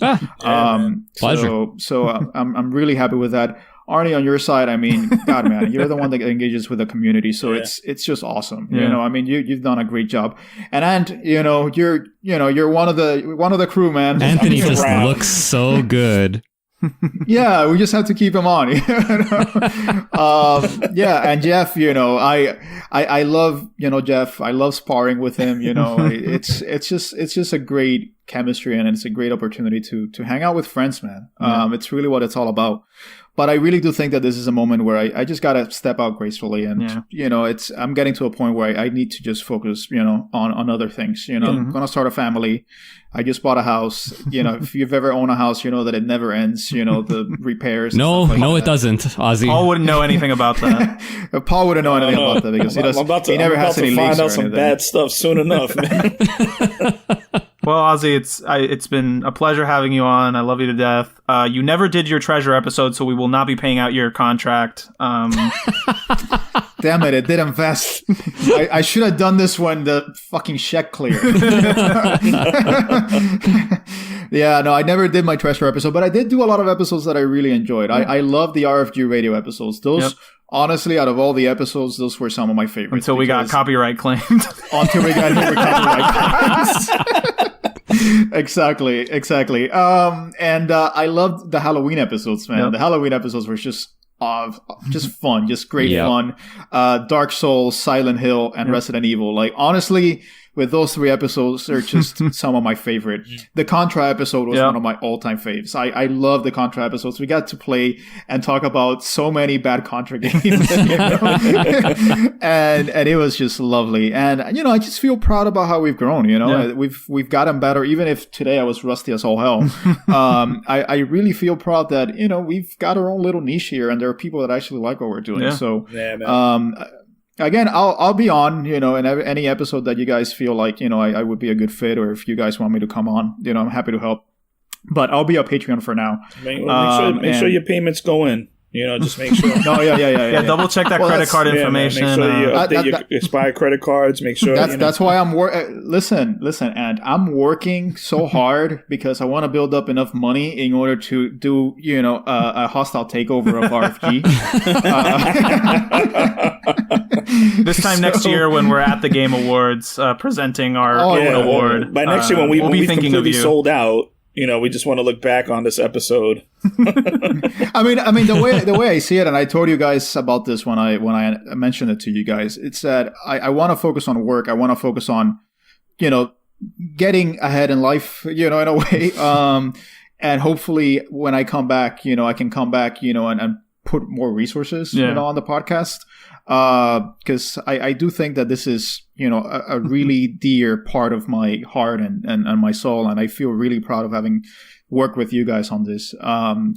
Pleasure. So I'm really happy with that. Arnie, on your side, I mean, God, man, you're the one that engages with the community, so it's just awesome. Yeah. I mean, you've done a great job, and you're one of the crew, man. Anthony just looks so good. Yeah, we just have to keep him on. And Jeff, I love Jeff. I love sparring with him. It's just a great chemistry, and it's a great opportunity to hang out with friends, man. It's really what it's all about. But I really do think that this is a moment where I just gotta step out gracefully, and I'm getting to a point where I need to just focus, on other things. I'm gonna start a family. I just bought a house. If you've ever owned a house, you know that it never ends. The repairs. No, it doesn't. Ozzy. Paul wouldn't know anything about that. Paul wouldn't know anything about that because he never has any leaks or anything. I'm about to find out some bad stuff soon enough, man. Well, Ozzy, it's been a pleasure having you on. I love you to death. You never did your treasure episode, so we will not be paying out your contract. Damn it didn't vest. I should have done this when the fucking check cleared. Yeah, no, I never did my treasure episode, but I did do a lot of episodes that I really enjoyed. I love the RFG radio episodes. Those, honestly, out of all the episodes, those were some of my favorites. Until we got copyright claimed. Until we got hit with copyright claims. Exactly. And I loved the Halloween episodes, man. The Halloween episodes were just fun, just great fun. Dark Souls, Silent Hill, and Resident Evil. Like, honestly, with those 3 episodes, they're just some of my favorite. The Contra episode was one of my all-time faves. I love the Contra episodes. We got to play and talk about so many bad Contra games, and it was just lovely. And I just feel proud about how we've grown. We've gotten better. Even if today I was rusty as all hell, I really feel proud that we've got our own little niche here, and there are people that actually like what we're doing. Yeah. So, again, I'll be on, in any episode that you guys feel like, I would be a good fit, or if you guys want me to come on, I'm happy to help. But I'll be a Patreon for now. Make sure your payments go in. Just make sure. Yeah. Double check that credit card information. Make sure you update your expired credit cards. Make sure. That's why I'm listen, and I'm working so hard because I want to build up enough money in order to do, a hostile takeover of RFG. This time next year, when we're at the Game Awards presenting our award, by next year when we've completely sold out. We just want to look back on this episode. I mean, the way I see it, and I told you guys about this when I mentioned it to you guys, it's that I want to focus on work. I want to focus on, getting ahead in life, in a way. And hopefully when I come back, I can come back, and put more resources, on the podcast. Because I do think that this is, a really dear part of my heart and my soul. And I feel really proud of having worked with you guys on this.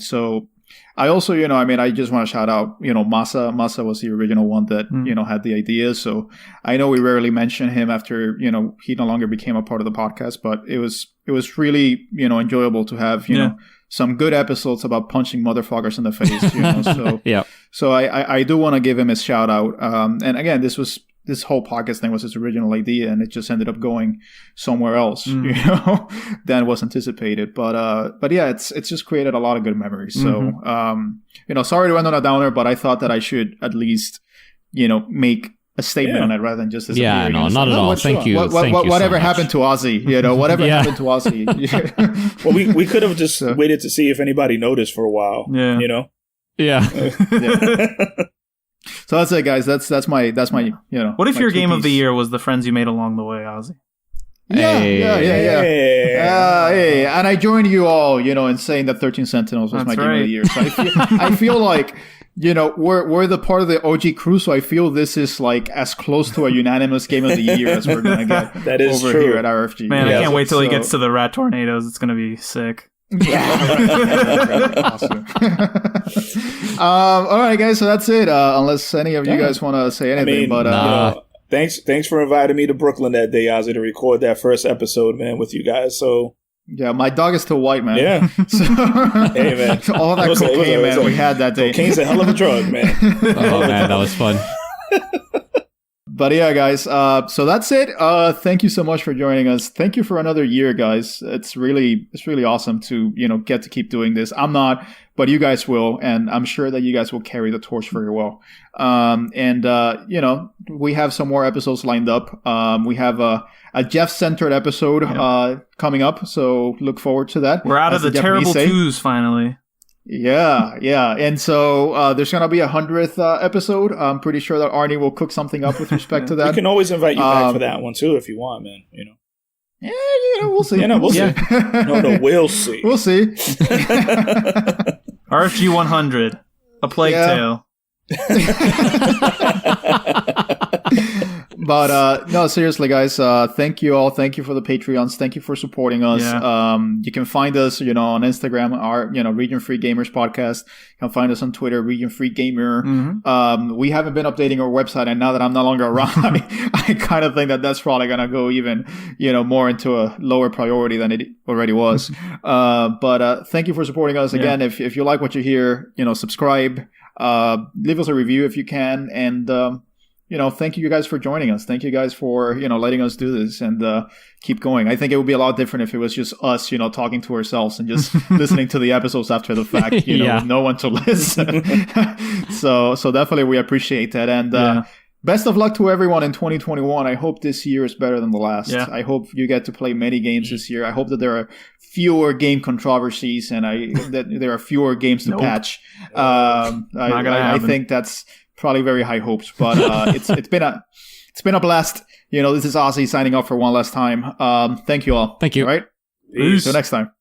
So I also, I just want to shout out, Masa. Masa was the original one that, had the idea. So I know we rarely mention him after, he no longer became a part of the podcast, but it was really, enjoyable to have, some good episodes about punching motherfuckers in the face, so So I do want to give him a shout out. And again, this whole podcast thing was his original idea, and it just ended up going somewhere else, than was anticipated. But yeah, it's just created a lot of good memories. So sorry to end on a downer, but I thought that I should at least make a statement on it rather than just disappear. Yeah, no, not at all. Thank you. Whatever happened to Ozzy? Whatever happened to Ozzy? Well, we could have just waited to see if anybody noticed for a while. Yeah. Yeah. So that's it, guys. That's my What if my your game of the two-piece. year was the friends you made along the way, Ozzy? Yeah. Hey. Hey, and I joined you all, in saying that 13 Sentinels was That's my game of right. the year. So I feel like, we're the part of the OG crew, so I feel this is like as close to a unanimous game of the year as we're gonna get That is over true. here at RFG. Man, Yeah, I can't wait till he so- gets to the Rat Tornadoes. It's gonna be sick. Awesome. All right, guys. So that's it. Unless any of you guys want to say anything, but Thanks for inviting me to Brooklyn that day, Ozzy, to record that first episode, man, with you guys. So yeah, my dog is still white, man. yeah, So, hey man, all that cocaine, man, we had that day. cocaine's a hell of a drug, man. Oh man, that was fun. But yeah, guys. So that's it. Thank you so much for joining us. Thank you for another year, guys. It's really awesome to get to keep doing this. I'm not, but you guys will, and I'm sure that you guys will carry the torch very well. We have some more episodes lined up. We have a Jeff-centered episode coming up, so look forward to that. We're out of the terrible twos finally. Yeah. And so there's going to be 100th episode. I'm pretty sure that Arnie will cook something up with respect to that. We can always invite you back for that one, too, if you want, man. Yeah, we'll see. Yeah, no, we'll see. No, we'll see. We'll see. RFG 100, A Plague Tale. But no, seriously, guys, thank you all. Thank you for the Patreons. Thank you for supporting us. Yeah. You can find us, on Instagram, our, Region Free Gamers Podcast. You can find us on Twitter, Region Free Gamer. Mm-hmm. We haven't been updating our website, and now that I'm no longer around, I kind of think that that's probably going to go even, more into a lower priority than it already was. But thank you for supporting us. Again, if you like what you hear, subscribe, leave us a review if you can, and thank you guys for joining us. Thank you guys for, letting us do this and keep going. I think it would be a lot different if it was just us, talking to ourselves and just listening to the episodes after the fact, with no one to listen. So definitely we appreciate that. And best of luck to everyone in 2021. I hope this year is better than the last. Yeah. I hope you get to play many games this year. I hope that there are fewer game controversies and that there are fewer games to patch. I think that's probably very high hopes, but it's been a blast. This is Ozzy signing off for one last time. Thank you all. Thank you. All right. Peace. Till next time.